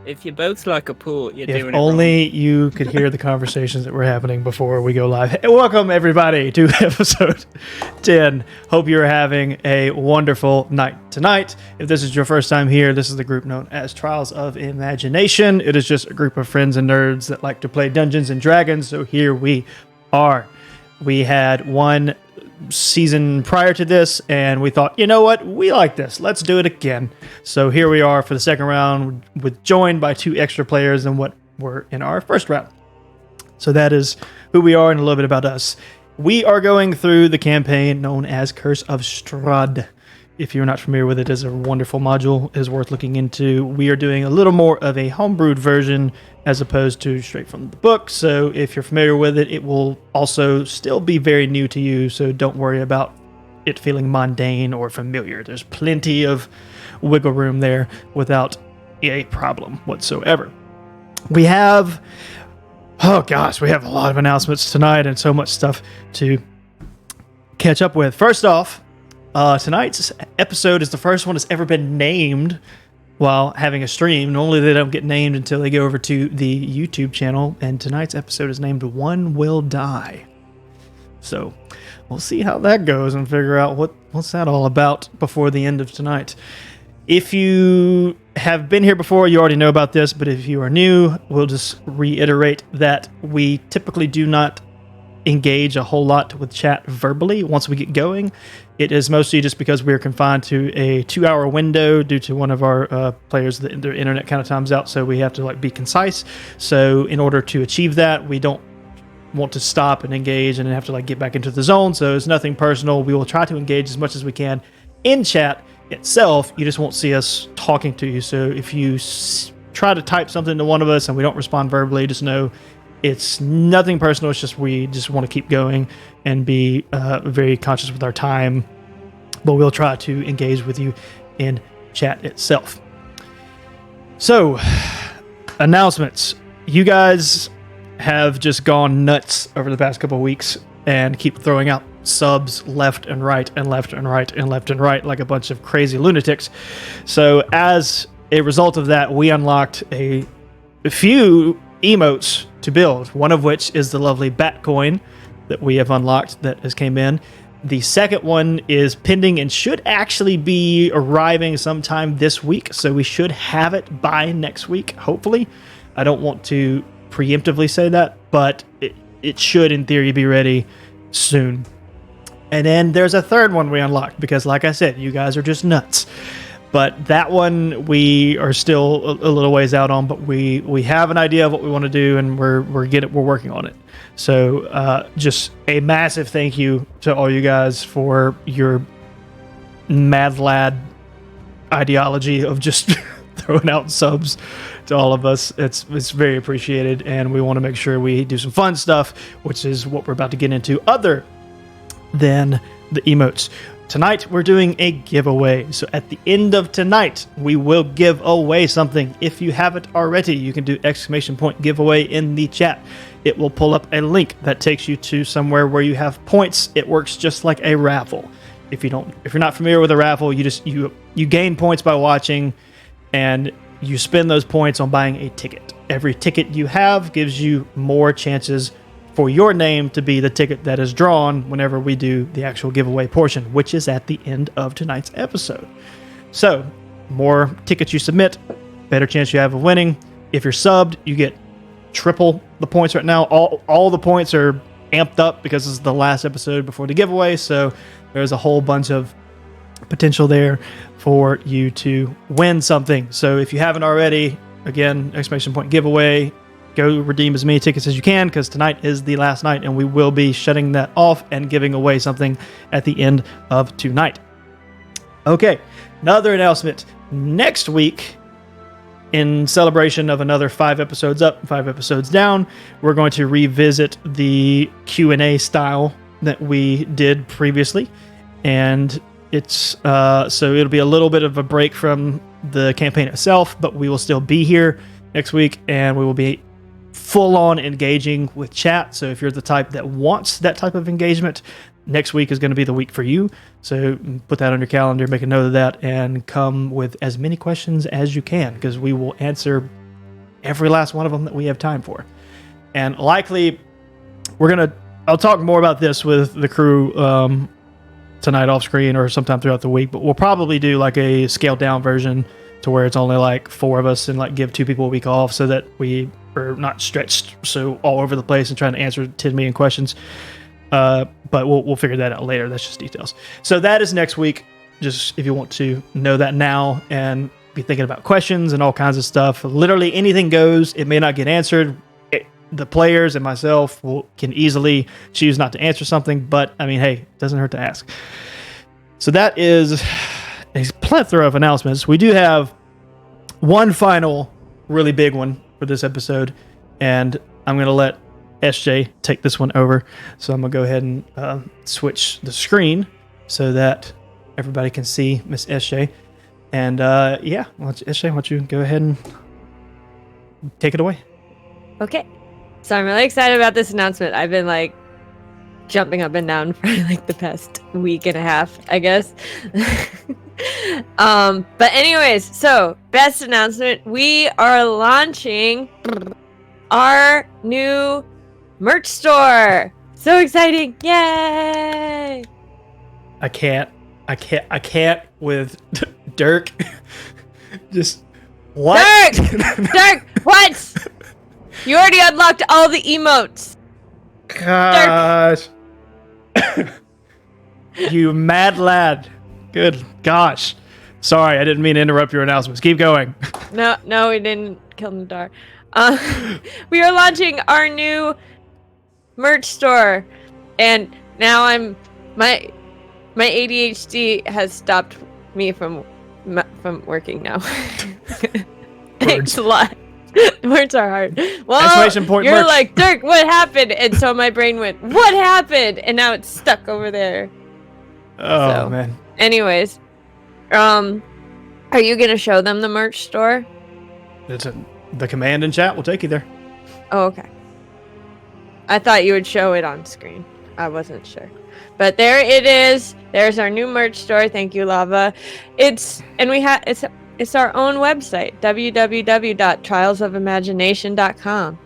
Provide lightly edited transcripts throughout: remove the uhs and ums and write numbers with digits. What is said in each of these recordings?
If your boat's like a pool, you're If doing it only wrong. you could hear the conversations that were happening before we go live. Hey, welcome, everybody, to episode 10. Hope you're having a wonderful night tonight. If this is your first time here, this is the group known as Trials of Imagination. It is just a group of friends and nerds that like to play Dungeons and Dragons, so here we are. We had one season prior to this, and we thought, you know what, we like this, let's do it again. So here we are for the second round, with joined by 2 extra players than what were in our first round. So that is who we are and a little bit about us. We are going through the campaign known as Curse of Strahd. If you're not familiar with it, it's a wonderful module. It is worth looking into. We are doing a little more of a homebrewed version as opposed to straight from the book. So if you're familiar with it, it will also still be very new to you. So don't worry about it feeling mundane or familiar. There's plenty of wiggle room there without a problem whatsoever. We have, oh gosh, we have a lot of announcements tonight and so much stuff to catch up with. First off, tonight's episode is the first one that's ever been named while having a stream. Normally they don't get named until they go over to the YouTube channel, and tonight's episode is named One Will Die. So we'll see how that goes and figure out what's that all about before the end of tonight. If you have been here before, you already know about this, but if you are new, we'll just reiterate that we typically do not engage a whole lot with chat verbally once we get going. It is mostly just because we're confined to a 2-hour window due to one of our players, their internet kind of times out, so we have to be concise. So in order to achieve that, we don't want to stop and engage and then have to get back into the zone. So it's nothing personal. We will try to engage as much as we can in chat itself. You just won't see us talking to you. So if you try to type something to one of us and we don't respond verbally, just know it's nothing personal. It's just we just want to keep going and be very conscious with our time. But we'll try to engage with you in chat itself. So, announcements. You guys have just gone nuts over the past couple of weeks and keep throwing out subs left and right and left and right and left and right like a bunch of crazy lunatics. So, as a result of that, we unlocked a few emotes to build, one of which is the lovely bat coin that we have unlocked that has came in. The second one is pending and should actually be arriving sometime this week, so we should have it by next week, hopefully. I don't want to preemptively say that, but it should in theory be ready soon. And then there's a third one we unlocked because, like I said, you guys are just nuts. But that one we are still a little ways out on, but we have an idea of what we want to do, and we're working on it. So just a massive thank you to all you guys for your mad lad ideology of just throwing out subs to all of us. It's very appreciated, and we want to make sure we do some fun stuff, which is what we're about to get into, other than the emotes. Tonight, we're doing a giveaway. So at the end of tonight, we will give away something. If you haven't already, you can do !giveaway in the chat. It will pull up a link that takes you to somewhere where you have points. It works just like a raffle. If you're not familiar with a raffle, you gain points by watching, and you spend those points on buying a ticket. Every ticket you have gives you more chances for your name to be the ticket that is drawn whenever we do the actual giveaway portion, which is at the end of tonight's episode. So, more tickets you submit, better chance you have of winning. If you're subbed, you get triple the points right now. All the points are amped up because this is the last episode before the giveaway, so there's a whole bunch of potential there for you to win something. So if you haven't already, again, !giveaway, go redeem as many tickets as you can, because tonight is the last night, and we will be shutting that off and giving away something at the end of tonight. Okay, another announcement. Next week, in celebration of another 5 episodes up, 5 episodes down, we're going to revisit the Q&A style that we did previously, and it's so it'll be a little bit of a break from the campaign itself, but we will still be here next week, and we will be full-on engaging with chat. So if you're the type that wants that type of engagement, next week is going to be the week for you. So put that on your calendar, make a note of that, and come with as many questions as you can, because we will answer every last one of them that we have time for. And likely, I'll talk more about this with the crew tonight off screen or sometime throughout the week, but we'll probably do like a scaled down version to where it's only like 4 of us and like give 2 people a week off so that we are not stretched so all over the place and trying to answer 10 million questions. But we'll figure that out later. That's just details. So that is next week. Just if you want to know that now and be thinking about questions and all kinds of stuff, literally anything goes. It may not get answered. The players and myself can easily choose not to answer something, but I mean, hey, it doesn't hurt to ask. So that is a plethora of announcements. We do have one final really big one for this episode, and I'm going to let SJ take this one over. So I'm going to go ahead and switch the screen so that everybody can see Miss SJ. And SJ, why don't you go ahead and take it away? Okay. So I'm really excited about this announcement. I've been like jumping up and down for like the past week and a half, I guess. But anyways, so best announcement, we are launching our new merch store. So exciting. Yay! I can't with Dirk. Just what? Dirk, what? You already unlocked all the emotes. Gosh. You mad lad. Good gosh. Sorry, I didn't mean to interrupt your announcements. Keep going. No, we didn't kill Nadar. We are launching our new merch store. And now my ADHD has stopped me from working now. Thanks a lot. Words are hard. Well, you're merch. like, Dirk, what happened? And so my brain went, what happened? And now it's stuck over there. Oh, man. Anyways, are you going to show them the merch store? The command in chat will take you there. Oh, okay. I thought you would show it on screen. I wasn't sure. But there it is. There's our new merch store. Thank you, Lava. It's our own website, www.trialsofimagination.com.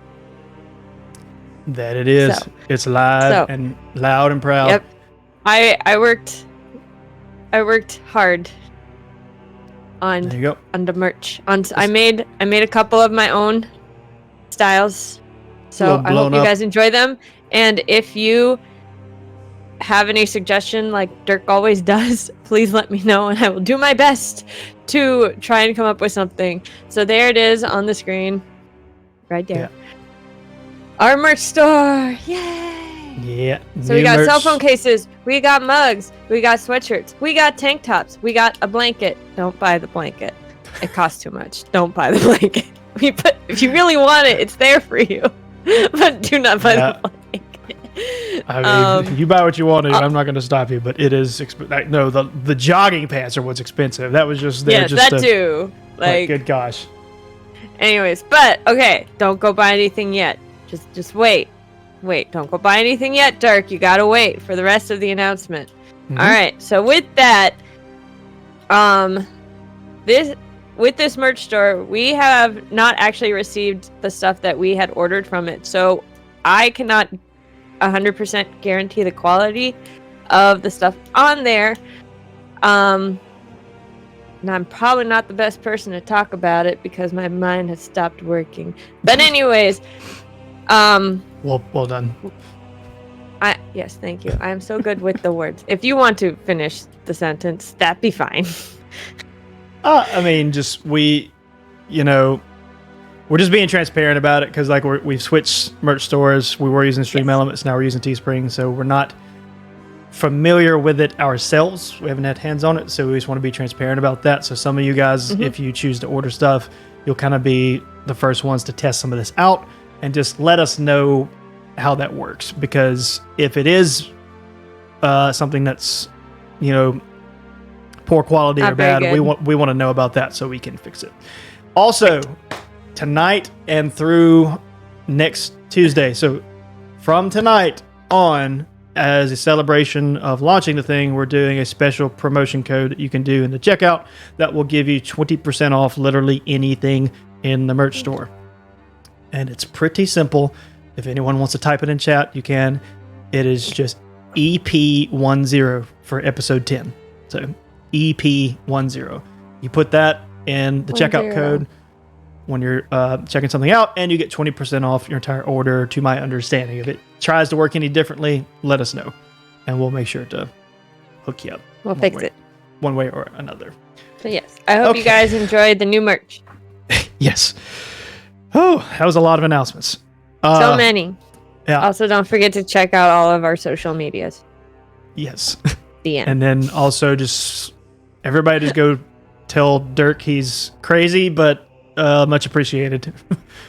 That it is. So, it's live and loud and proud. Yep. I worked hard on the merch. I made a couple of my own styles. So I hope you guys enjoy them. And if you have any suggestion like Dirk always does, please let me know and I will do my best to try and come up with something. So there it is on the screen right there. Yeah. Our merch store. Yay! Yeah. So we got merch. Cell phone cases, we got mugs, we got sweatshirts, we got tank tops, we got a blanket. Don't buy the blanket. It costs too much. Don't buy the blanket. If you really want it, it's there for you. But do not buy the blanket. I mean, you buy what you want to. I'm not going to stop you, but it is no. The jogging pants are what's expensive. That was just there. Yeah, that too. Like, good gosh. Anyways, but okay, don't go buy anything yet. Just wait. Don't go buy anything yet, Dirk. You gotta wait for the rest of the announcement. Mm-hmm. All right. So with that, with this merch store, we have not actually received the stuff that we had ordered from it. So I cannot 100% guarantee the quality of the stuff on there. And I'm probably not the best person to talk about it because my mind has stopped working. But anyways, well done. Yes, thank you. I am so good with the words. If you want to finish the sentence, that'd be fine. I mean, we're just being transparent about it because like we've switched merch stores. We were using Stream Elements, now we're using Teespring, so we're not familiar with it ourselves. We haven't had hands on it, so we just want to be transparent about that. So some of you guys, if you choose to order stuff, you'll kind of be the first ones to test some of this out and just let us know how that works. Because if it is something that's, poor quality or bad, we want to know about that so we can fix it. Also, tonight and through next Tuesday. So from tonight on, as a celebration of launching the thing, we're doing a special promotion code that you can do in the checkout that will give you 20% off literally anything in the merch store. and it's pretty simple. If anyone wants to type it in chat, you can. It is just EP10 for episode 10. So EP10. You put that in the checkout code when you're checking something out, and you get 20% off your entire order, to my understanding. If it tries to work any differently, let us know, and we'll make sure to hook you up. We'll fix it. One way or another. So yes, I hope you guys enjoyed the new merch. Yes. Oh, that was a lot of announcements. So many. Yeah. Also, don't forget to check out all of our social medias. Yes. The end. And then also just everybody just go tell Dirk he's crazy, but much appreciated.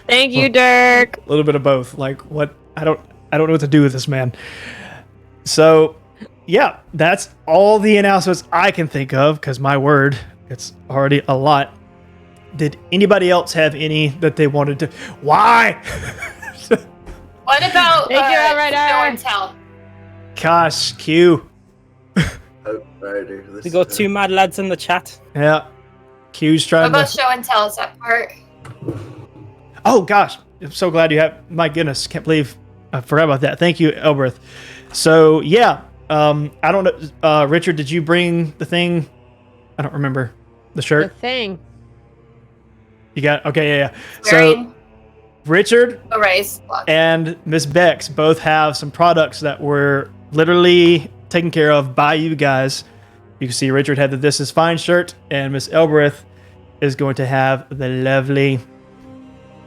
Thank you, Dirk. A little bit of both. Like, what? I don't know what to do with this man. So, yeah, that's all the announcements I can think of, because my word, it's already a lot. Did anybody else have any that they wanted to? Why? What about Thank you, show Ryder. and tell? Gosh, Q. We got two mad lads in the chat. Yeah. Q's What trying about to... show and tell? Is that part? Oh, gosh. I'm so glad you have... My goodness. Can't believe I forgot about that. Thank you, Elberth. So, yeah. I don't know. Richard, did you bring the thing? I don't remember. The The shirt? thing. You got... Okay, yeah. Wearing So, Richard a race block. and Miss Bex both have some products that were literally taken care of by you guys. You can see Richard had the This Is Fine shirt, and Miss Elbereth is going to have the lovely,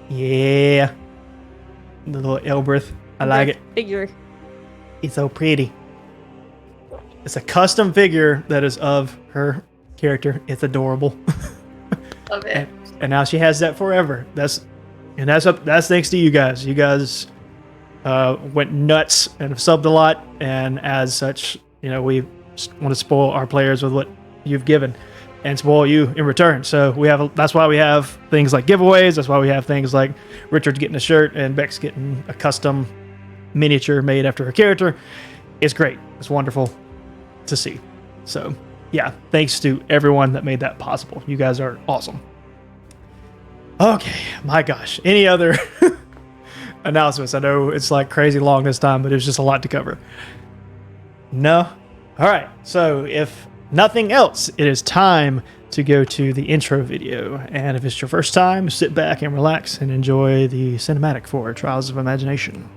the little Elbereth. I like it. Figure. It's so pretty. It's a custom figure that is of her character. It's adorable. Love it. And now she has that forever. That's thanks to you guys. You guys went nuts and have subbed a lot, and as such, we want to spoil our players with what you've given and spoil you in return. So that's why we have things like giveaways. That's why we have things like Richard getting a shirt and Bex getting a custom miniature made after her character. It's great. It's wonderful to see. So yeah, thanks to everyone that made that possible. You guys are awesome. Okay, my gosh. Any other announcements? I know it's like crazy long this time, but it was just a lot to cover. No? All right. So if nothing else, it is time to go to the intro video. And if it's your first time, sit back and relax and enjoy the cinematic for Trials of Imagination.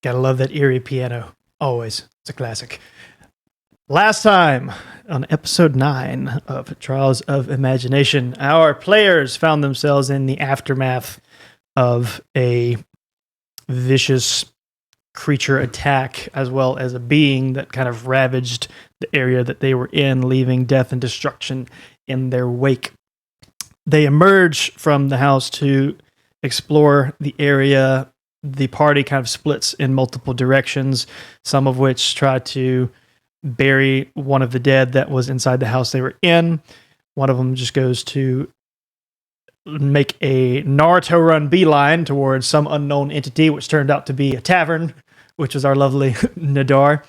Gotta love that eerie piano. Always. It's a classic. Last time on episode 9 of Trials of Imagination, our players found themselves in the aftermath of a vicious creature attack, as well as a being that kind of ravaged the area that they were in, leaving death and destruction in their wake. They emerge from the house to explore the area. The party kind of splits in multiple directions, some of which try to bury one of the dead that was inside the house they were in. One of them just goes to make a Naruto run beeline towards some unknown entity, which turned out to be a tavern, which was our lovely Nadar.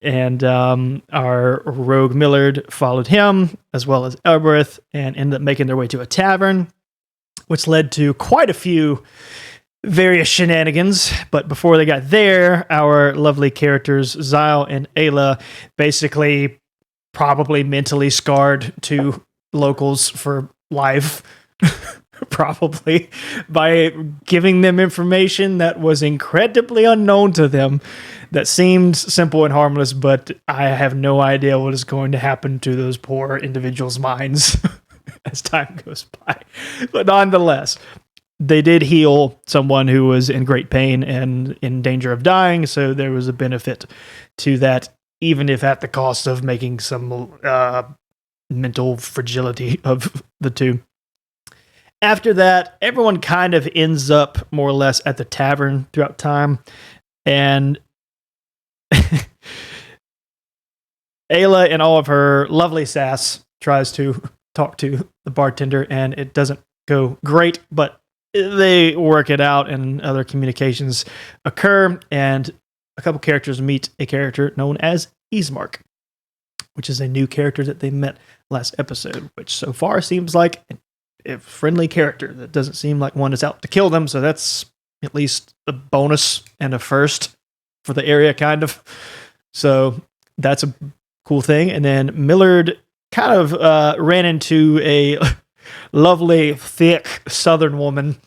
And our rogue Millard followed him, as well as Elbereth, and ended up making their way to a tavern, which led to quite a few various shenanigans. But before they got there, our lovely characters, Zyle and Ayla, basically probably mentally scarred two locals for life, probably, by giving them information that was incredibly unknown to them, that seemed simple and harmless, but I have no idea what is going to happen to those poor individuals' minds as time goes by. But nonetheless, they did heal someone who was in great pain and in danger of dying, so there was a benefit to that, even if at the cost of making some mental fragility of the two. After that, everyone kind of ends up more or less at the tavern throughout time, and Ayla, in all of her lovely sass, tries to talk to the bartender, and it doesn't go great, but they work it out and other communications occur, and a couple characters meet a character known as Ismark, which is a new character that they met last episode, which so far seems like a friendly character. That doesn't seem like one is out to kill them, so that's at least a bonus and a first for the area, kind of. So that's a cool thing. And then Millard kind of ran into a lovely, thick southern woman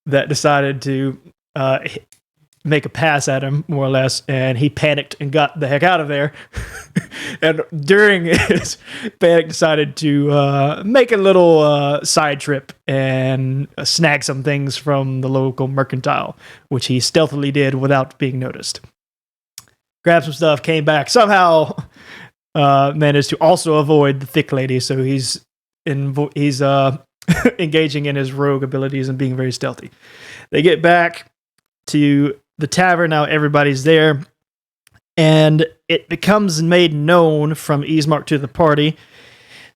that decided to make a pass at him, more or less, and he panicked and got the heck out of there. And during his panic, decided to make a little side trip and snag some things from the local mercantile, which he stealthily did without being noticed. Grabbed some stuff, came back, somehow managed to also avoid the thick lady, so he's engaging in his rogue abilities and being very stealthy. They get back to the tavern. Now everybody's there, and it becomes made known from Ismark to the party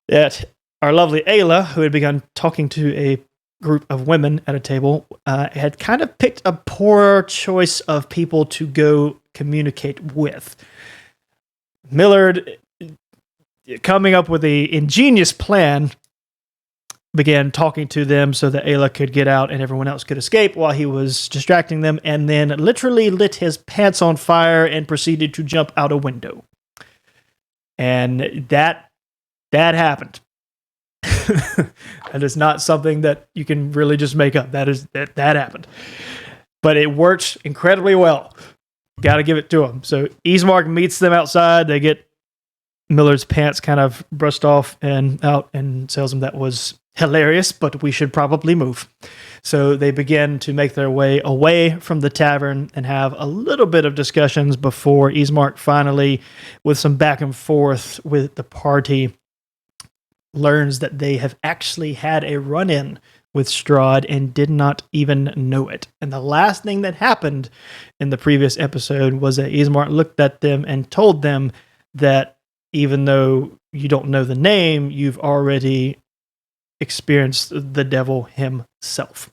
that our lovely Ayla, who had begun talking to a group of women at a table, had kind of picked a poor choice of people to go communicate with. Millard, coming up with an ingenious plan, began talking to them so that Ayla could get out and everyone else could escape while he was distracting them, and then literally lit his pants on fire and proceeded to jump out a window. And that happened. That is not something that you can really just make up. That happened. But it worked incredibly well. Got to give it to him. So Ismark meets them outside. They get Millard's pants kind of brushed off and out, and tells him that was hilarious, but we should probably move. So they begin to make their way away from the tavern and have a little bit of discussions before Ismark finally, with some back and forth with the party, learns that they have actually had a run-in with Strahd and did not even know it. And the last thing that happened in the previous episode was that Ismark looked at them and told them that even though you don't know the name, you've already experienced the devil himself.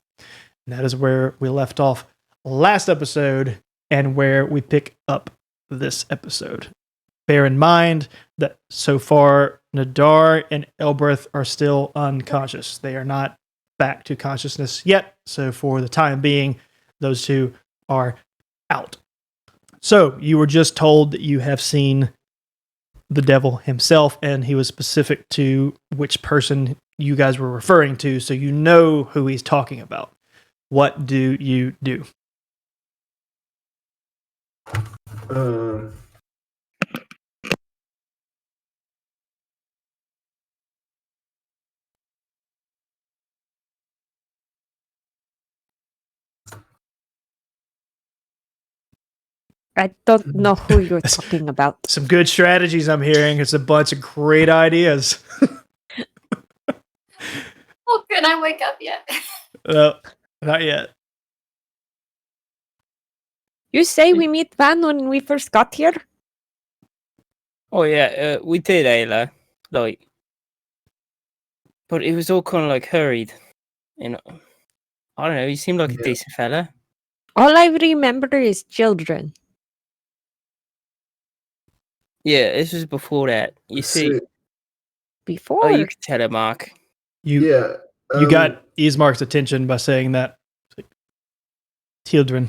And that is where we left off last episode and where we pick up this episode. Bear in mind that so far Nadar and Elbereth are still unconscious. They are not back to consciousness yet, so for the time being, those two are out. So you were just told that you have seen the devil himself, and he was specific to which person you guys were referring to, so you know who he's talking about. What do you do? I don't know who you're talking about. Some good strategies I'm hearing. It's a bunch of great ideas. Oh, can I wake up yet? Not yet. You say we meet Van when we first got here? Oh yeah, we did, Ayla. Like, but it was all kind of like hurried. You know, I don't know. You seemed like a decent fella. All I remember is children. Yeah, this was before that. You see. Before? Oh, you can tell it, Mark. You got Ismark's attention by saying that. Like, children.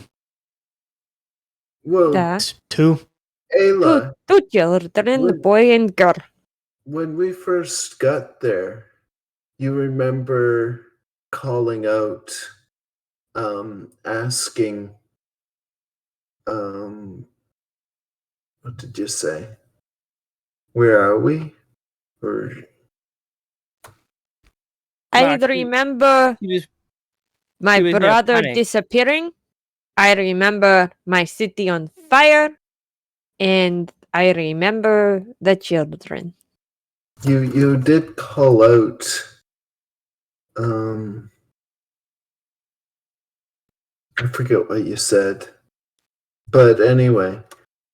Well, two. Ayla, two children, boy and girl. when we first got there, you remember calling out, asking, what did you say? Where are we? Or I Mark, remember he was my he was near brother panic. disappearing. I remember my city on fire. And I remember the children. you did call out, I forget what you said. But anyway,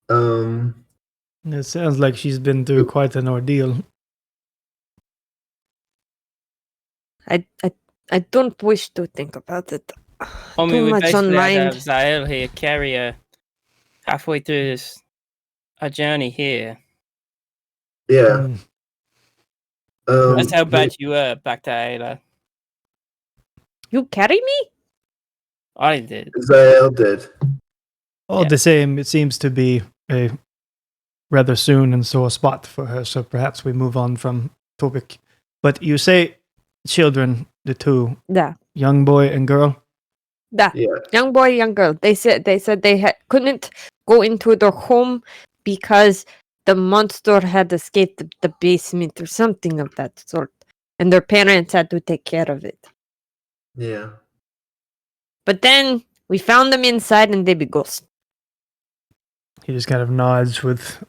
It sounds like she's been through quite an ordeal. I don't wish to think about it. I mean, Too we much on basically had to mind. have Zael here carry her halfway through this our journey here. yeah. That's how bad you were back to Ayla. You carry me? I did. Zael did. All Yeah. the same, it seems to be a rather soon and sore spot for her, so perhaps we move on from topic. But you say children, the two, Yeah. young boy and girl? Yeah. Young boy, young girl. They said they couldn't go into their home because the monster had escaped the basement or something of that sort. And their parents had to take care of it. Yeah. But then we found them inside and they be ghosts. He just kind of nods with,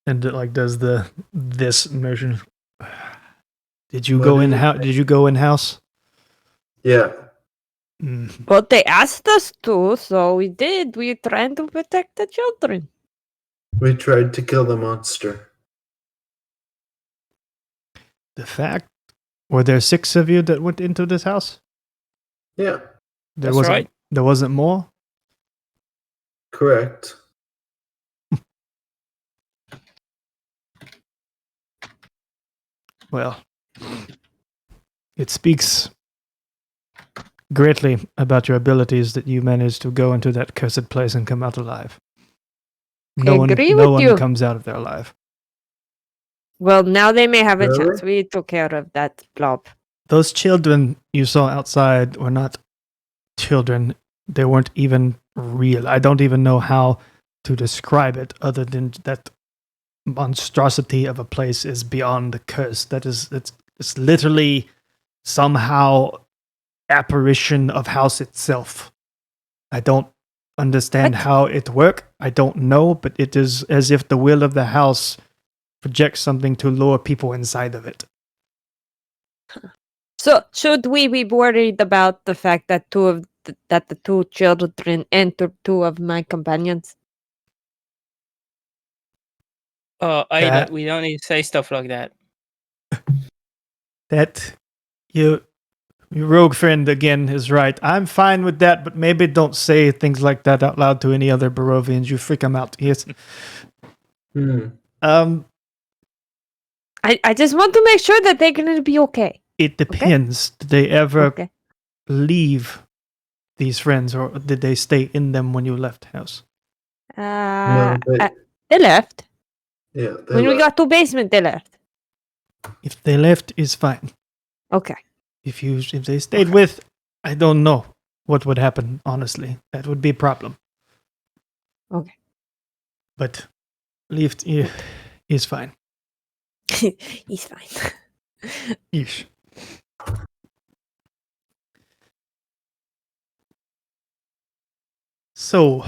and like does this motion. Did you go in house? Did you go in house? Yeah. Well, they asked us to, so we did. We tried to protect the children. We tried to kill the monster. The fact, were there 6 of you that went into this house? Yeah. That's right. There wasn't more? Correct. Well, it speaks greatly about your abilities that you managed to go into that cursed place and come out alive. No one comes out of there alive. Well, now they may have a chance. We took care of that blob. Those children you saw outside were not children. They weren't even real. I don't even know how to describe it other than that monstrosity of a place is beyond the curse. It's literally somehow apparition of house itself. I don't understand how it works. I don't know, but it is as if the will of the house projects something to lure people inside of it. So should we be worried about the fact that the 2 children entered 2 of my companions? Oh, we don't need to say stuff like that. That your rogue friend again is right. I'm fine with that, but maybe don't say things like that out loud to any other Barovians. You freak them out. Yes. I just want to make sure that they're going to be okay. It depends. Okay? Did they ever leave these friends, or did they stay in them when you left house? No, they left. Yeah. When we got to basement, they left. If they left, is fine. Okay. If they stayed with, I don't know what would happen, honestly. That would be a problem. Okay. But left is fine. He's fine. Ish. So,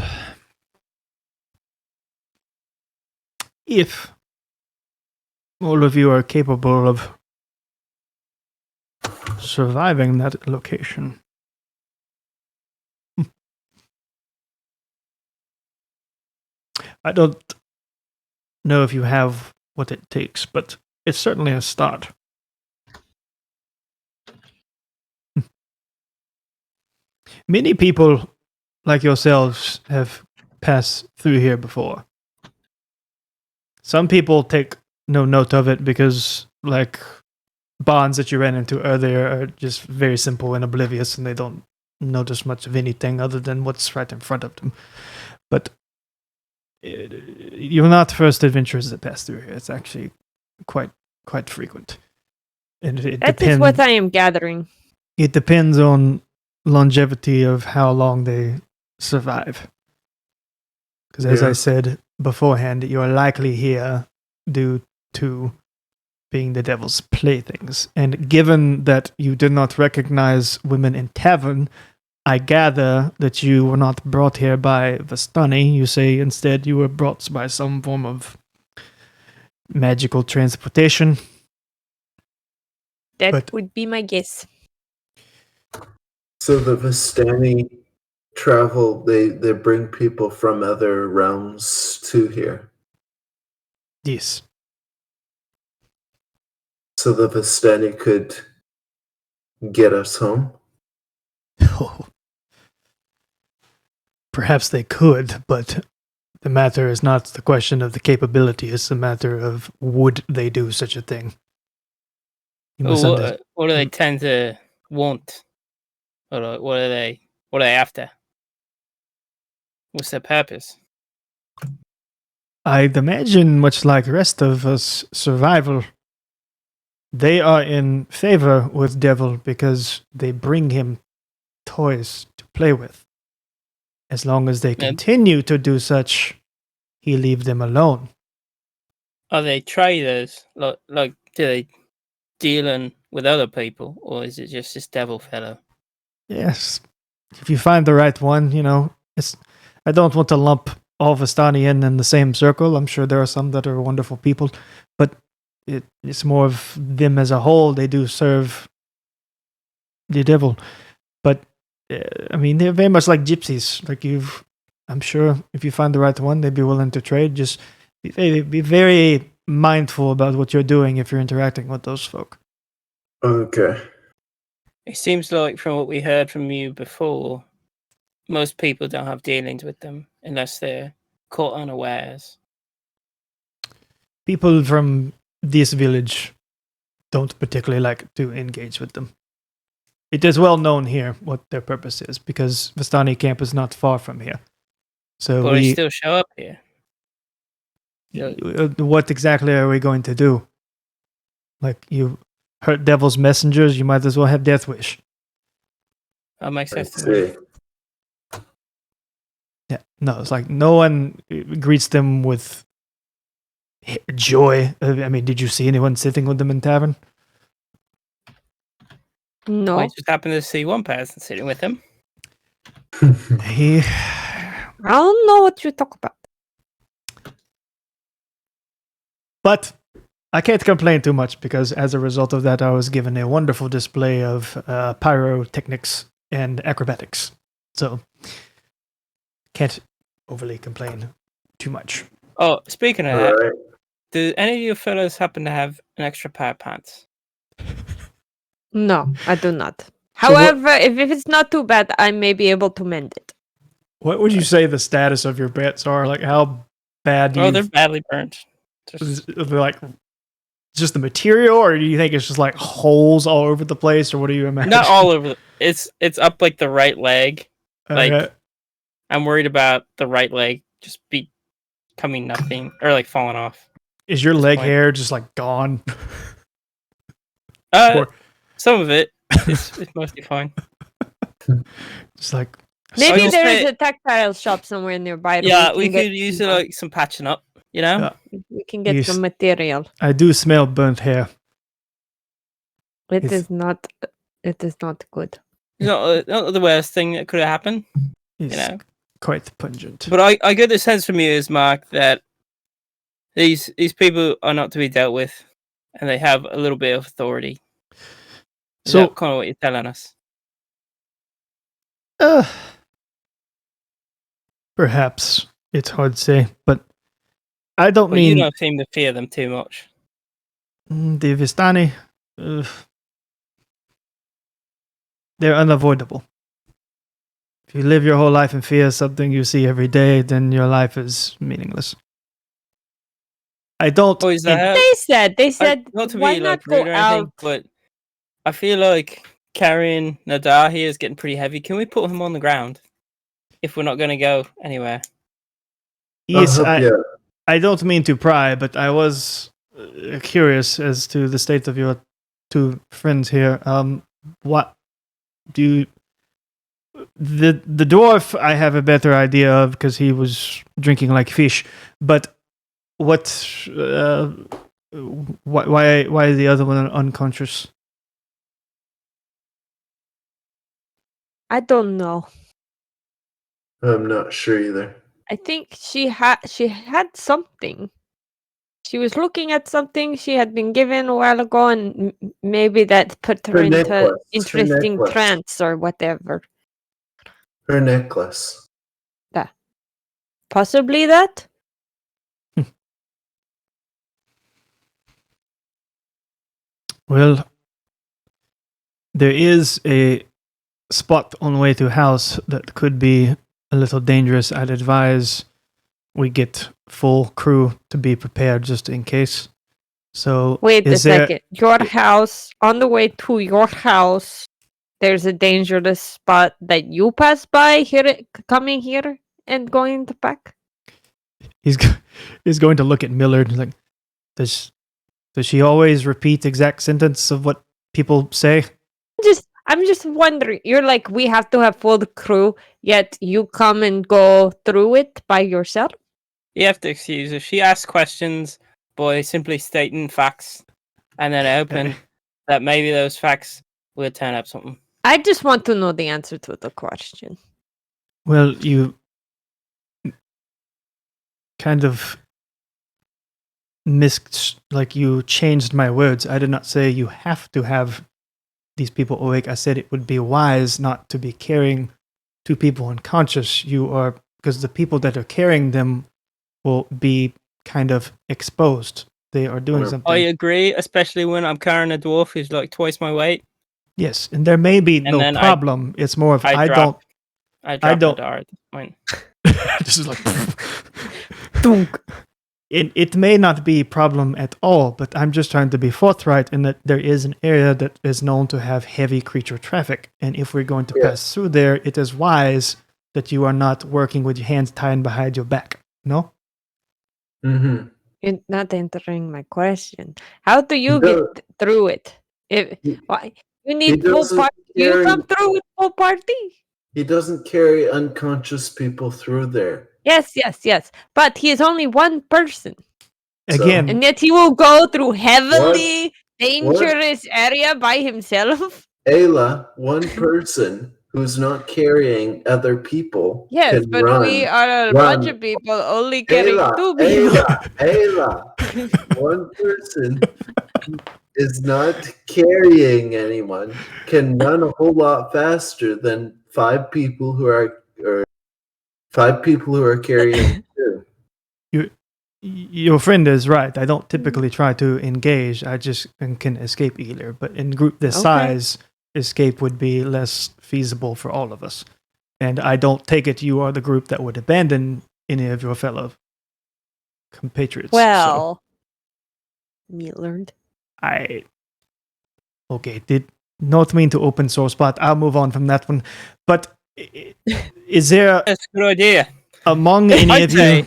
if all of you are capable of surviving that location, I don't know if you have what it takes, but it's certainly a start. Many people like yourselves have passed through here before. Some people take no note of it because, like, bonds that you ran into earlier are just very simple and oblivious, and they don't notice much of anything other than what's right in front of them. But you're not first adventurers that pass through here. It's actually quite frequent. And it That is depends. what I am gathering. It depends on longevity of how long they survive. Because as I said beforehand, you are likely here due to being the devil's playthings. And given that you did not recognize women in tavern, I gather that you were not brought here by Vistani. You say instead you were brought by some form of magical transportation. That would be my guess. So the Vistani travel, they bring people from other realms to here. Yes. So the Vistani could get us home? Oh. Perhaps they could, but the matter is not the question of the capability, it's the matter of would they do such a thing. What do they tend to want? Or what are they after? What's their purpose? I'd imagine, much like the rest of us, survival. They are in favor with Devil because they bring him toys to play with. As long as they continue to do such, he leave them alone. Are they traders? Like do they dealing with other people, or is it just this devil fellow? Yes. If you find the right one, I don't want to lump all Vistani in the same circle. I'm sure there are some that are wonderful people, but it's more of them as a whole. They do serve the devil. But, they're very much like gypsies. I'm sure if you find the right one, they'd be willing to trade. Just be very mindful about what you're doing if you're interacting with those folk. Okay. It seems like from what we heard from you before, most people don't have dealings with them unless they're caught unawares. People from this village don't particularly like to engage with them. It is well known here what their purpose is, because Vistani camp is not far from here. So but they still show up here. What exactly are we going to do? Like, you hurt devil's messengers, you might as well have death wish. That makes sense to me. Yeah, no, it's like no one greets them with joy. Did you see anyone sitting with them in tavern? No. I just happened to see one person sitting with him. I don't know what you talk about. But I can't complain too much, because as a result of that, I was given a wonderful display of pyrotechnics and acrobatics. So, can't overly complain too much. Oh, speaking of that, do any of you fellas happen to have an extra pair of pants? No, I do not. However, if it's not too bad, I may be able to mend it. What would you say the status of your bits are? Like, how bad do they're badly burnt. They're like just the material, or do you think it's just like holes all over the place, or what do you imagine? Not all over. It's up like the right leg. Like, I'm worried about the right leg just becoming nothing, or like falling off. Is your leg hair just like gone? Some of it. It's mostly fine. Just like maybe there is a tactile shop somewhere nearby. Yeah, we could use like some patching up. We can get some material. I do smell burnt hair. It is not good. It's not the worst thing that could have happened. It's quite pungent. But I get the sense from you, Ismark, that these people are not to be dealt with, and they have a little bit of authority. Is that kind of what you're telling us? Perhaps. It's hard to say, but I don't mean... you don't seem to fear them too much. The Vistani, they're unavoidable. If you live your whole life in fear of something you see every day, then your life is meaningless. I don't... They said, not to why be not like rude go or anything, out? but I feel like carrying Nadar here is getting pretty heavy. Can we put him on the ground if we're not going to go anywhere? Yes, I don't mean to pry, but I was curious as to the state of your two friends here. What do you... The dwarf I have a better idea of because he was drinking like fish, but what why is the other one unconscious? I don't know. I'm not sure either. I think she had something. She was looking at something she had been given a while ago, and maybe that put her Her into necklace, her interesting necklace. trance or whatever. Her necklace. Possibly that. Well, there is a spot on the way to house that could be a little dangerous. I'd advise we get full crew to be prepared just in case. So Wait a is there... second. Your house, on the way to your house, there's a dangerous spot that you pass by here, coming here and going to pack? He's going to look at Millard and like, does she always repeat the exact sentence of what people say? I'm just wondering. You're like, we have to have full crew, yet you come and go through it by yourself? You have to excuse her. She asks questions by simply stating facts and then hoping that maybe those facts will turn up something. I just want to know the answer to the question. Well, you kind of you changed my words. I did not say you have to have these people awake. I said it would be wise not to be carrying two people unconscious. Because the people that are carrying them will be kind of exposed. They are doing something. I agree, especially when I'm carrying a dwarf who's like twice my weight. Yes, and there may be no problem. It's more of I don't. The dart at this point. This is like it may not be a problem at all, but I'm just trying to be forthright in that there is an area that is known to have heavy creature traffic, and if we're going to pass through there, it is wise that you are not working with your hands tied behind your back. No? Mm-hmm. You're not answering my question. How do you get through it? Why you need full party? You come through with full party? He doesn't carry unconscious people through there. Yes. But he is only one person. Again. And yet he will go through heavily dangerous area by himself? Ayla, one person who's not carrying other people. Yes, but we are a bunch of people only carrying two people. Ayla, one person is not carrying anyone can run a whole lot faster than five people who are carrying two. Your friend is right. I don't typically try to engage. I just can escape either. But in group this size, escape would be less feasible for all of us. And I don't take it you are the group that would abandon any of your fellow compatriots. Well, me learned. Did not mean to open sore spot. I'll move on from that one. But is there... That's a good idea. Among any of you...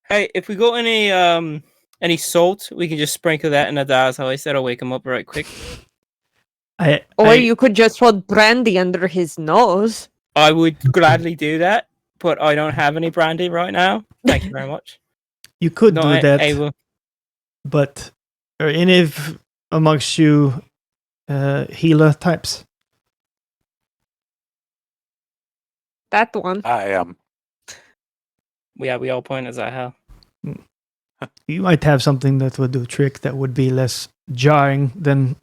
Hey, if we got any salt, we can just sprinkle that in Adar's house. That'll wake him up right quick. Or you could just hold brandy under his nose. I would gladly do that, but I don't have any brandy right now. Thank you very much. You could do that. But are any of amongst you healer types? That one. I am. We all point as I have. You might have something that would do trick that would be less jarring than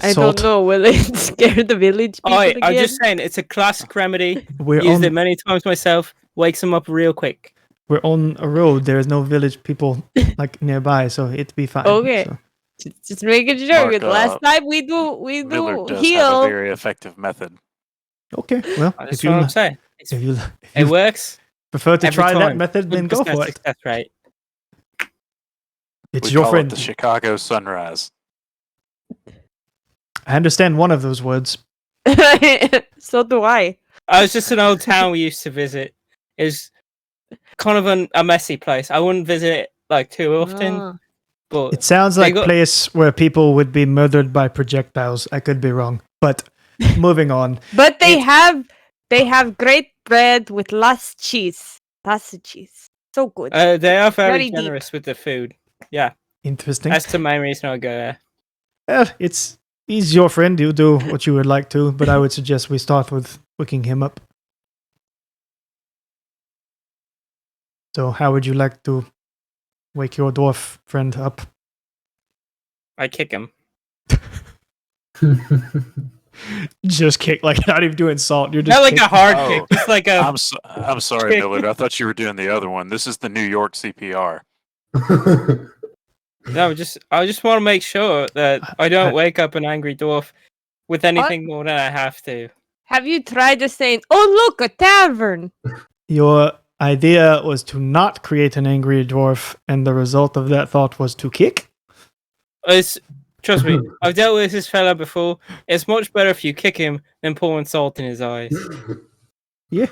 I salt. don't know. Will it scare the village people again? I'm just saying, it's a classic remedy. Used it many times myself. Wakes them up real quick. We're on a road. There's no village people like nearby, so it'd be fine. Okay. So. Just making sure. Mark, last time we do Millard does heal. have a very effective method. Okay, well, That's what I'm saying. It works. Prefer to try time. that method, then go for it. That's right. It's We your call friend. it the Chicago Sunrise. I understand one of those words. So do I. It's just an old town we used to visit. It's kind of a messy place. I wouldn't visit it like too often, But It sounds like a place where people would be murdered by projectiles. I could be wrong, but moving on. But they have great bread with lots of cheese. Lots of cheese. So good. They are very Very generous deep. with the food. Yeah, Interesting. that's the main reason I go there. He's your friend. You do what you would like to, but I would suggest we start with waking him up. So, how would you like to wake your dwarf friend up? I kick him. Just kick, like not even doing salt. You're just Not like a hard Oh. kick, just like a. I'm sorry, Millard. I thought you were doing the other one. This is the New York CPR. No, I just want to make sure that I don't wake up an angry dwarf with anything more than I have to. Have you tried just saying, "Oh look, a tavern"? Your idea was to not create an angry dwarf, and the result of that thought was to kick. Trust me, I've dealt with this fella before. It's much better if you kick him than pouring salt in his eyes. Yeah.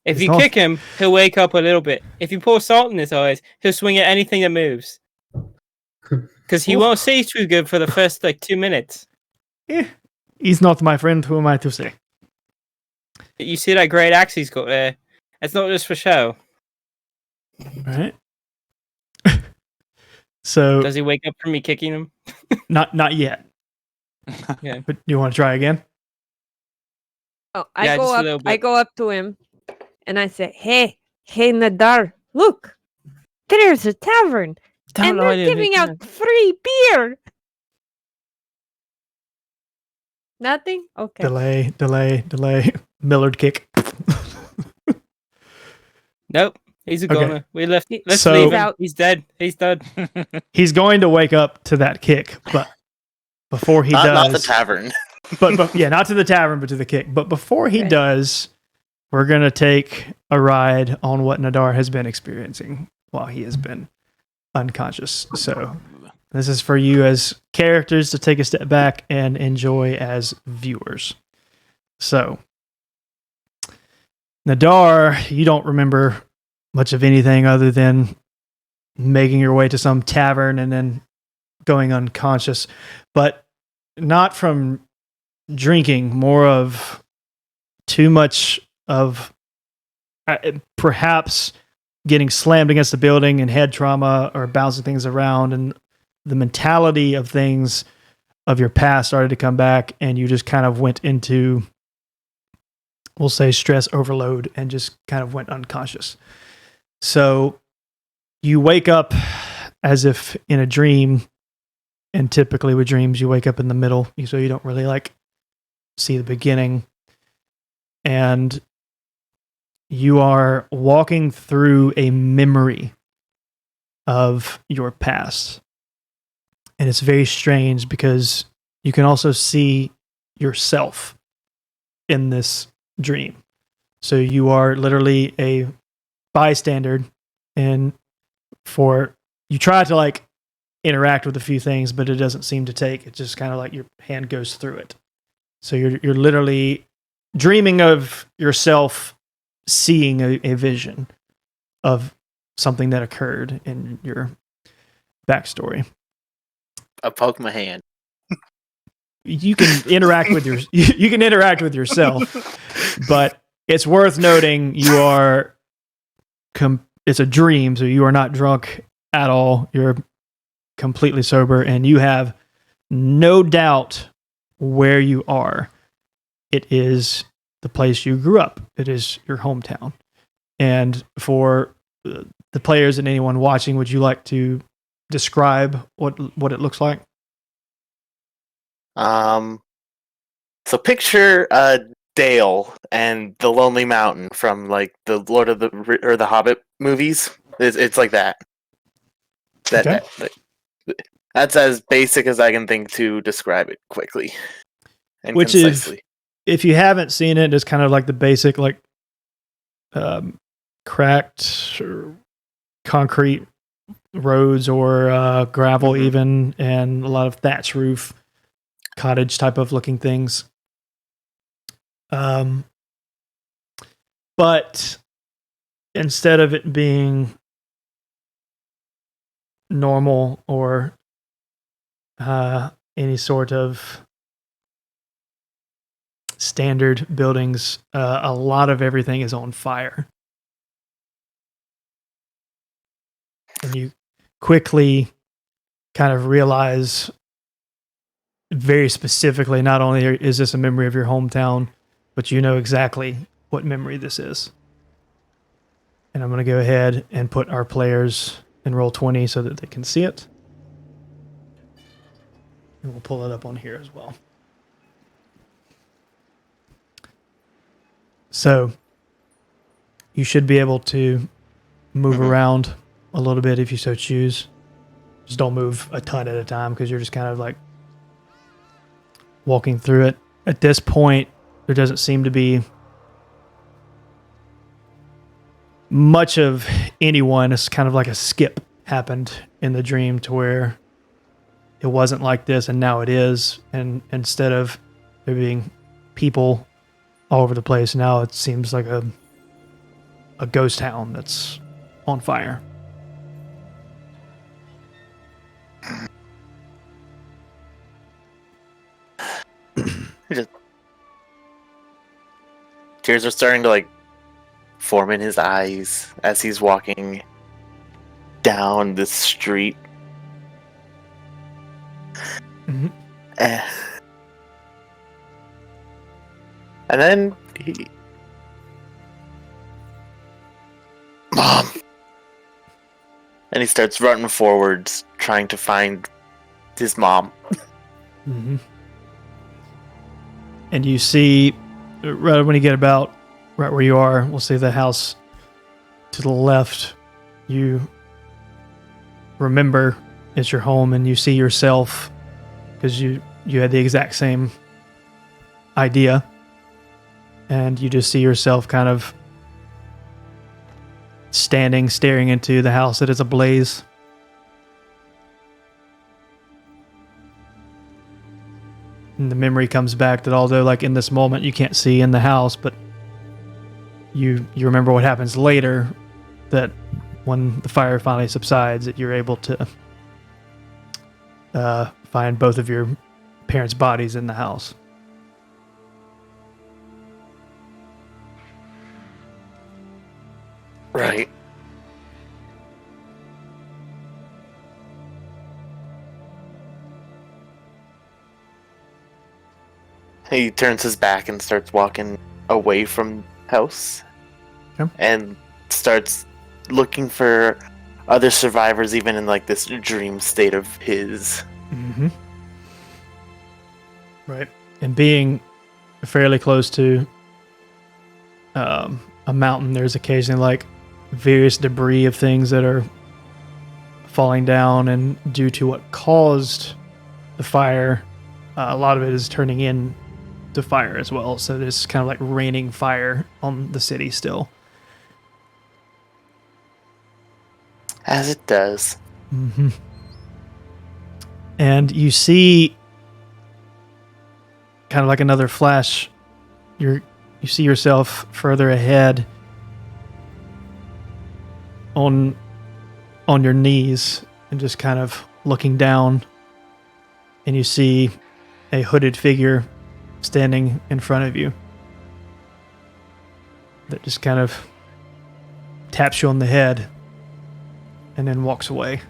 If you kick him, he'll wake up a little bit. If you pour salt in his eyes, he'll swing at anything that moves. Because he won't see too good for the first 2 minutes. Yeah. He's not my friend. Who am I to say? You see that great axe he's got there? It's not just for show. All right. So does he wake up from me kicking him? Not yet. Yeah. But you want to try again? Oh, I go up to him and I say, Hey, Nadar, look, there's a tavern. And they're giving out free beer. Nothing? Okay. Delay. Millard kick. Nope. He's a goner. Okay. Let's leave him. He's dead. He's dead. He's going to wake up to that kick, but before he does... Not the tavern. but yeah, not to the tavern, but to the kick. But before he does, we're going to take a ride on what Nadar has been experiencing while he has been unconscious. So this is for you as characters to take a step back and enjoy as viewers. So, Nadar, you don't remember much of anything other than making your way to some tavern and then going unconscious, but not from drinking, more of too much of perhaps getting slammed against the building and head trauma or bouncing things around, and the mentality of things of your past started to come back, and you just kind of went into, we'll say, stress overload and just kind of went unconscious. So you wake up as if in a dream, and typically with dreams, you wake up in the middle, so you don't really see the beginning. And you are walking through a memory of your past. And it's very strange because you can also see yourself in this dream. So you are literally a bystander, and you try to interact with a few things, but it doesn't seem to take. It's just kind of your hand goes through it. So you're literally dreaming of yourself seeing a vision of something that occurred in your backstory. I poke my hand. You can interact with you can interact with yourself, but it's worth noting you are it's a dream, so you are not drunk at all. You're completely sober, and you have no doubt where you are. It is the place you grew up. It is your hometown. And for the players and anyone watching, would you like to describe what it looks like? So picture Dale and the Lonely Mountain from the Lord of the Hobbit movies. It's like that. That's as basic as I can think to describe it quickly and Which concisely. If you haven't seen it, it's kind of like the basic cracked concrete roads or gravel even, and a lot of thatch roof cottage type of looking things. But instead of it being normal or any sort of standard buildings. A lot of everything is on fire. And you quickly kind of realize very specifically, not only is this a memory of your hometown, but you know exactly what memory this is. And I'm going to go ahead and put our players in roll 20 so that they can see it. And we'll pull it up on here as well. So you should be able to move around a little bit if you so choose. Just don't move a ton at a time because you're just kind of like walking through it. At this point, there doesn't seem to be much of anyone. It's kind of like a skip happened in the dream to where it wasn't like this and now it is. And instead of there being people all over the place, now it seems like a ghost town that's on fire. Tears are starting to like form in his eyes as he's walking down the street. Mm-hmm. And then he... Mom! And he starts running forwards, trying to find his mom. Mm-hmm. And you see, right when you get about right where you are, we'll see the house to the left. You remember it's your home, and you see yourself because you had the exact same idea, and you just see yourself kind of standing, staring into the house that is ablaze. And the memory comes back that although like in this moment you can't see in the house, but you remember what happens later, that when the fire finally subsides, that you're able to find both of your parents' bodies in the house. Right. He turns his back and starts walking away from house. Okay. And starts looking for other survivors, even in like this dream state of his. Mm-hmm. Right. And being fairly close to a mountain, there's occasionally like various debris of things that are falling down, and due to what caused the fire, a lot of it is turning in to fire as well. So there's kind of like raining fire on the city still. As it does. Mm-hmm. And you see kind of like another flash. You see yourself further ahead on your knees and just kind of looking down, and you see a hooded figure standing in front of you that just kind of taps you on the head and then walks away.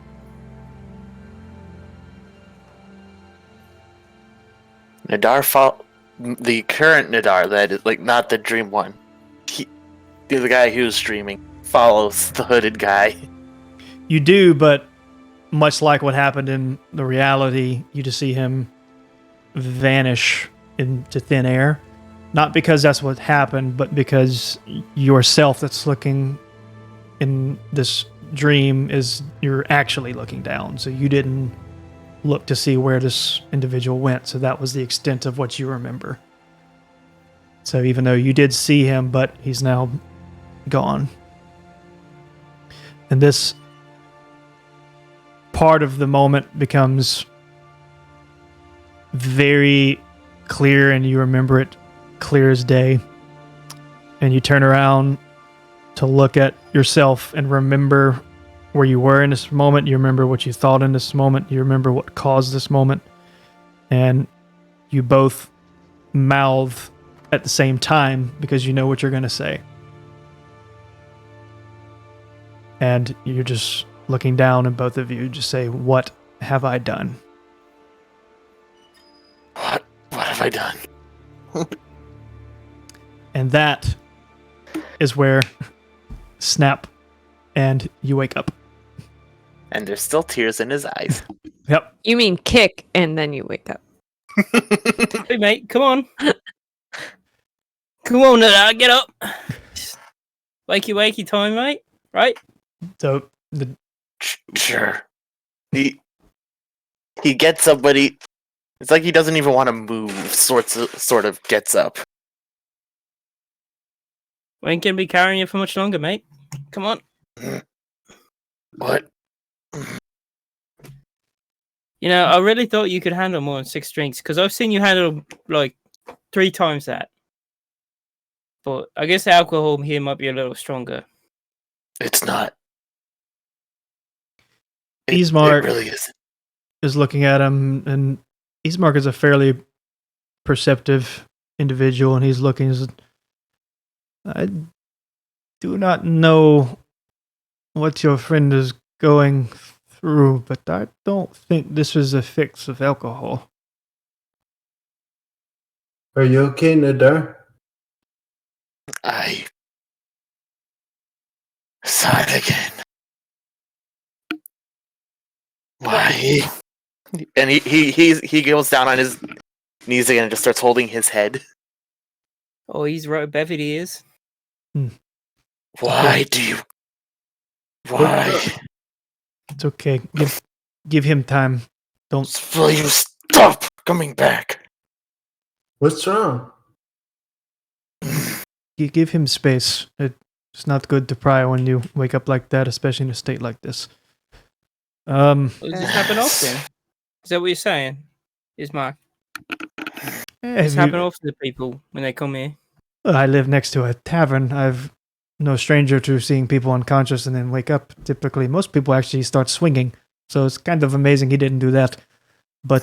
The current Nadar, that is like not the dream one. The guy who was streaming follows the hooded guy. You do, but much like what happened in the reality, you just see him vanish into thin air. Not because that's what happened, but because yourself that's looking in this dream is you're actually looking down. So you didn't look to see where this individual went. So that was the extent of what you remember. So even though you did see him, but he's now gone. And this part of the moment becomes very clear, and you remember it clear as day. And you turn around to look at yourself and remember where you were in this moment. You remember what you thought in this moment. You remember what caused this moment. And you both mouth at the same time because you know what you're going to say. And you're just looking down, and both of you just say, "What have I done?" What have I done? And that is where snap, and you wake up. And there's still tears in his eyes. Yep. You mean kick, and then you wake up. Hey, mate, come on. Come on, get up. Wakey time, mate. Right? So Sure. He gets up, but it's like he doesn't even want to move. Sort of gets up. We ain't gonna be carrying you for much longer, mate. Come on. What? You know, I really thought you could handle more than 6 drinks, because I've seen you handle like 3 times that. But I guess the alcohol here might be a little stronger. It's not. Ismark It really isn't. is looking at him, and Ismark is a fairly perceptive individual, and he's looking. I do not know what your friend is going through, but I don't think this is a fix of alcohol. Are you okay, Nadar? I saw it again. Why? And he goes down on his knees again and just starts holding his head. Oh, he's right, Bevitt he is. Why do you? Why? It's okay. Give him time. Don't. Will you stop coming back? What's wrong? Give him space. It's not good to pry when you wake up like that, especially in a state like this. Does this happen often? Is that what you're saying? Ismark? This happen often to people when they come here? I live next to a tavern. I've no stranger to seeing people unconscious and then wake up. Typically, most people actually start swinging. So it's kind of amazing he didn't do that. But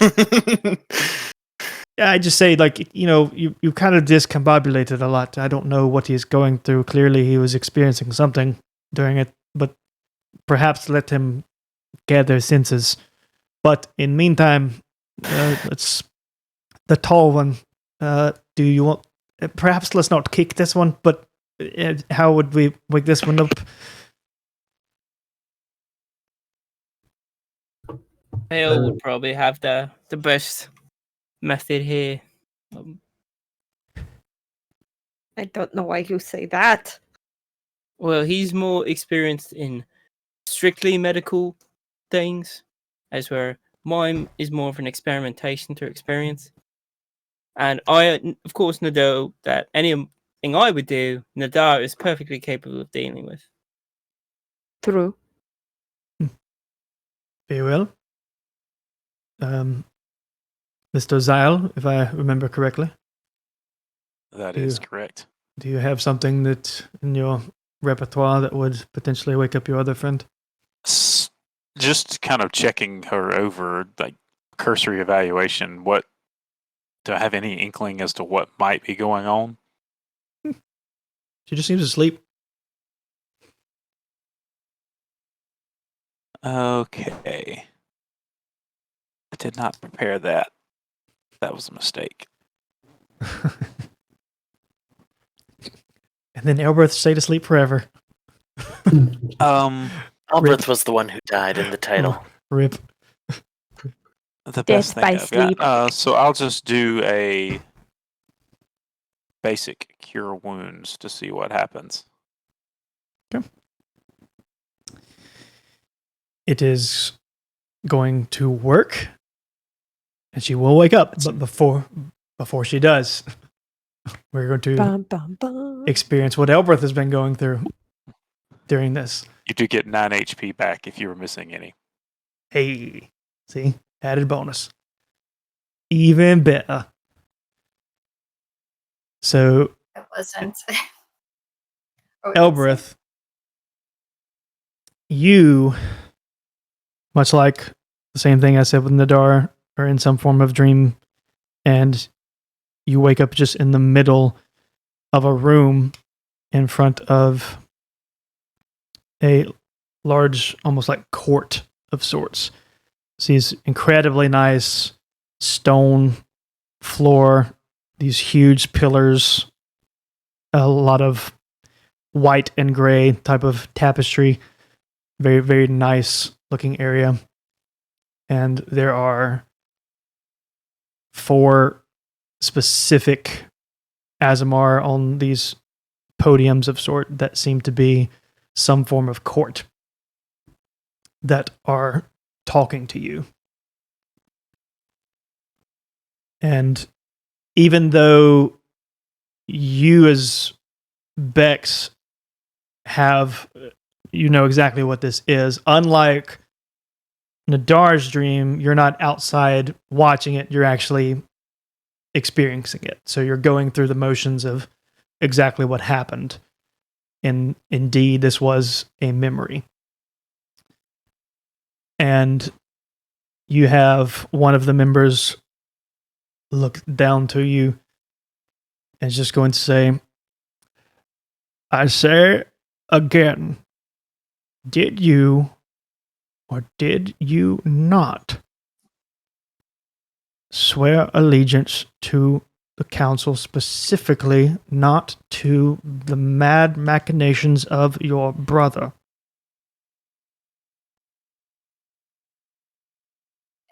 yeah, I just say, like, you kind of discombobulated a lot. I don't know what he's going through. Clearly, he was experiencing something during it, but perhaps let him gather senses. But in meantime, it's the tall one. Do you want? Perhaps let's not kick this one, but how would we wake this one up? Hale would probably have the best method here. I don't know why you say that. Well, he's more experienced in strictly medical things, as where mine is more of an experimentation through experience. And I, of course, know that anything I would do, Nadar is perfectly capable of dealing with. True. Very well. Mr. Zyle, if I remember correctly. That is correct. Do you have something that in your repertoire that would potentially wake up your other friend? Just kind of checking her over, like cursory evaluation. What do I have any inkling as to what might be going on? She just seems to sleep. Okay. I did not prepare that. That was a mistake. And then Elberth stayed asleep forever. Albert was the one who died in the title. Rip. The Death best thing by I've got. sleep. So I'll just do a basic cure wounds to see what happens. Okay. It is going to work, and she will wake up. But before she does, we're going to experience what Elberth has been going through during this. You do get 9 HP back if you were missing any. Hey, see? Added bonus. Even better. So, It wasn't. Elberth, you, much like the same thing I said with Nadar, are in some form of dream, and you wake up just in the middle of a room in front of a large, almost like court of sorts. It's these incredibly nice stone floor, these huge pillars, a lot of white and gray type of tapestry. Very, very nice looking area. And there are 4 specific Azamar on these podiums of sort that seem to be some form of court that are talking to you. And even though you as Bex have, you know exactly what this is, unlike Nadar's dream, you're not outside watching it, you're actually experiencing it. So you're going through the motions of exactly what happened. And indeed, this was a memory. And you have one of the members look down to you and is just going to say, I say again, did you or did you not swear allegiance to the council, specifically not to the mad machinations of your brother?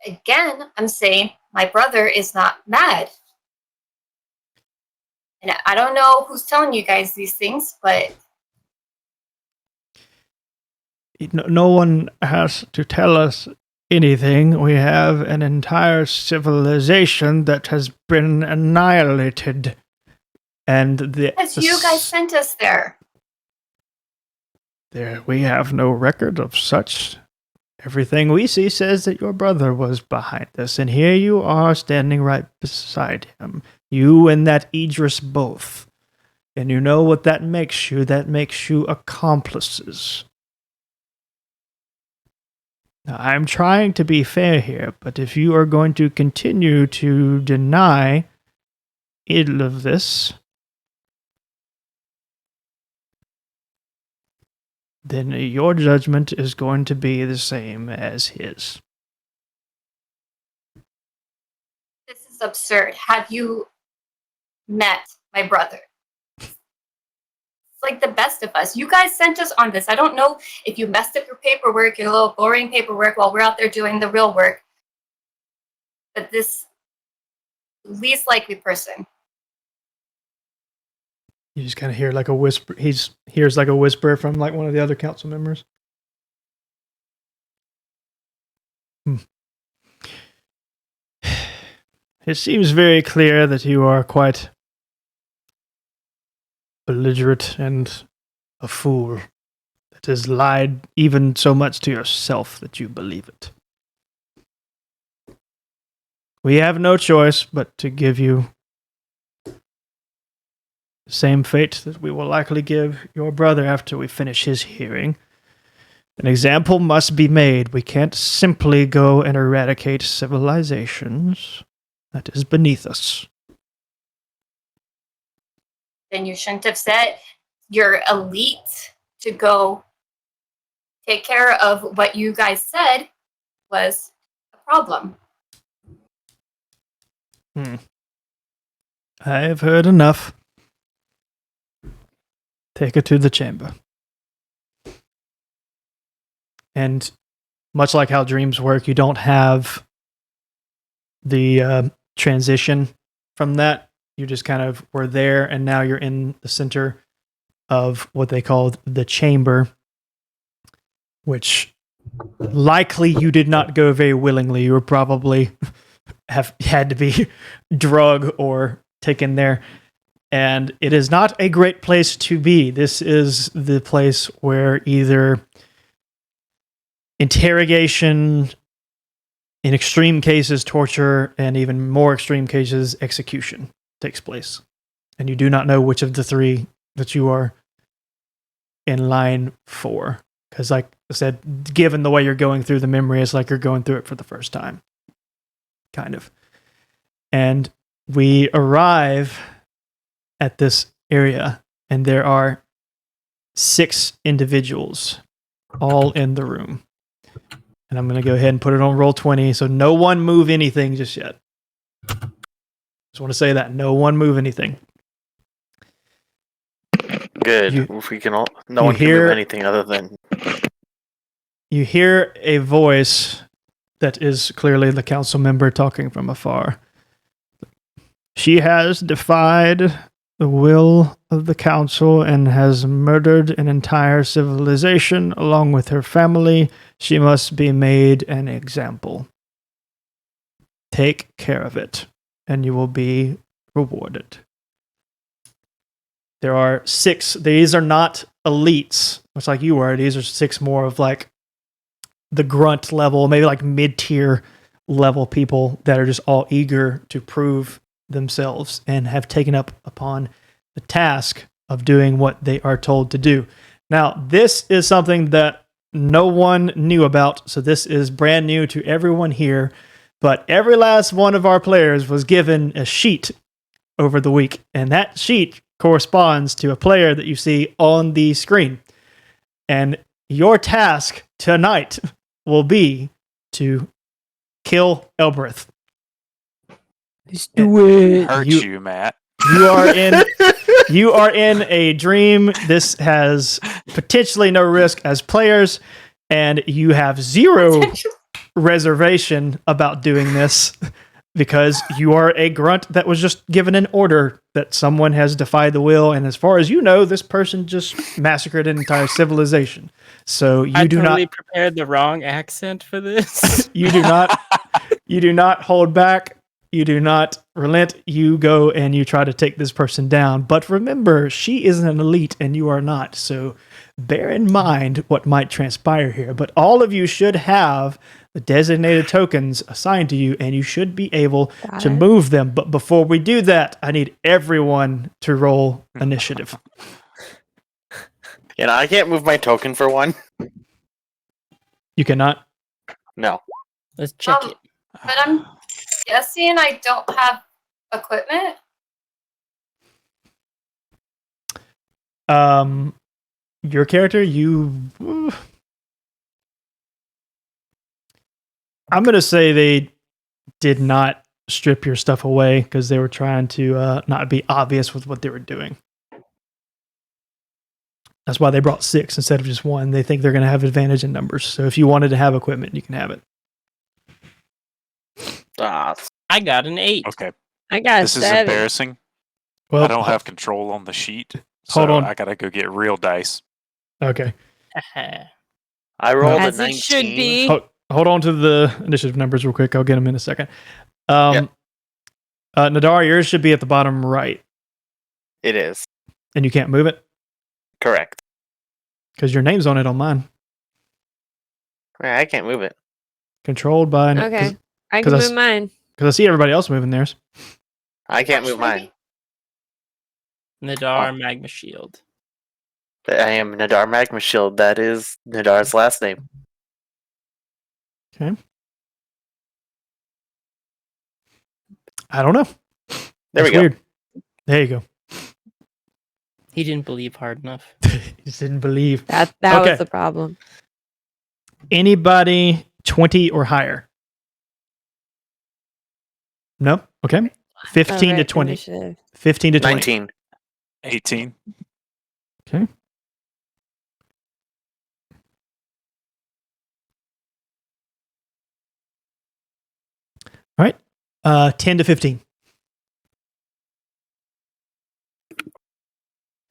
Again, I'm saying my brother is not mad. And I don't know who's telling you guys these things, but no one has to tell us anything. We have an entire civilization that has been annihilated. And because you guys sent us there. There, we have no record of such. Everything we see says that your brother was behind this, and here you are standing right beside him. You and that Idris both. And you know what that makes you? That makes you accomplices. Now, I'm trying to be fair here, but if you are going to continue to deny all of this, then your judgment is going to be the same as his. This is absurd. Have you met my brother? It's like the best of us. You guys sent us on this. I don't know if you messed up your paperwork, your little boring paperwork, while we're out there doing the real work. But this least likely person. You just kind of hear like a whisper. He hears like a whisper from like one of the other council members. It seems very clear that you are quite belligerent and a fool that has lied even so much to yourself that you believe it. We have no choice but to give you the same fate that we will likely give your brother after we finish his hearing. An example must be made. We can't simply go and eradicate civilizations. That is beneath us. Then you shouldn't have said your elite to go take care of what you guys said was a problem. I have heard enough. Take her to the chamber. And much like how dreams work, you don't have the transition from that. You just kind of were there, and now you're in the center of what they called the chamber, which likely you did not go very willingly. You were probably have had to be drug or taken there. And it is not a great place to be. This is the place where either interrogation, in extreme cases, torture, and even more extreme cases, execution takes place. And you do not know which of the 3 that you are in line for. Because like I said, given the way you're going through the memory, it's like you're going through it for the first time. Kind of. And we arrive at this area, and there are 6 individuals all in the room. And I'm going to go ahead and put it on roll 20, so no one move anything just yet. Just want to say that. No one move anything. Good. If we can all, no one can move anything other than... You hear a voice that is clearly the council member talking from afar. She has defied the will of the council and has murdered an entire civilization along with her family. She must be made an example. Take care of it, and you will be rewarded. There are 6. These are not elites, much like you were. These are 6 more of like the grunt level, maybe like mid-tier level people that are just all eager to prove themselves and have taken up upon the task of doing what they are told to do. Now, this is something that no one knew about, so this is brand new to everyone here, but every last one of our players was given a sheet over the week, and that sheet corresponds to a player that you see on the screen. And your task tonight will be to kill Elbreth. Let's do it. Hurt you, Matt. You are in a dream. This has potentially no risk as players, and you have 0 reservation about doing this because you are a grunt that was just given an order that someone has defied the will, and as far as you know, this person just massacred an entire civilization. So you do totally not prepared the wrong accent for this. you do not hold back. You do not relent. You go and you try to take this person down. But remember, she is an elite and you are not. So bear in mind what might transpire here. But all of you should have the designated tokens assigned to you, and you should be able to move them. But before we do that, I need everyone to roll initiative. You know, I can't move my token for one. You cannot? No. Let's check it. But I'm guessing I don't have equipment. Your character, I'm going to say they did not strip your stuff away because they were trying to not be obvious with what they were doing. That's why they brought 6 instead of just 1. They think they're going to have advantage in numbers. So if you wanted to have equipment, you can have it. I got an 8. Okay. I got This is 7. embarrassing. Well, I don't have control on the sheet. Hold So on. I gotta go get real dice. Okay. I rolled As a it 19. should be. Hold on to the initiative numbers real quick. I'll get them in a second. Nadar, yours should be at the bottom right. It is. And you can't move it? Correct. Because your name's on it on mine. Yeah, I can't move it. Controlled by... Okay. I can 'cause move mine. Because I see everybody else moving theirs. I can't move mine. Nadar Magma Shield. I am Nadar Magma Shield. That is Nadar's last name. Okay. I don't know. There we go. Weird. There you go. He didn't believe hard enough. He just didn't believe. That Okay. was the problem. Anybody 20 or higher? No? Okay. 15 to Alright, 20. initiative. 15 to 20. 19. 18. Okay. All right. 10 to 15.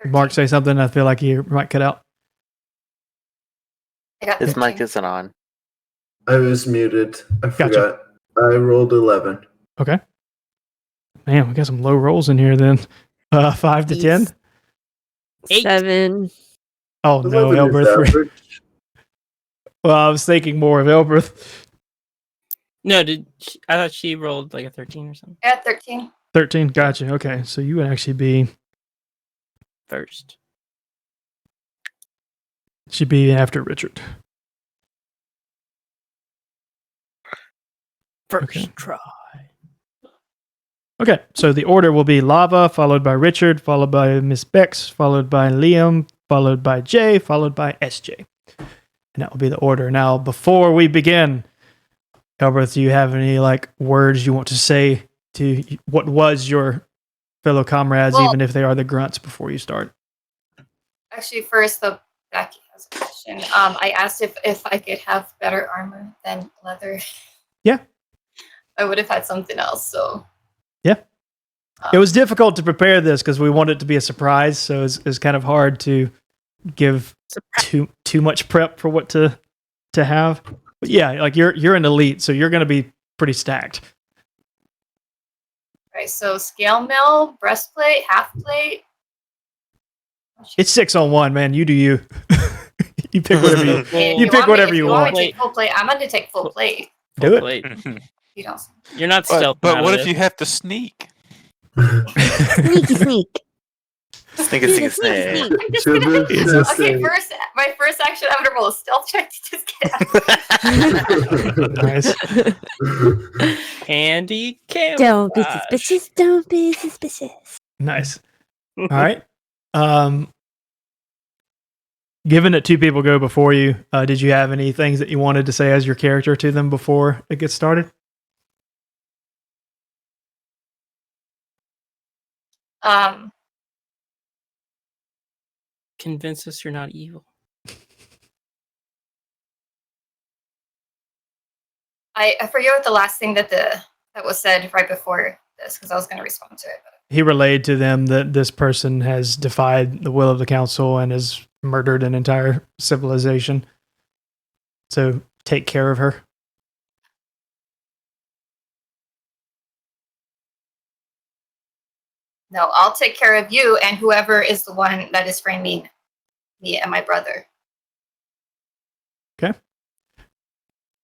Mark, say something. I feel like you might cut out. I got His 13. mic isn't on. I was muted. I Gotcha. forgot. I rolled 11. Okay. Man, we got some low rolls in here then. 5 to 10. 8. 7. Oh, no, 11 is Elberth. average. Well, I was thinking more of Elberth. No, I thought she rolled like a 13 or something. I got 13. 13. Gotcha. Okay. So you would actually be... First. She'd be after Richard. First try. Okay, so the order will be Lava, followed by Richard, followed by Miss Bex, followed by Liam, followed by Jay, followed by SJ. And that will be the order. Now, before we begin, Elberth, do you have any words you want to say to what was your fellow comrades, even if they are the grunts, before you start? Actually, first, Becky has a question. I asked if I could have better armor than leather. Yeah. I would have had something else, so... Yeah. It was difficult to prepare this because we wanted it to be a surprise, so it's kind of hard to give too much prep for what to have. But yeah, you're an elite, so you're going to be pretty stacked. Right, so scale mill, breastplate, half plate. It's 6-on-1, man. You do you. You pick whatever you pick whatever you want. If you want me to take full plate, I'm going to take full plate. Do it. Wait, You don't. you're not stealth. But what if you have to sneak? Sneaky sneak. Sneak a snake. I'm just gonna, okay, my first action, I'm gonna roll a stealth check to just get out. Nice. Handy camouflage. Don't be suspicious. Don't be suspicious. Nice. All right. Given that two people go before you, did you have any things that you wanted to say as your character to them before it gets started? Convince us you're not evil. I forget what the last thing that was said right before this, because I was going to respond to it. But... He relayed to them that this person has defied the will of the council and has murdered an entire civilization. So take care of her. No, I'll take care of you and whoever is the one that is framing me and my brother. Okay.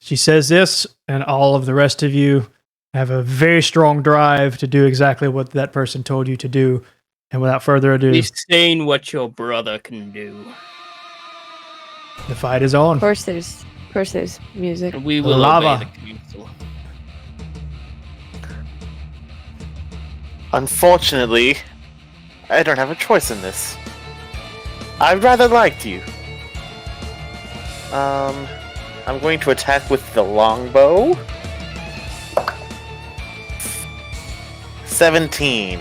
She says this, and all of the rest of you have a very strong drive to do exactly what that person told you to do. And without further ado, He's saying what your brother can do. the fight is on. Of course, there's music. And we will Lava. obey the council. Unfortunately, I don't have a choice in this. I rather liked you. I'm going to attack with the longbow. 17.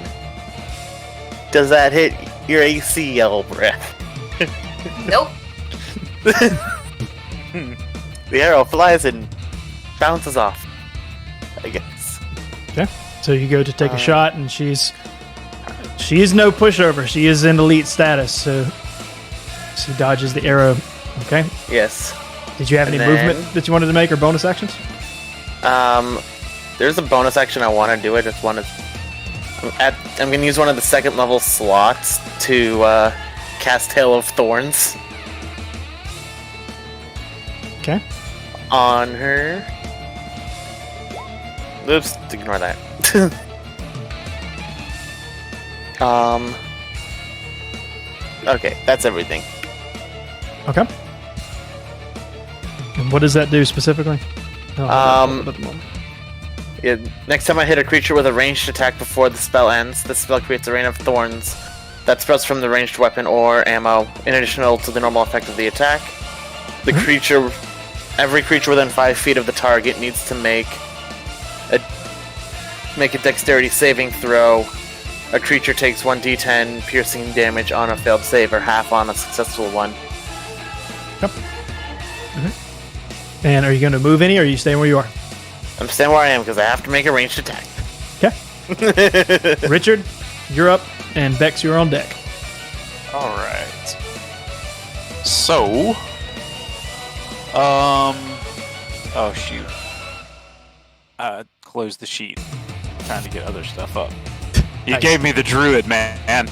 Does that hit your AC, Yellow Breath? Nope. The arrow flies and bounces off, I guess. Okay. So you go to take a shot, and she is no pushover. She is in elite status, so she dodges the arrow. Okay. Yes. Did you have any movement that you wanted to make, or bonus actions? There's a bonus action I want to do. I just want to... I'm going to use one of the second level slots to cast Hail of Thorns. Okay. On her. Oops, ignore that. Okay, that's everything. Okay. And what does that do specifically? Yeah, next time I hit a creature with a ranged attack before the spell ends, the spell creates a rain of thorns that sprouts from the ranged weapon or ammo, in addition to the normal effect of the attack. The creature, every creature within 5 feet of the target needs to make a dexterity saving throw. A creature takes 1d10 piercing damage on a failed save, or half on a successful one. Yep. And are you going to move any, or are you staying where you are? I'm staying where I am because I have to make a ranged attack. Okay. Richard, you're up, and Bex, you're on deck. All right. So, oh shoot. Close the sheet. Trying to get other stuff up. You gave me the druid, man.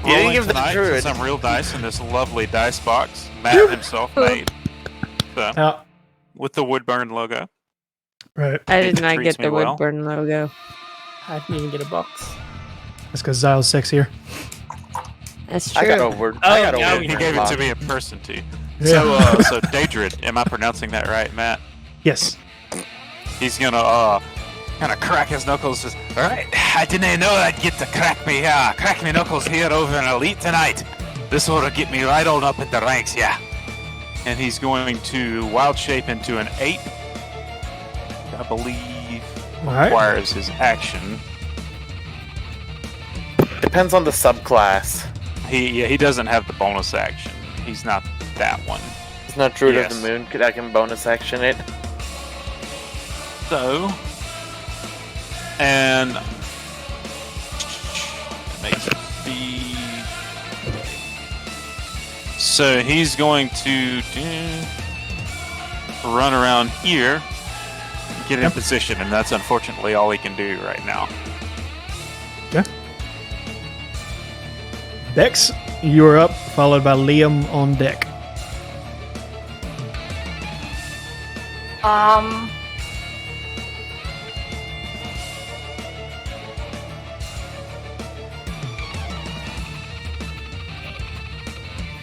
You didn't give the druid some real dice in this lovely dice box Matt himself made. So, with the Woodburn logo. Right. I did not treats get the me well. Woodburn logo. I didn't even get a box. That's because Zyle's sexier. That's true. I got a word. Oh, I got a yeah, word. He gave it to me in person too. Yeah. So Daedrid, am I pronouncing that right, Matt? Yes. he's gonna kind of crack his knuckles. Just, all right, I didn't know I'd get to crack me knuckles here over an elite tonight. This will get me right on up in the ranks, yeah. And he's going to wild shape into an ape. I believe requires his action. Depends on the subclass. He doesn't have the bonus action. He's not that one. It's not Druid of the Moon. I can bonus action it. So, and makes it be. So he's going to run around here, get in position, and that's unfortunately all he can do right now. Okay. Bex, you are up, followed by Liam on deck.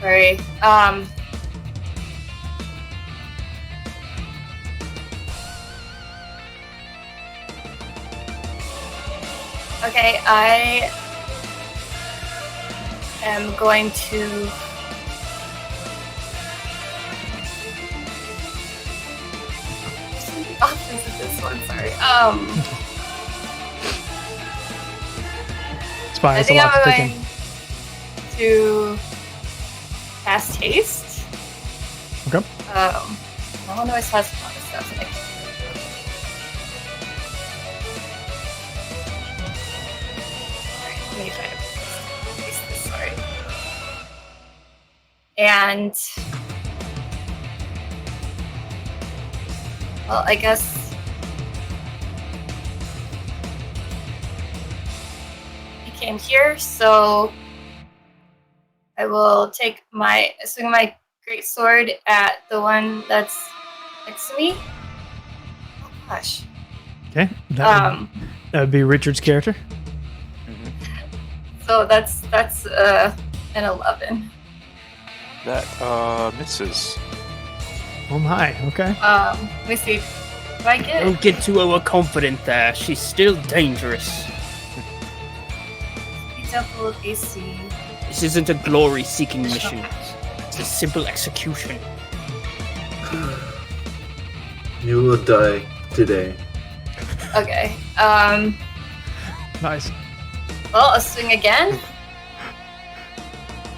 Sorry. Okay, I am going to options of this one, sorry. It's fine, I it's a think lot I'm to take going in. to cast haste. Okay. No one always has a lot of stuff. Alright, let me try to paste this, sorry. And well, I guess he came here, so I will swing my great sword at the one that's next to me. Oh gosh. Okay. That would be Richard's character. So that's an 11. That misses. Oh my, okay. Let me see. Do I get Don't get too overconfident there. She's still dangerous. double AC? This isn't a glory-seeking mission. It's a simple execution. You will die today. Okay. Nice. Well, I'll swing again.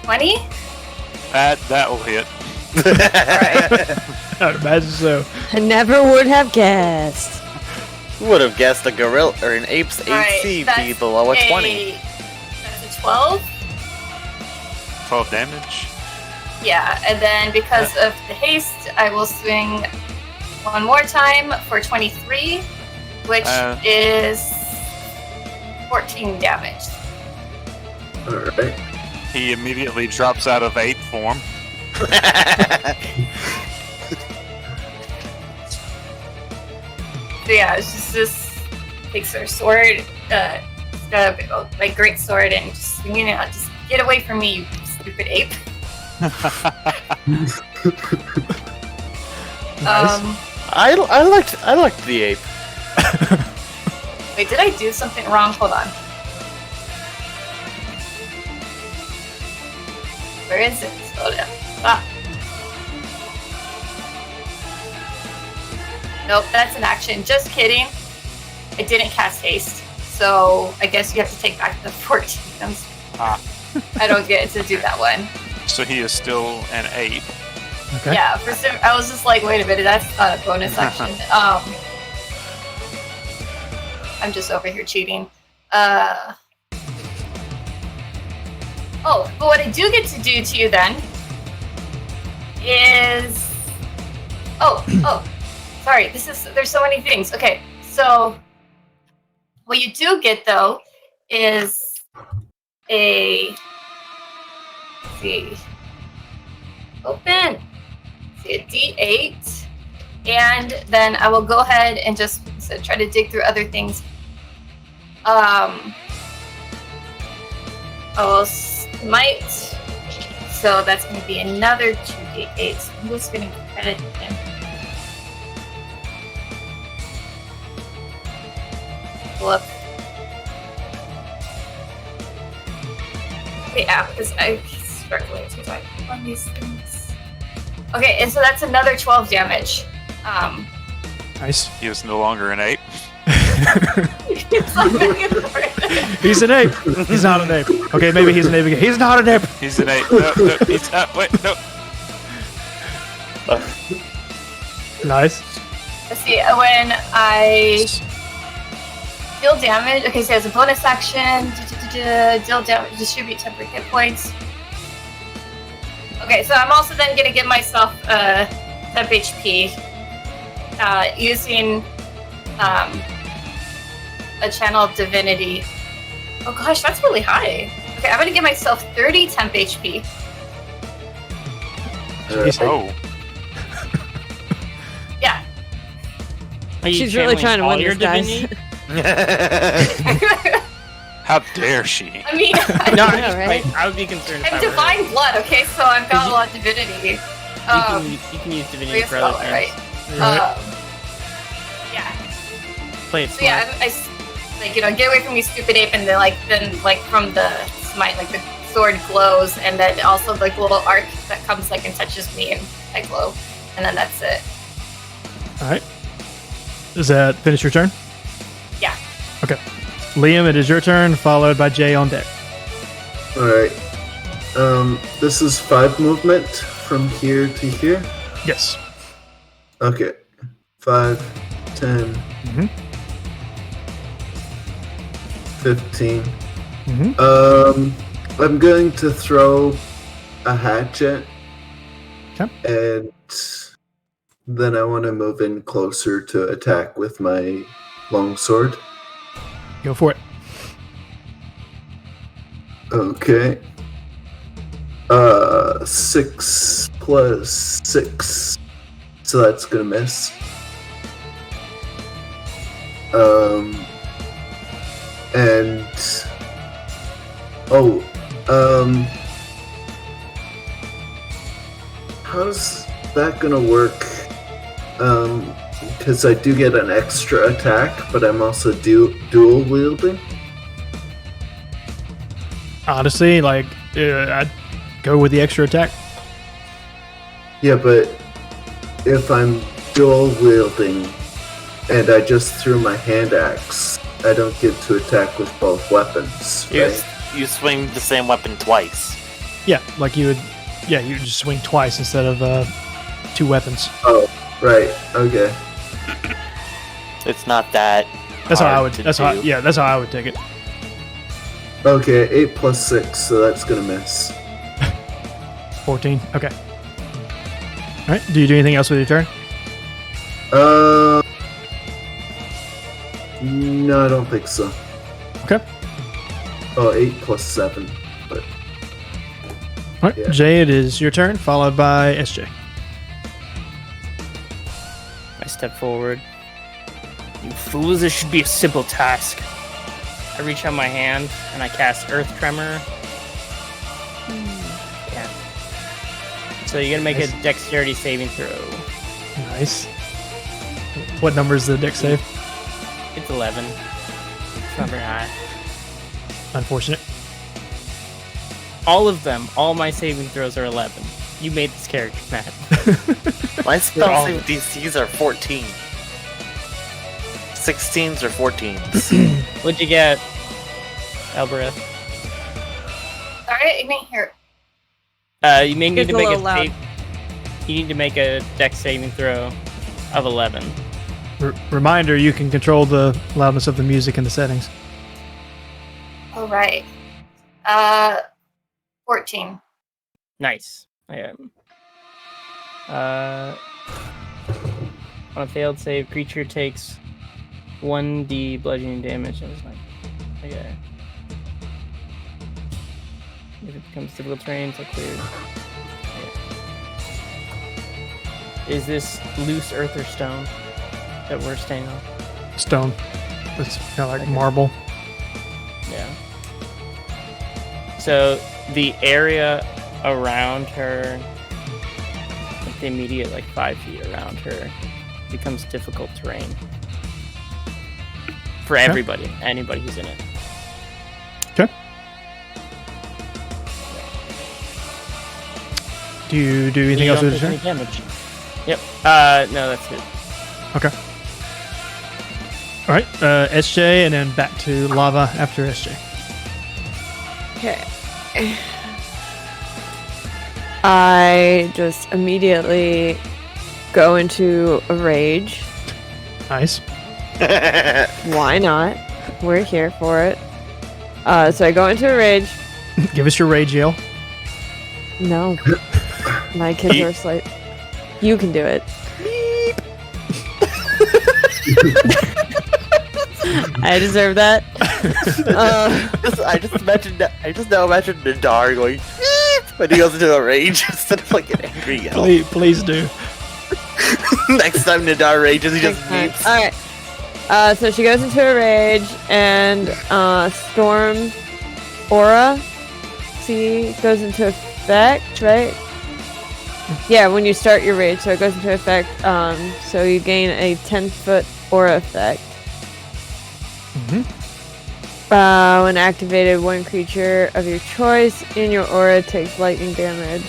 20? That will hit. I'd imagine so. I never would have guessed. Who would have guessed a gorilla or an ape's AC be below a 20? That's a 12? 12 damage. Yeah, and then because of the haste, I will swing one more time for 23, which is 14 damage. Alright. He immediately drops out of ape form. So yeah, it's just takes her sword, my great sword, and just swinging it out. Just get away from me, you stupid ape. I liked the ape. Wait, did I do something wrong? Hold on. Where is it? Slow down. Ah. Nope, that's an action. Just kidding. I didn't cast haste, so I guess you have to take back the 14. I don't get to do that one. So he is still an ape. Okay. Yeah, I was just like, wait a minute, that's not a bonus action. I'm just over here cheating. Oh, but what I do get to do to you then is... Sorry, there's so many things. Okay, so what you do get though is let's see, a D8, and then I will go ahead and just try to dig through other things. I will smite, so that's going to be another 2d8. So I'm just going to credit him. pull up. Yeah, because I'm struggling to type on these things. Okay, and so that's another 12 damage. Nice. He was no longer an ape. It's like back and forth. He's an ape. He's not an ape. Okay, maybe he's an ape again. He's not an ape. He's an ape. No, he's wait, no. Nice. Let's see, when I deal damage, okay, so as a bonus action, deal damage, distribute temporary hit points. Okay, so I'm also then gonna give myself 10 HP using a channel of divinity. Oh gosh, that's really high. Okay, I'm gonna give myself 30 temp HP. Oh. Yeah. Are you She's really channeling trying to all win your this, guys. divinity? How dare she? I mean, No, I know, right? I would be concerned if I'm I were her. divine blood, okay, so I've got a lot of divinity. You can use divinity for other Scholar, right? things. Yeah. Play it So yeah, smart. I like, you know, get away from me, stupid ape, and then from the smite, like the sword glows, and then also like the little arc that comes like and touches me, and I glow, and then that's it. All right. Does that finish your turn? Yeah. Okay. Liam, it is your turn, followed by Jay on deck. Alright. This is 5 movement from here to here. Yes. Okay. 5, 10, Mhm. 15. Mhm. I'm going to throw a hatchet. Okay. And then I want to move in closer to attack with my longsword. Go for it. Okay. 6 plus 6. So that's gonna miss. And how's that gonna work? Because I do get an extra attack, but I'm also dual wielding. Honestly, like, I'd go with the extra attack. Yeah, but if I'm dual wielding and I just threw my hand axe, I don't get to attack with both weapons, right? You swing the same weapon twice. Yeah, like you would just swing twice instead of 2 weapons. Oh, right. Okay. It's not that. That's how I hard would. to That's how. do. Yeah, that's how I would take it. Okay, 8 plus 6, so that's gonna miss. 14. Okay. All right. Do you do anything else with your turn? No, I don't think so. Okay. Oh, 8 plus 7. But All right. Yeah. Jay, it is your turn, followed by SJ. I step forward. You fools, this should be a simple task. I reach out my hand and I cast Earth Tremor. Yeah. So you're gonna make a dexterity saving throw. Nice. What number is the dex save? It's 11. It's not very high. Unfortunate. All of them, all my saving throws are 11. You made this character, Matt. My spell all- save DCs are 14. 16s or 14s. What'd you get, Albereth? Sorry, I didn't hear. You may need It's to a make little loud. You need to make a dex saving throw of 11. Reminder: you can control the loudness of the music in the settings. All right. 14. Nice. On a failed save, creature takes 1d bludgeoning damage. I was like, okay. If it becomes difficult terrain, it's cleared. Okay. Is this loose earth or stone that we're staying on? Stone. It's kind of like Okay. marble. Yeah. So the area around her, like the immediate 5 feet around her, becomes difficult terrain. for everybody, anybody who's in it. Okay. Do you do anything else with your turn? Damage. Yep. No, that's it. Okay. All right. SJ, and then back to lava after SJ. Okay. I just immediately go into a rage. Nice. Why not? We're here for it. So I go into a rage. Give us your rage yell. No. My kids are asleep. You can do it. I deserve that. I just now imagine Nadar going when he goes into a rage instead of like an angry yell. Please do. Next time Nadar rages, he just beeps. Alright. So she goes into a rage and Storm Aura goes into effect, right? Yeah, when you start your rage, so it goes into effect. So you gain a 10-foot aura effect. When activated, one creature of your choice in your aura takes lightning damage.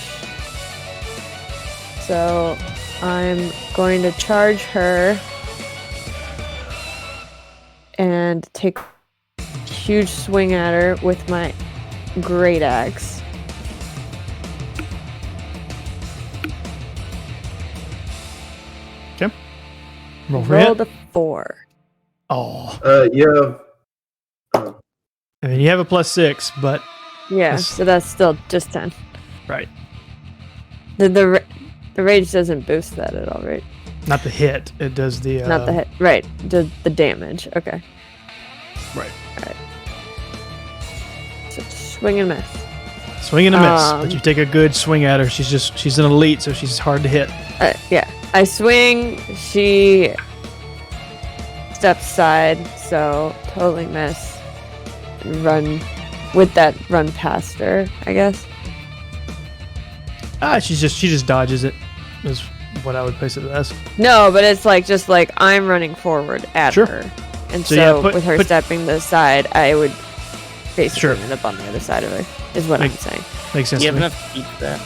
So I'm going to charge her and take a huge swing at her with my great axe. Okay. Rolled a 4. Oh. Yeah. I mean, you have a +6, but Yeah, so that's still just 10. right. The rage doesn't boost that at all, right? Not the hit. It does the. Not the hit, right? The damage. Okay. Right. Alright. So swing and miss. Swing and a miss, but you take a good swing at her. She's an elite, so she's hard to hit. Yeah, I swing. She steps aside, so totally miss. Run with that. Run past her, I guess. She just dodges it. Is what I would place it as. No, but it's just like I'm running forward at her, and so, with her stepping to the side, I would basically end up on the other side of her. Is what I'm saying. Makes sense. Do you have enough to keep that?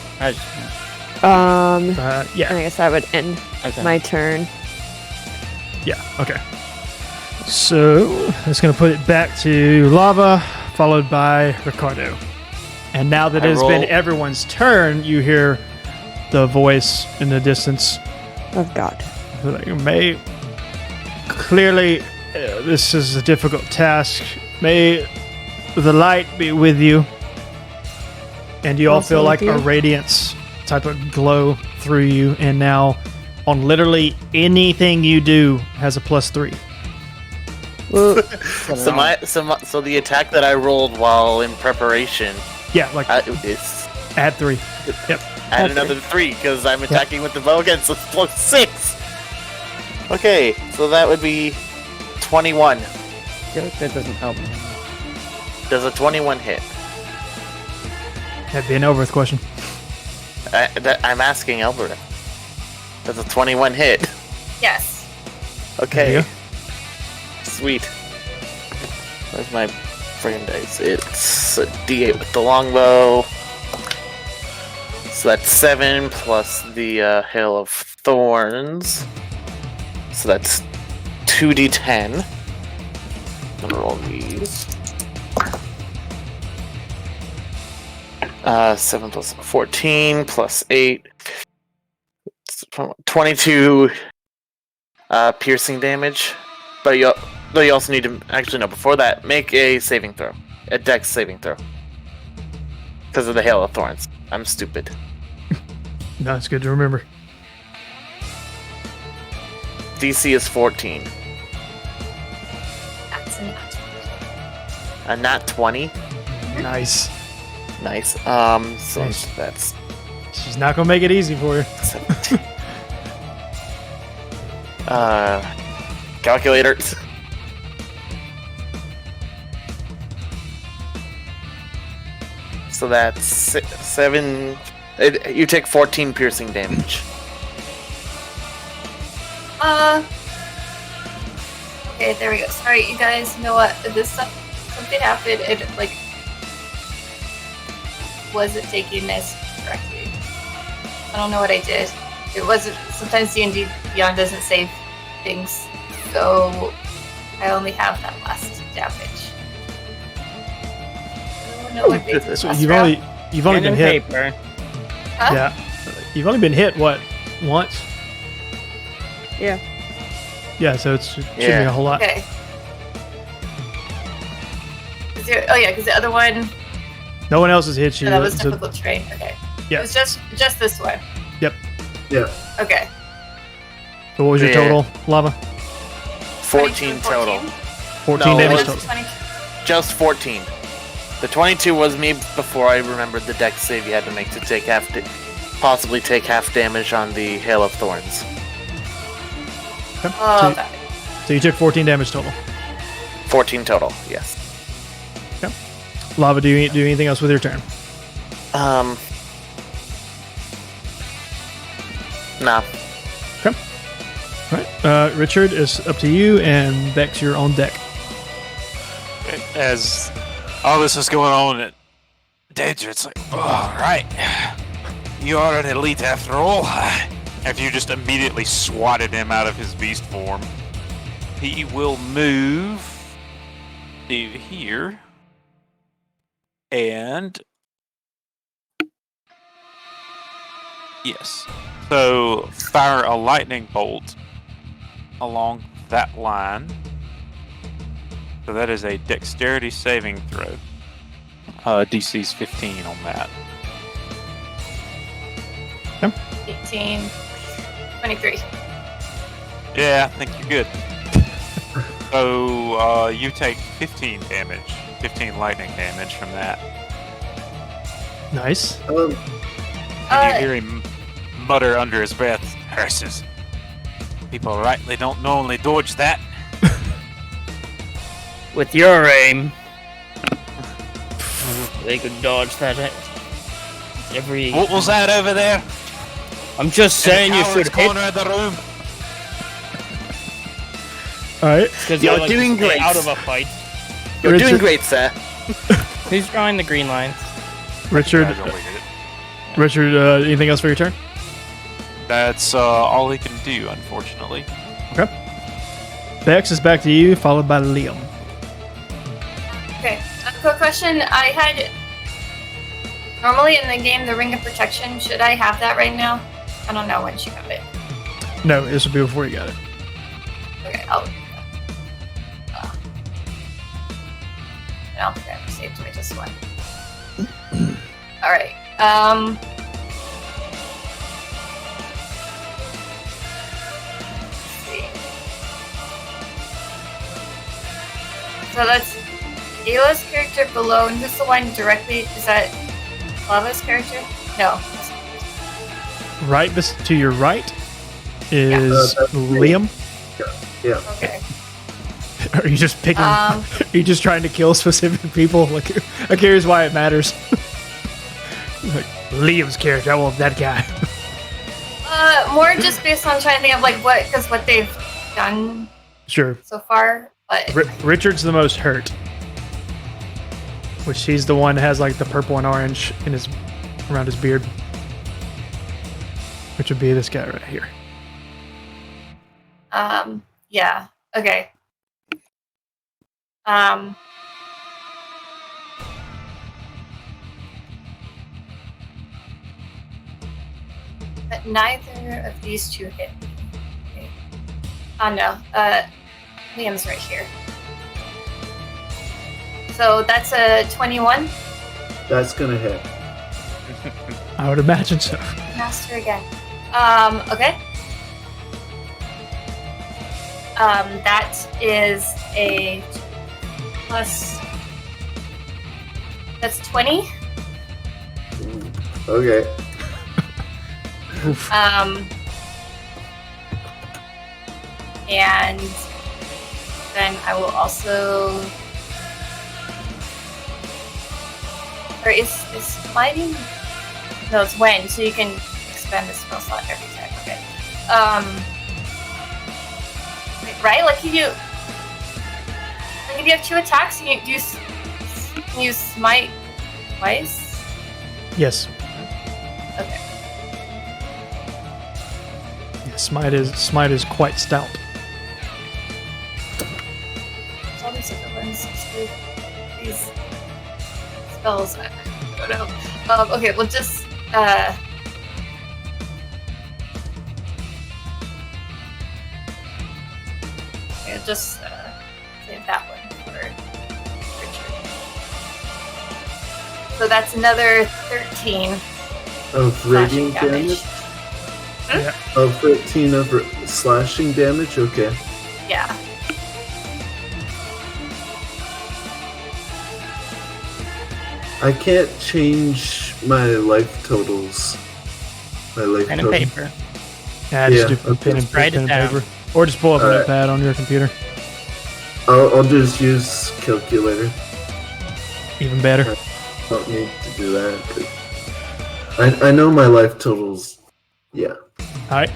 Yeah. I guess I would end my turn. Yeah. Okay. So that's going to put it back to lava, followed by Ricardo. And now that it's been everyone's turn, you hear the voice in the distance of God. May clearly this is a difficult task. May the light be with you. And you all feel like a radiance type of glow through you. And now on literally anything you do has a +3. So the attack that I rolled while in preparation. Yeah, like it's add 3. Yep. Add another 3 because I'm attacking with the bow again, so it's +6. Okay, so that would be 21. That doesn't help. Does a 21 hit? That'd be an Elbereth question. I'm asking Elbereth. Does a 21 hit? Yes. Okay. Sweet. Where's my friggin' dice? It's a D8 with the longbow. So that's 7 plus the Hail of Thorns. So that's 2d10. I'm gonna roll these. 7 plus 14 plus 8. 22 piercing damage. But you also need to... Actually, no, before that, make a saving throw. A dex saving throw. Because of the Hail of Thorns. I'm stupid. No, it's good to remember. DC is 14. That's a nat 20. A nat 20? Nice. Nice. So that's... She's not gonna make it easy for you. 17. Calculators. So that's 7... you take 14 piercing damage. Okay, Okay, there we go. Sorry, you guys. You know what? Something happened. It wasn't taking this correctly. I don't know what I did. It wasn't. Sometimes D&D Beyond doesn't save things, so I only have that last damage. I don't know what they did. So last you've round. only Pen been and hit. paper. Huh? Yeah, you've only been hit what once? Yeah. Yeah, so it shouldn't be Yeah. a whole lot. Okay. Because the other one No one else has hit you. that was so- difficult terrain. Okay. Yeah. It was just this one. Yep. Yeah. Okay. So what was your Yeah. total, Lava? 14 total. 14 No, damage it was total. 20. Just 14. The 22 was me before I remembered the dex save you had to make to take possibly take half damage on the Hail of Thorns. Okay. Oh, So, that. so you took 14 damage total. 14 total, yes. Lava, do you do anything else with your turn? No. Okay. All right. Richard, it's up to you, and Bex, you're on deck. As all this is going on, Danger, it's like, all right, you are an elite after all. After you just immediately swatted him out of his beast form, he will move to here and yes, so fire a lightning bolt along that line. So that is a dexterity saving throw. DC's 15 on that. 18, 23. Yeah, I think you're good. So you take 15 damage, 15 lightning damage from that. Nice. And you hear him mutter under his breath, "Curses! People rightly don't normally dodge that." With your aim, they could dodge that every. What was that over there? I'm just In the saying you coward's should hit corner of the room. All right. because You're I like to doing stay great. out of a fight. You're Richard- doing great, sir. Who's drawing the green lines? Richard, Guys only did it. Richard, anything else for your turn? That's all he can do, unfortunately. Okay. Bex is back to you, followed by Liam. Okay. A quick question. I had normally in the game the Ring of Protection. Should I have that right now? I don't know when she got it. No, this will be before you got it. Okay, I'll. I don't think I ever saved me just one. All right. Let's see. So that's Ayla's character below, and who's the one directly? Is that Lava's character? No. Right to your right is that's me. Liam. Yeah. Okay. Are you just picking? Um. Are you just trying to kill specific people? Like, I'm curious why it matters. Like, Liam's character. I want that guy. More just based on trying to think of like what they've done Sure. so far. But Richard's the most hurt, which he's the one that has like the purple and orange in his around his beard, which would be this guy right here. yeah. Okay. But neither of these two hit me. Okay. Oh no. Liam's right here. So that's a 21. That's gonna hit. I would imagine so. Master again. Okay. That is a plus. That's 20. Okay. Oof. And then I will also. Or is fighting? No, it's when, so you can expend the spell slot every time. Okay. Wait, right? Like you mean, you have 2 attacks. You can use smite twice. Yes. Okay. Yeah, smite is quite stout. There's all these different ones. These spells. I don't know. Okay, we'll just just save that one for Richard. So that's another 13 Of slashing radiant damage. damage? Of 13 of slashing damage? Okay. Yeah. I can't change my life totals. My life Pen and total. paper. Yeah, just Yeah, do pen and, Write it pen and down. paper. Or just pull up a Alright. notepad on your computer. I'll just use calculator. Even better. Don't need to do that. But I know my life totals. Yeah. Alright.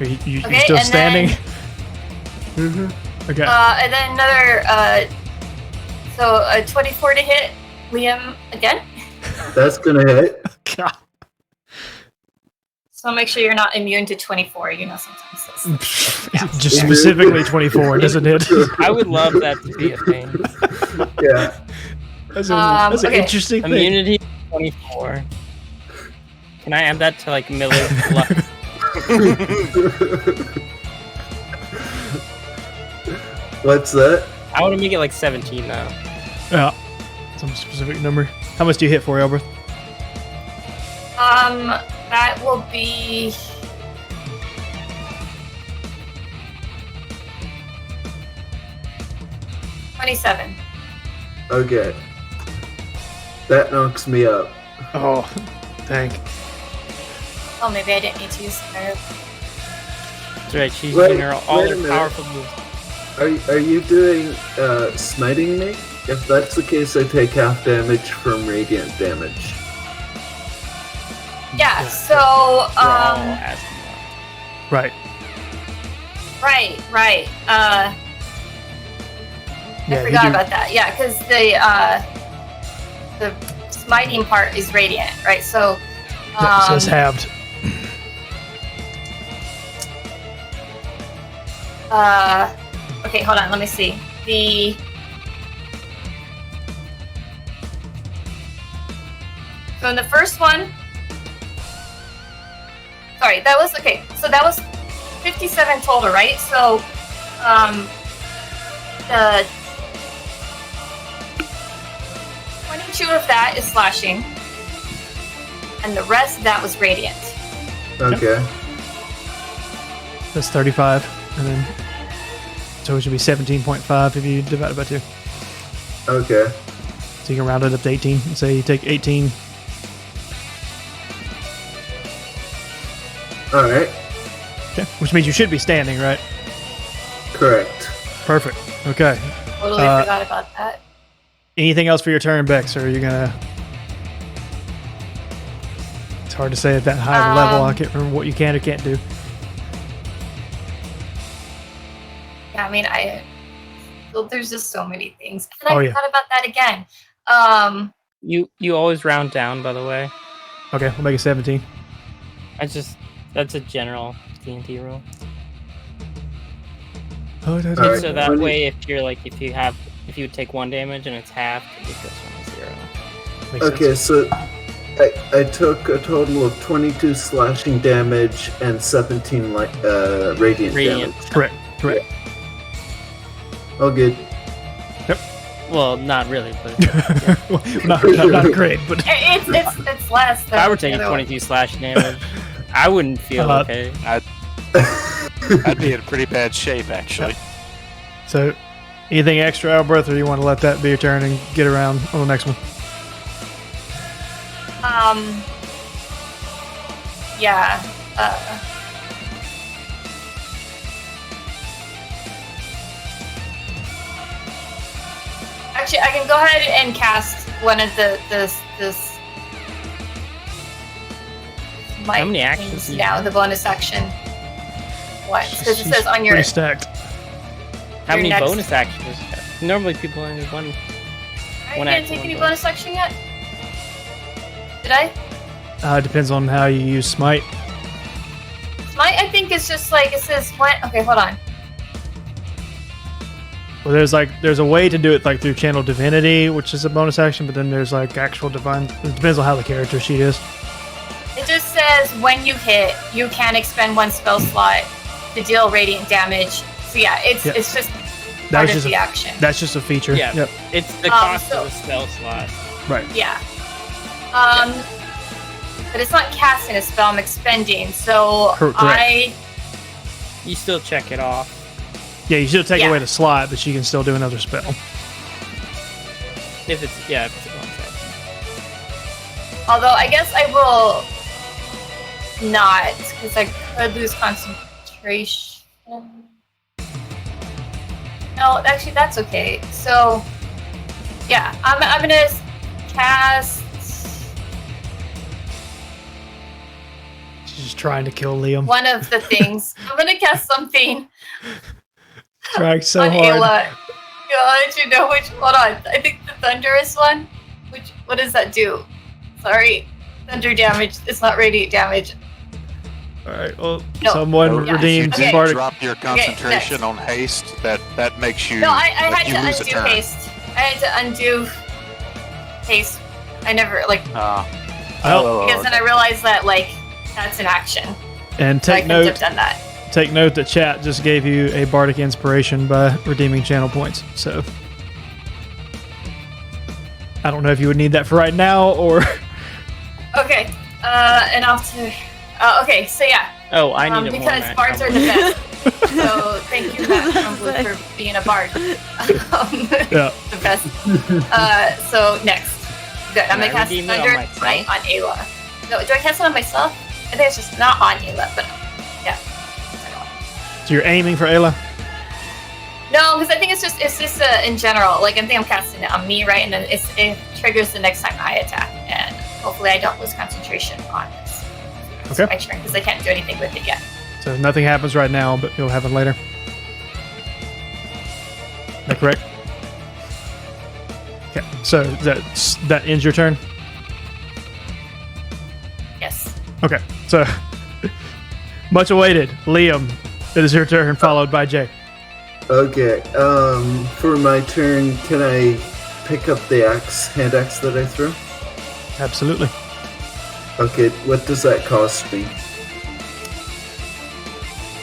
Are you Okay, still and standing? Mm-hmm. Okay. And then another so a 24 to hit Liam again. That's gonna hit. God. So make sure you're not immune to 24. You know, sometimes this. Just specifically 24, doesn't it? I would love that to be a thing. Yeah. That's Okay. an interesting thing. Immunity 24. Can I add that to like Miller's luck? What's that? I want to make it like 17 now. Yeah. Some specific number. How much do you hit for, Albert? That will be. $27. Okay. That knocks me up. Oh, thank. Oh, maybe I didn't need to use fire. That's right, she's Wait- using all wait a her minute. powerful moves. Are you doing smiting me? If that's the case, I take half damage from radiant damage. Yeah. So We're all asking that. Right. right. I Yeah, you forgot do- about that. Yeah, because the smiting part is radiant, right? So Yeah, it says halved. okay, hold on, let me see. So in the first one, sorry, that was okay. So that was 57 total, right? So the 22 of that is slashing, and the rest of that was radiant. Okay. That's 35. And then. So it should be 17.5 if you divide it by 2. Okay. So you can round it up to 18 and say you take 18. Alright. Okay. Which means you should be standing, right? Correct. Perfect. Okay. Totally forgot about that. Anything else for your turn, Bex, or are you gonna? It's hard to say at that high of a level. I can't remember what you can or can't do. Yeah, I mean, there's just so many things. And I Oh, yeah. forgot about that again. You always round down, by the way. Okay, we'll make it 17. That's a general D&D rule. Oh, that's Alright. So that 20. way, if you would take 1 damage and it's half, it goes from 0. makes Okay, sense. so I took a total of 22 slashing damage and 17 radiant Radiant. damage. Correct. All good. Well, not really, but Well, not great, but It's less if than I were the taking other one. 22 slash damage, I wouldn't feel okay. I'd be in pretty bad shape, actually. so anything extra, Albrecht, or you want to let that be your turn and get around on the next one? Yeah. Actually, I can go ahead and cast one of this. How many actions do you now? have? The bonus action. What? Because it says on your. Pretty stacked. How your many next- bonus actions? Normally people only one. I One didn't action, take one any bonus. bonus action yet. Did I? It depends on how you use smite. Smite, I think, is just like it says. What? Okay, hold on. Well, there's a way to do it like through channel divinity, which is a bonus action, but then there's like actual divine. It depends on how the character sheet is. It just says when you hit, you can expend 1 spell slot to deal radiant damage. So yeah, it's just part of the action. That's just a feature. Yeah. Yep. It's the cost of a spell slot. Right. Yeah. But it's not casting a spell, I'm expending. So Correct. You still check it off. Yeah, you should take away the slot, but you can still do another spell. If it's a bonus action. Although I guess I will not, because I could lose concentration. No, actually that's okay. So yeah, I'm gonna cast. She's just trying to kill Liam. One of the things. I'm gonna cast something Trying so on hard. Ayla. God, you know which? Hold on. I think the thunderous one. What does that do? Sorry, thunder damage. It's not radiant damage. All right. Well, No. someone Yeah. redeemed Okay. Bardic. Drop your concentration on haste. That makes you. No, I like, had you to lose a undo turn. haste. I had to undo haste. I never because then I realized that that's an action. And So I take couldn't note. have done that. Take note that chat just gave you a bardic inspiration by redeeming channel points. So I don't know if you would need that for right now or. Okay. And off to. Okay, so yeah. Oh, I need it more. Because Matt, bards are probably. the best. So thank you, Matt Trumbley, for being a bard. Yeah. The best. So next. Good. I'm gonna Can I cast redeem it on Thunder myself? Smite on Ayla. No, do I cast it on myself? I think it's just not on Ayla, but yeah. So you're aiming for Ayla? No, because I think it's just in general. I think I'm casting it on me, right? And then it triggers the next time I attack, and hopefully I don't lose concentration on this. Okay. My turn, because I can't do anything with it yet. So nothing happens right now, but it'll happen later. Is that correct? Okay. So that ends your turn? Yes. Okay. So much awaited. Liam, it is your turn, followed by Jay. Okay, for my turn, can I pick up the hand axe that I threw? Absolutely. Okay, what does that cost me?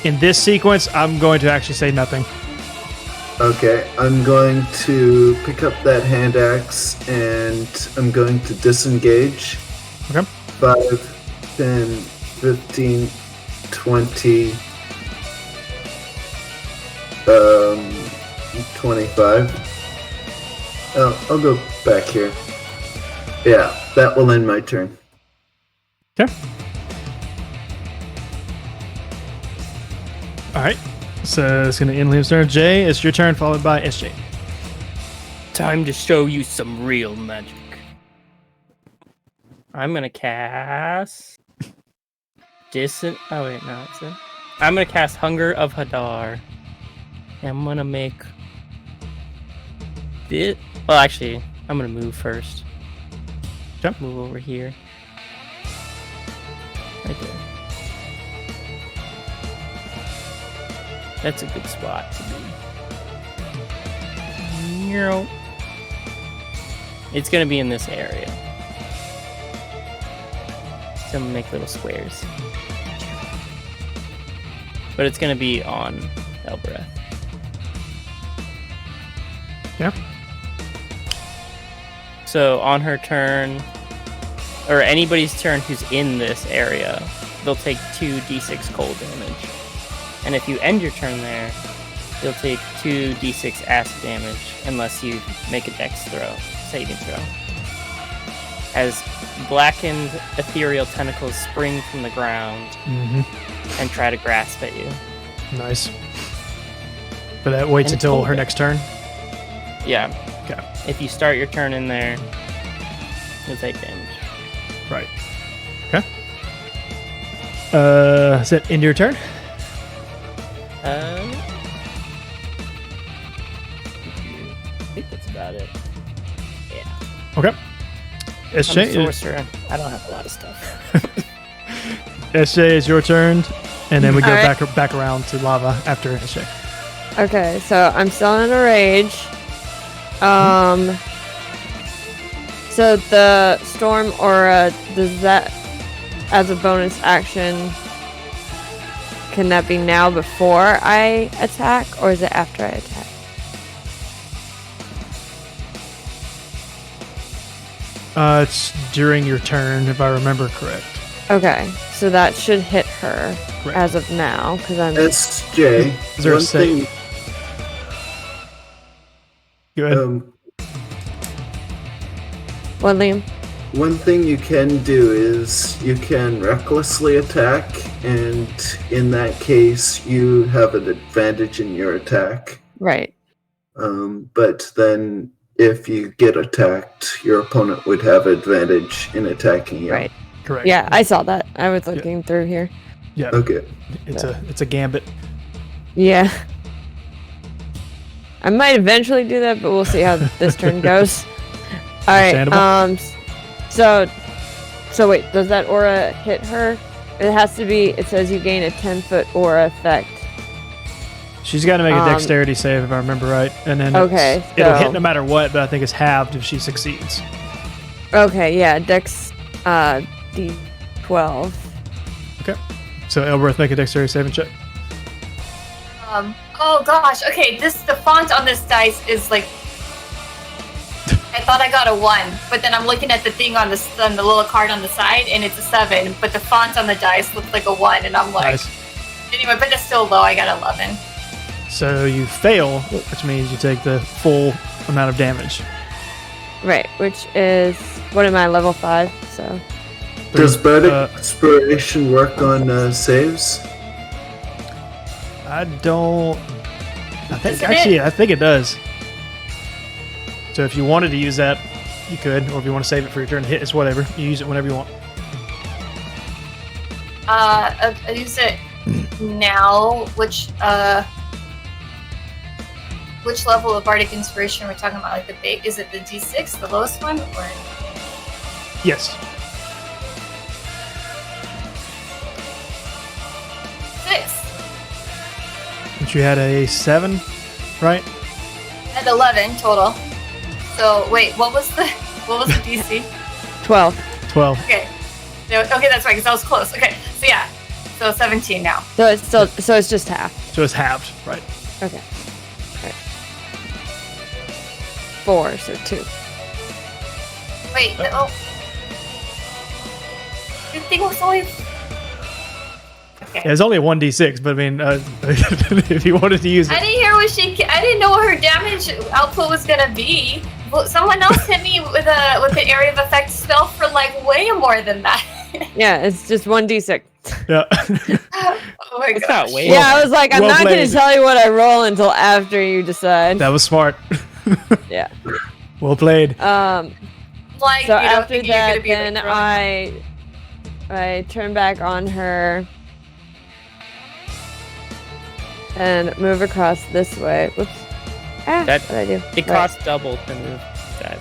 In this sequence, I'm going to actually say nothing. Okay, I'm going to pick up that hand axe and I'm going to disengage. Okay. 5, 10, 15, 20, 25. I'll go back here. Yeah, that will end my turn. Okay. All right. So it's going to end Liam's turn. Jay, it's your turn, followed by SJ. Time to show you some real magic. I'm gonna cast I'm gonna cast Hunger of Hadar. And I'm gonna make this. Well, actually, I'm gonna move first. Okay. Move over here. Right there. That's a good spot to be. It's gonna be in this area. So I'm gonna make little squares. But it's gonna be on Elbreth. Yeah. So on her turn, or anybody's turn who's in this area, they'll take 2d6 cold damage. And if you end your turn there, you'll take 2d6 acid damage unless you make a dex saving throw. As blackened ethereal tentacles spring from the ground and try to grasp at you. Nice. But that waits And until hold her it. next turn? Yeah. Okay. If you start your turn in there, you'll take damage. Right. Okay. Is that end your turn? Okay. I'm a SJ, sorcerer. I don't have a lot of stuff. SJ is your turn, and then we go All right. back around to lava after SJ. Okay, so I'm still in a rage. So the storm aura, does that, as a bonus action, can that be now before I attack, or is it after I attack? It's during your turn, if I remember correct. Okay, so that should hit her Correct. as of now, because I'm... SJ, Is there a one save? thing, Go ahead. What, Liam? one thing you can do is you can recklessly attack, and in that case, you have an advantage in your attack. Right. But then, if you get attacked, your opponent would have advantage in attacking you. Right. Correct. Yeah, I saw that. I was looking through here. Yeah. Okay. It's a gambit. Yeah. I might eventually do that, but we'll see how this turn goes. All right. So wait, does that aura hit her? It has to be. It says you gain a 10-foot aura effect. She's got to make a dexterity save, if I remember right, and then it'll hit no matter what. But I think it's halved if she succeeds. Okay. Yeah. Dex, D12. Okay. So Elbereth, make a dexterity saving check. Oh gosh. Okay. The font on this dice is like. I thought I got a 1, but then I'm looking at the thing on the little card on the side, and it's a 7. But the font on the dice looks like a 1, and I'm like. Nice. Anyway, but it's still low. I got 11. So you fail, which means you take the full amount of damage. Right. Which is what am I, level 5? So. Does Bardic Inspiration work on saves? I don't. I think Isn't actually, it? I think it does. So if you wanted to use that, you could, or if you want to save it for your turn to hit, it's whatever. You use it whenever you want. I use it now. Which level of Bardic Inspiration are we talking about? Like the big? Is it the D6, the lowest one, or? Yes. 6. But you had a 7, right? And 11 total. So wait, what was the DC? 12. 12. Okay. No, okay, that's right, because I was close. Okay, so yeah. So 17 now. So it's still. So it's just half. So it's halved, right? Okay. All right. 4. So 2. Wait, no. Your thing was only. Okay. Yeah, it's only a 1d6, but I mean, if you wanted to use I it. didn't hear what I didn't know what her damage output was gonna be. Well, someone else hit me with the area of effect spell for like way more than that. Yeah, it's just 1d6. Yeah. Oh my It's gosh. not way. Yeah, I was like, I'm well not going played. to tell you what I roll until after you decide. That was smart. Yeah. Well played. Like, So you know, after thinking you're that, gonna be then like, I turn back on her and move across this way. Whoops. That- What did I do? It Right. costs double to move that.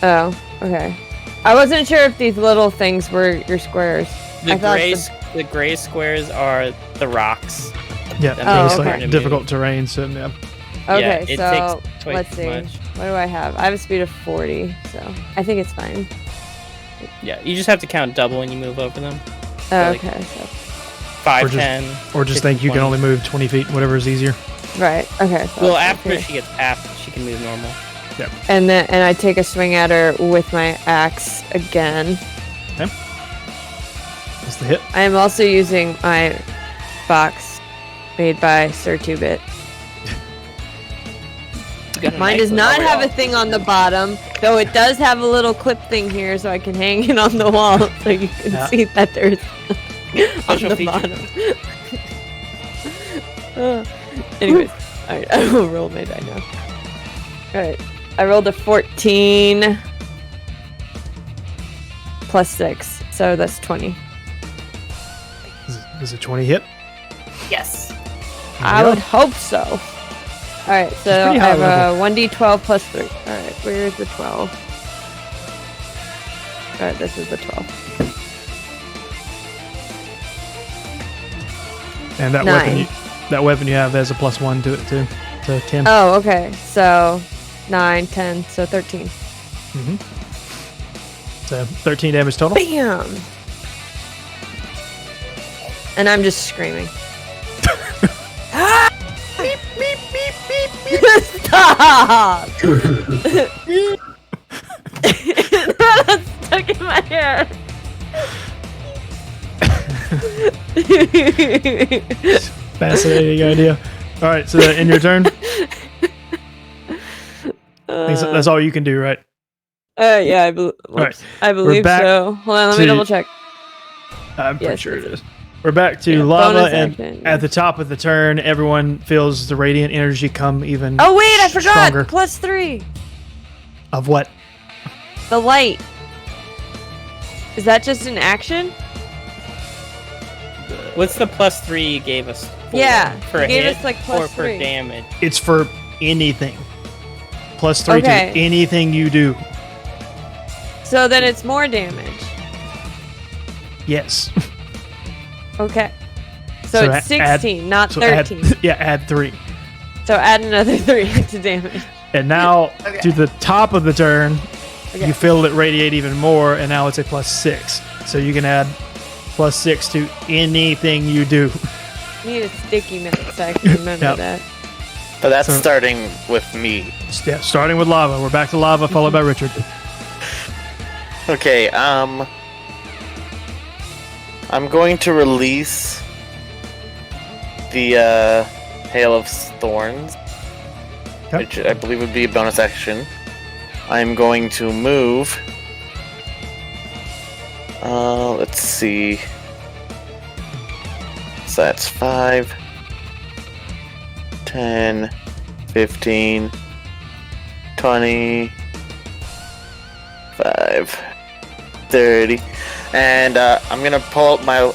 Oh, okay. I wasn't sure if these little things were your squares. The I thought the gray squares are the rocks. Yeah, Oh, it's okay. like difficult terrain, so yeah. Okay, it so takes twice let's as see. much. What do I have? I have a speed of 40, so I think it's fine. Yeah, you just have to count double when you move over them. Oh, like- okay, so 5, Or just- 10. Or just 15, think you can 20. only move 20 feet, whatever is easier. right. Okay. So Well, let's after see. she gets aft, she can move normal. And I take a swing at her with my axe again. That's the hit. I am also using my box made by Sir 2-Bit. You got a Mine nice does not little have a wall. thing on the bottom, though it does have a little clip thing here so I can hang it on the wall so you can Yeah. see that there's on Special the feature. bottom. Anyways, alright, I will roll my die now. Alright, I rolled a 14 plus 6, so that's 20. Is it 20 hit? yes. I would hope so. Alright, so I pretty high have a 1d12 plus 3. Alright, where's the 12? Alright, this is the 12. And that 9. weapon you have has a +1 to it too. So 10. Oh, okay. So 9, 10, so 13. So 13 damage total. Bam! And I'm just screaming. Beep, beep, beep, beep, beep. Stop! That's stuck in my hair. Fascinating idea. All right, so in your turn, that's all you can do, right? Yeah, right. I believe back so. Hold on, let me to- double check. I'm pretty Yes, sure it it is. We're back to Yeah, lava, bonus and action, at the top of the turn, everyone feels the radiant energy come even. Oh wait, I forgot. Stronger. +3. Of what? The light. Is that just an action? What's the +3 you gave us? Yeah, For you a gave hit us, like, or for +3. damage? It's for anything. +3 Okay. to anything you do. So then it's more damage. Yes. Okay. So So it's add- 16, not So 13. add 3. So add another 3 to damage. And now Okay. to the top of the turn, Okay. you feel it radiate even more, and now it's a +6. So you can add +6 to anything you do. I need a sticky note so I can remember Yep. that. But that's So- starting with me. Yeah, starting with lava. We're back to lava, followed by Richard. Okay, I'm going to release the Hail of Thorns, Okay. which I believe would be a bonus action. I'm going to move. Let's see. So that's 5, 10, 15, 25, 30. And I'm gonna pull out my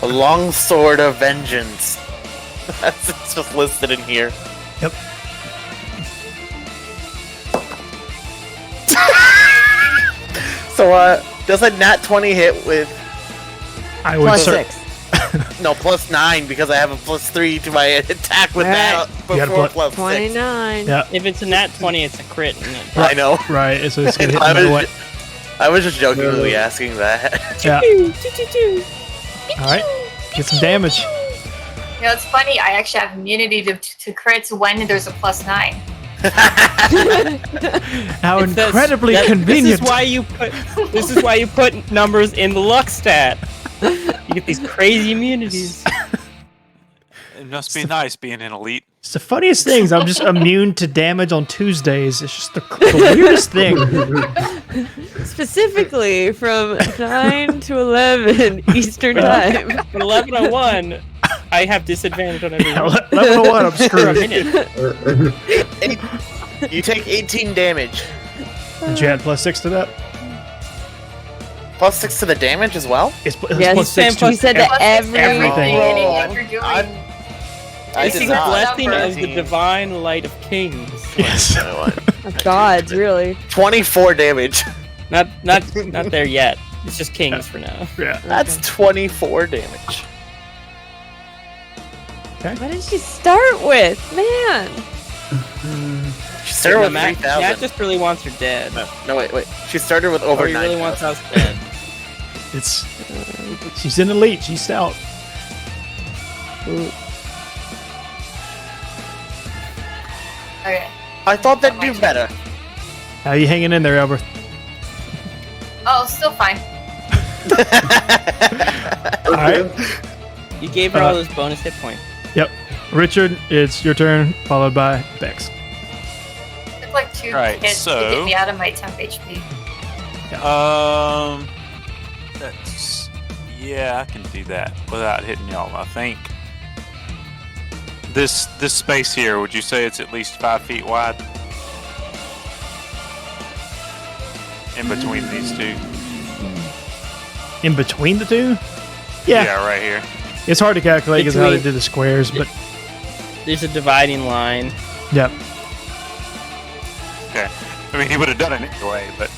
long sword of vengeance. It's just listed in here. Yep. So does a nat 20 hit with I would +6. no +9 because I have a +3 to my attack with Alright. that You got a before plus- +6. 29. Yeah, If it's a nat 20, it's a crit. And it- I know. right. So it's gonna hit I no matter was, what. I was just jokingly asking that. Yeah. All right. Get some damage. You know, it's funny. I actually have immunity to crits when there's a +9. How It's that- incredibly that- convenient. This is why you put numbers in the luck stat. You get these crazy immunities. It must be nice being an elite. It's the funniest things. I'm just immune to damage on Tuesdays. It's just the weirdest thing. Specifically from 9 to 11 Eastern Time. At 11:01, I have disadvantage on every roll. Level 1, I'm For a screwed. minute. You take 18 damage. Did you add +6 to that? +6 to the damage as well? It's Yes, +6 to you said that every everything. roll. Anything you're doing. I This did is a not. blessing of the 13. divine light of kings. Yes. Of gods, really. 24 damage. Not there yet. It's just kings for now. Yeah. That's 24 damage. What did she start with? Man. She started with Matt 3,000. just really wants her dead. No, wait. She started with over Or he really 9,000. wants us dead. It's she's an elite. She's stout. Okay. I thought that'd do better. How you hanging in there, Albert? Oh, still fine. All right. You gave her all those bonus hit points. Yep. Richard, it's your turn, followed by Bex. Took like 2 Right, hits to so- get me out of my temp HP. Yeah, I can do that without hitting y'all. I think this space here. Would you say it's at least 5 feet wide in between these two? In between the two? Yeah. Right here. It's hard to calculate because how they Between- do the squares, but There's a dividing line. Yep. Okay. I mean, he would have done it anyway, but...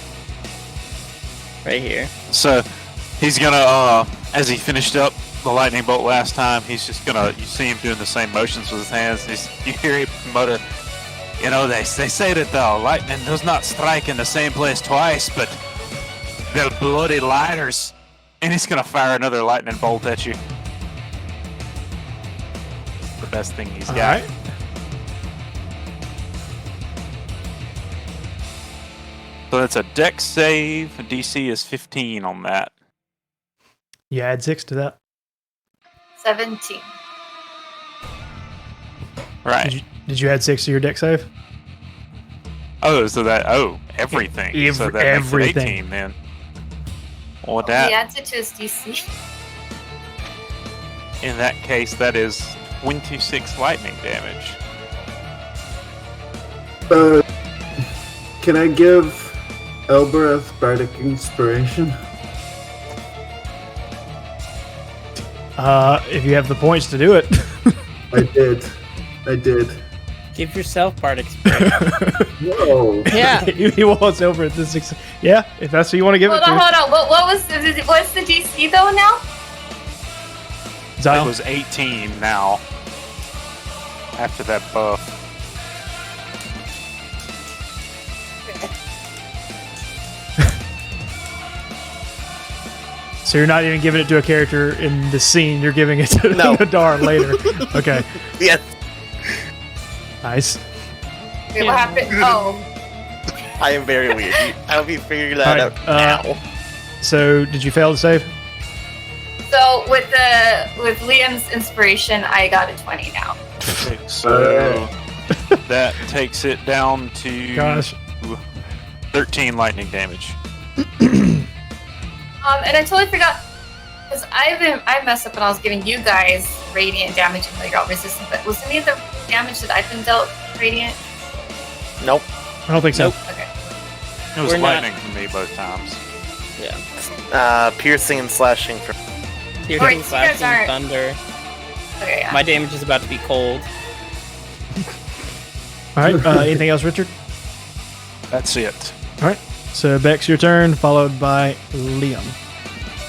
Right here. So, he's gonna, as he finished up the lightning bolt last time, he's just gonna, you see him doing the same motions with his hands, you hear him mutter, you know, they say that the lightning does not strike in the same place twice, but they're bloody lighters. And he's gonna fire another lightning bolt at you. The best thing he's got. Alright. So that's a dex save. DC is 15 on that. You add 6 to that. 17. Right. Did you add 6 to your deck save? Oh, so that everything. So that everything. makes it 18 then. Well, He that adds it to his DC. in that case, that is 26 lightning damage. Can I give Elbereth Bardic Inspiration? If you have the points to do it. I did. Give yourself Bardic Spirit. Whoa. Yeah. He wants over at the 6. Yeah, if that's what you want to give Hold it to. on. What's the DC though now? It Zion. was 18 now. After that buff. So you're not even giving it to a character in the scene, you're giving it to No. Nadar later. Okay. Yes. Nice. Wait, what happened? Oh, I am very weird. I'll be figuring that Alright, out now. So did you fail to save? so with Liam's inspiration, I got a 20 now. Okay, so that takes it down to Gosh. 13 lightning damage. And I totally forgot because I messed up when I was giving you guys radiant damage and you're all resistant. But was any of the damage that I've been dealt radiant? Nope. I don't think so. Okay. It was We're not- lightning for me both times. Yeah. Piercing and slashing for... Alright, Piercing, so you guys slashing, aren't- thunder. Okay, yeah. My damage is about to be cold. Alright, anything else, Richard? That's it. Alright. So Bex, your turn, followed by Liam.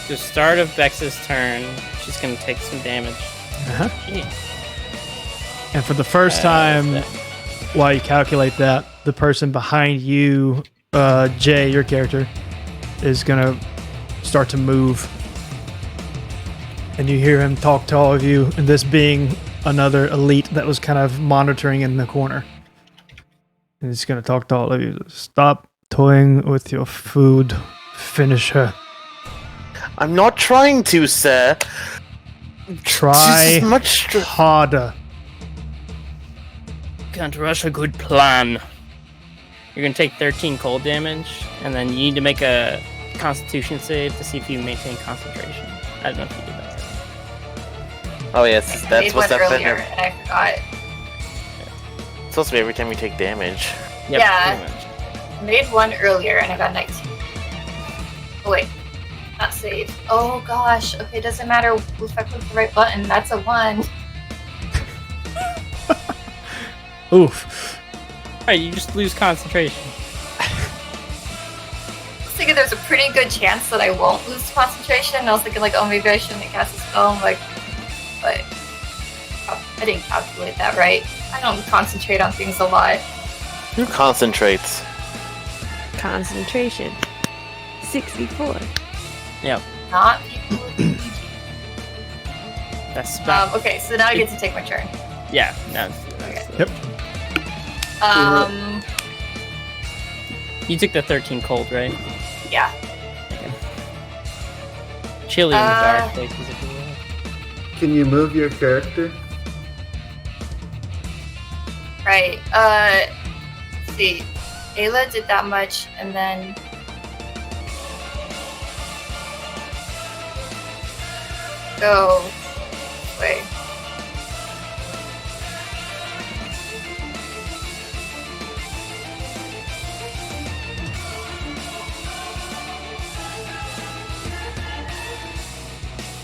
The start of Bex's turn, she's gonna take some damage. Uh-huh. Yeah. And for the first time, while you calculate that, the person behind you, Jay, your character, is gonna start to move. And you hear him talk to all of you, and this being another elite that was kind of monitoring in the corner. And he's gonna talk to all of you. Stop toying with your food. Finish her. I'm not trying to, sir. Try Just much... harder. Can't rush a good plan. You're gonna take 13 cold damage, and then you need to make a Constitution save to see if you maintain concentration. I don't know if you did that. Oh yes, I that's made what's one up earlier there. and I forgot. It's supposed to be every time we take damage. Yep, Yeah. pretty much. I made one earlier and I got 19. Oh wait, not save. Oh gosh. Okay, doesn't matter if I click the right button. That's a 1. Oof. Alright, you just lose concentration. I was thinking there's a pretty good chance that I won't lose concentration. And I was thinking like, oh, maybe I shouldn't cast a spell. I'm like, but I didn't calculate that right. I don't concentrate on things a lot. Who concentrates? Concentration. 64. Not people with ADHD. That's about. Okay, so now I get to take my turn. Yeah, no. Okay. Yep. You took the 13 cold, right? Yeah. Chilly in the dark places, if you will. Can you move your character? Right. Let's see. Ayla did that much, and then go. Wait.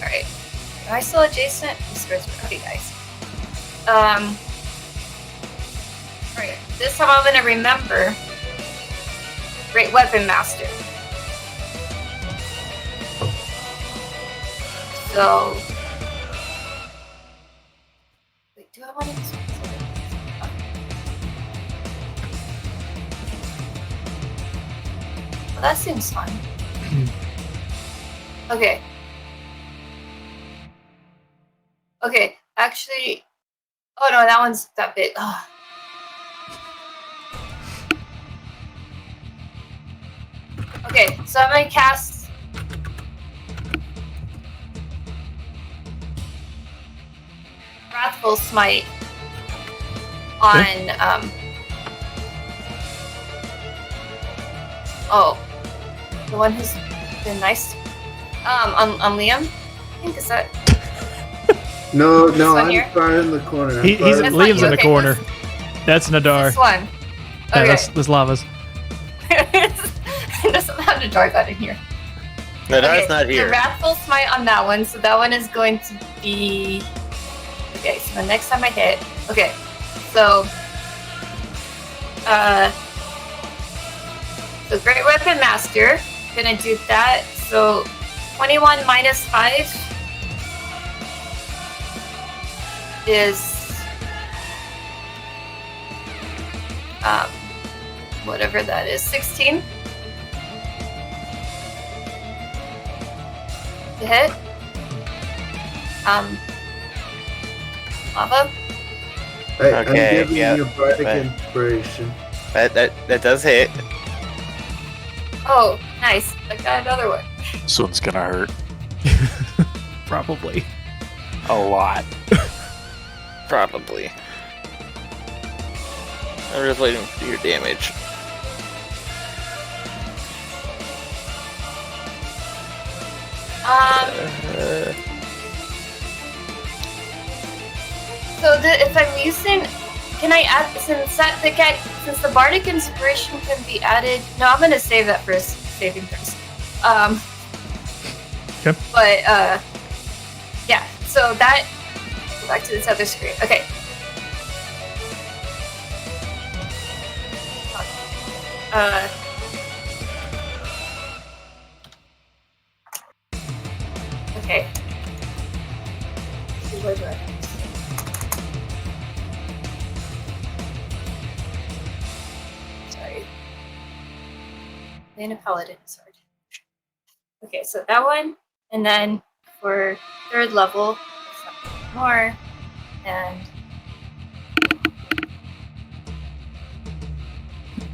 Alright. Am I still adjacent? This goes pretty nice. this time I'm gonna remember Great Weapon Master. So, wait, do I want to? Well, that seems fun. Okay. Okay, actually, oh no, that one's that big. Ugh. Okay, so I'm gonna cast Wrathful Smite on the one who's been nice. On Liam. I think is that. No, one I'm here? far in the corner. Liam's in the Okay, corner. this- That's Nadar. This one. Yeah, Okay. that's Lava's. There's a Nadar got in here. Nadar's not here. The Wrathful Smite on that one, so that one is going to be. Okay, so the next time I hit. Okay, so. The Great Weapon Master. Gonna do that. So 21 minus 5 is. Whatever that is, 16. To hit. Lava. I'm Okay, giving yeah, you bardic but- inspiration. That does hit. Oh, nice. I got another one. This one's gonna hurt Probably. a lot. Probably. I'm just waiting for your damage. So if I'm using, can I add since the bardic inspiration can be added? No, I'm gonna save that for saving throws. Okay. But yeah. So that go back to this other screen. Okay. Okay. Let's see, where do I? Sorry. Lane of Paladin is hard. Okay, so that one, and then for third level, more, and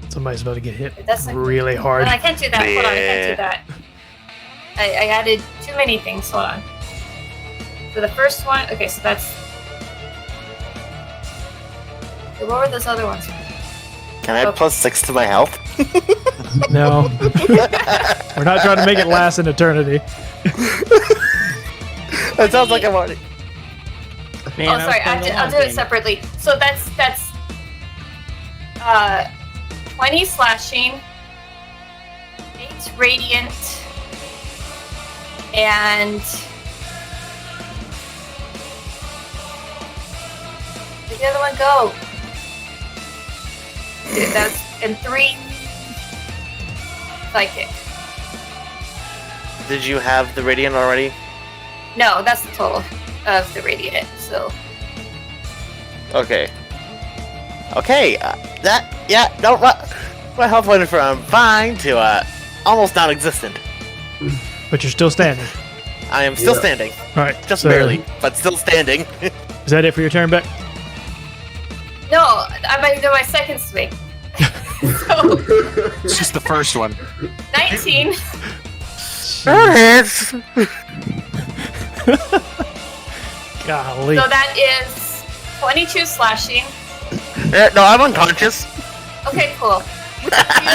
Somebody's about to get hit that's like, really hard. No, I can't do that. Hold on, I can't do that. I added too many things. Hold on. So the first one, okay, so that's. Okay, what were those other ones? Can I add +6 to my health? No. We're not trying to make it last an eternity. That sounds like I'm already. Man, Oh, I was sorry, playing the I'll long do it game. separately. So that's 20 slashing, 8 radiant, and where'd the other one go? That's and 3 psychic. Did you have the radiant already? No, that's the total of the radiant. So Okay. Okay. My health went from fine to almost non-existent. But you're still standing. I am still Yeah. standing, All right. just so barely, but still standing. Is that it for your turn, Beck? no, I'm gonna do my second swing. So It's just the first one. 19. Golly. So that is 22 slashing. No, I'm unconscious. Okay, cool. You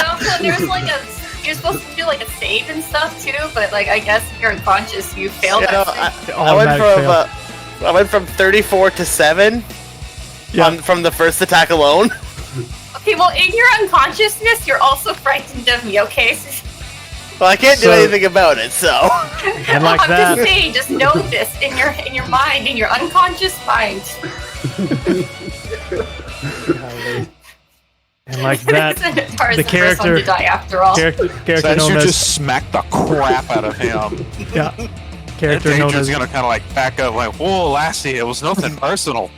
also, there's like you're supposed to do like a save and stuff too, but like I guess if you're unconscious, you failed You know, that save. I went from 34 to 7 from the first attack alone. Okay, well, in your unconsciousness, you're also frightened of me, okay? Well, I can't do So- anything about it, so. And like I'm that- just saying, just know this in your mind, in your unconscious mind. Golly. And like that, Centaur is the the first one character to die after all. character So known you as just smack the crap out of him. yeah, And character known Daedrin's as gonna kind of like back up, like, "Whoa, lassie, it was nothing personal."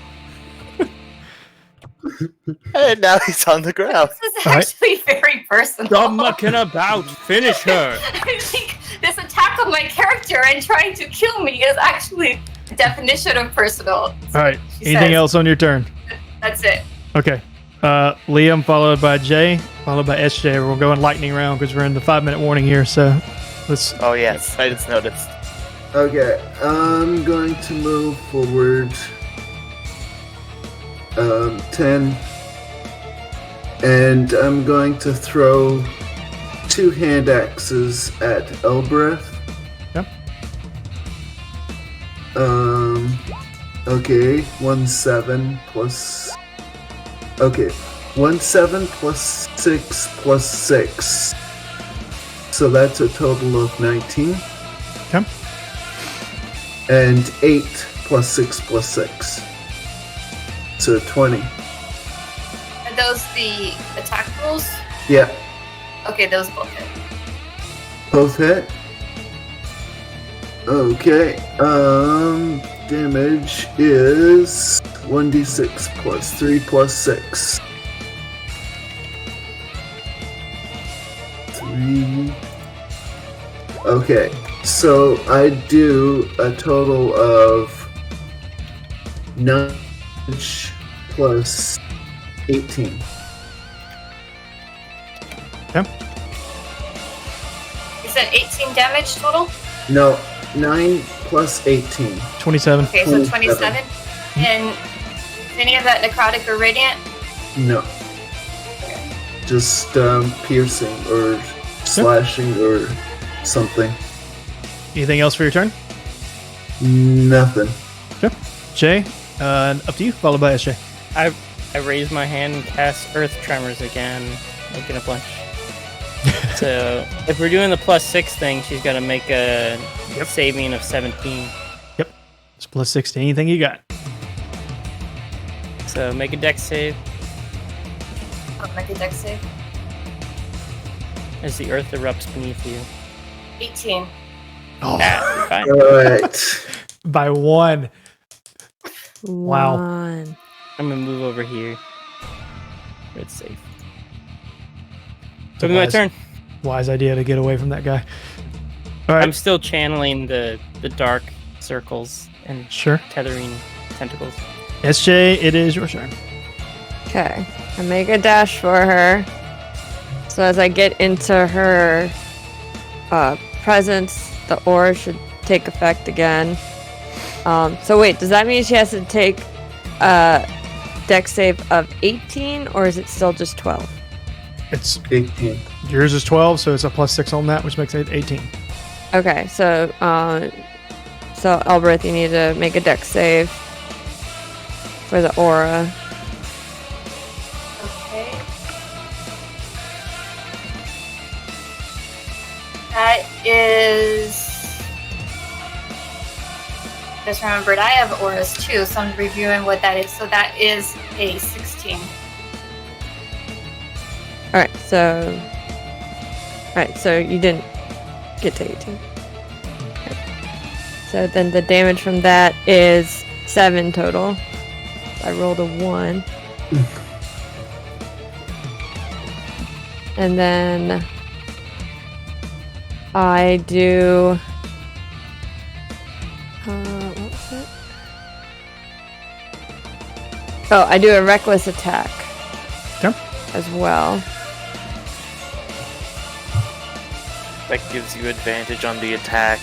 And now he's on the ground. This is All right. actually very personal. Stop mucking about. Finish her. I think this attack on my character and trying to kill me is actually the definition of personal. All right. She Anything says- else on your turn? That's it. Okay. Liam followed by Jay, followed by SJ. We'll go in lightning round because we're in the 5-minute warning here. So let's. Oh yes, I just noticed. Okay, I'm going to move forward 10, and I'm going to throw 2 hand axes at Elbreth. Yep. Okay, 1/7 plus. Okay, 1/7 plus 6 plus 6. So that's a total of 19. Okay. And 8 plus 6 plus 6. So 20. Are those the attack rules? Yeah, Okay, those both hit. both hit. Okay, damage is 1d6 plus 3 plus 6. 3. Okay, so I do a total of 9 plus 18. You said 18 damage total? No, 9 plus 18. 27. Okay, so 27. 27. And is any of that necrotic or radiant? No. Just piercing or slashing or something. Anything else for your turn? Nothing. Jay, up to you, followed by SJ. I raise my hand and cast Earth Tremors again, making a bunch. So if we're doing the +6 thing, she's got to make a saving of 17. It's plus 6 to anything you got. So make a dex save I'll make a dex save. as the earth erupts beneath you. 18. Oh, You're fine. Alright. by 1. Wow. One. I'm gonna move over here. Where it's safe. It's a Took my turn. Wise idea to get away from that guy. All right. I'm still channeling the dark circles and Sure. tethering tentacles. SJ, it is your turn. Okay. I make a dash for her. So as I get into her presence, the aura should take effect again. So wait, does that mean she has to take a dex save of 18, or is it still just 12? It's 18. yours is 12, so it's a plus 6 on that, which makes it 18. Okay, so Elbreth, you need to make a dex save for the aura. Okay. That is. Just remembered I have auras too, so I'm reviewing what that is. So that is a 16. Alright, so you didn't get to 18. Okay. So then the damage from that is 7 total. I rolled a 1. And then I do what was it? Oh, I do a reckless attack. Okay. As well. That gives you advantage on the attack.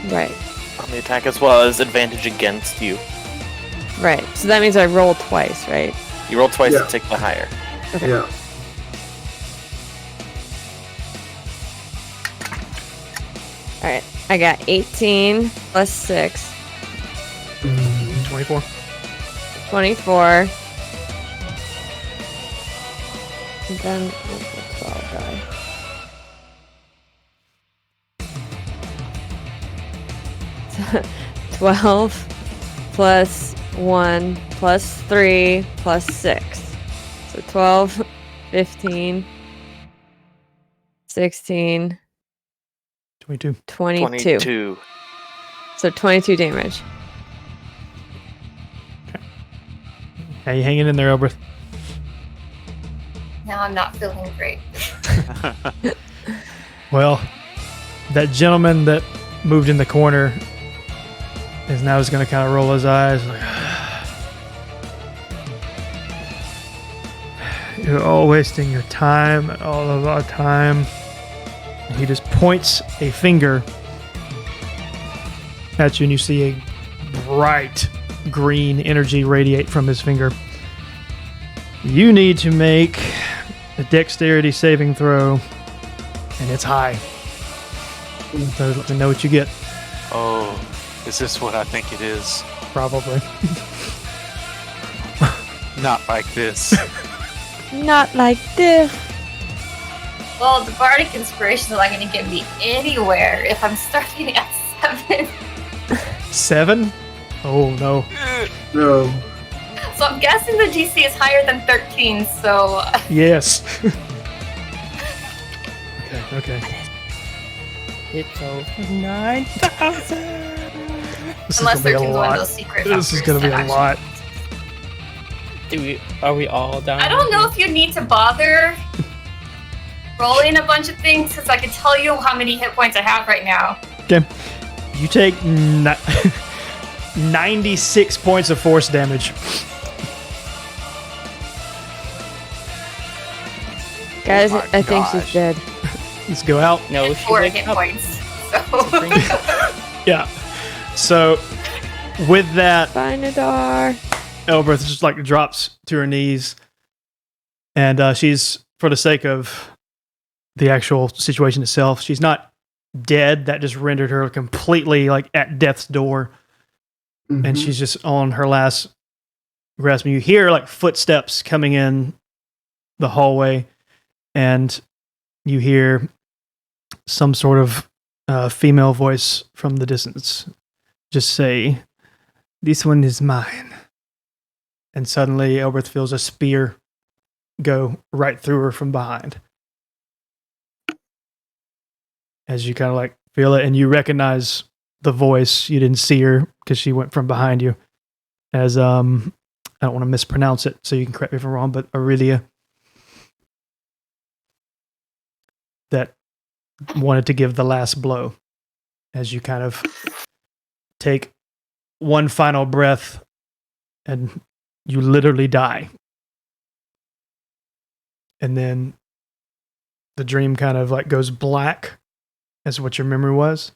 Right. On the attack as well as advantage against you. Right. So that means I roll twice, right? You roll twice Yeah. to take the higher. Okay. Yeah. Alright. I got 18 plus 6. 24. 24. And then what's the 12 die? So, 12 plus 1 plus 3 plus 6. So 12 15, 16, 22. 22. So 22 damage. How you hanging in there, Elbreth? Now I'm not feeling great. Well, that gentleman that moved in the corner is now just going to kind of roll his eyes. Like, you're all wasting your time, all of our time. And he just points a finger at you, and you see a bright green energy radiate from his finger. You need to make a dexterity saving throw, and it's high. So let me know what you get. Oh, is this what I think it is? Probably. Not like this. Not like this. Well, the bardic inspiration is not going to get me anywhere if I'm starting at 7. 7? Oh, no. No. So I'm guessing the DC is higher than 13, so... Yes. Okay. It's over 9,000. This Unless is going to be a 13 is one of lot. those secret This is numbers going to be that a lot. Are we all down? I don't know if you need to bother rolling a bunch of things, because I can tell you how many hit points I have right now. Okay. You take 96 points of force damage. Guys, Oh my I think gosh. she's dead. Let's go out. No, And she 4 wakes hit up. points. So... Yeah. So, with that, Binadar. Elbreth just like drops to her knees, and she's, for the sake of the actual situation itself, she's not dead. That just rendered her completely like at death's door, and she's just on her last grasp. And you hear like footsteps coming in the hallway, and you hear some sort of female voice from the distance just say, "This one is mine." And suddenly Elbreth feels a spear go right through her from behind. As you kind of like feel it, and you recognize the voice. You didn't see her because she went from behind you. As I don't want to mispronounce it, so you can correct me if I'm wrong, but Aurelia, that wanted to give the last blow. As you kind of take one final breath, and you literally die. And then the dream kind of like goes black as what your memory was.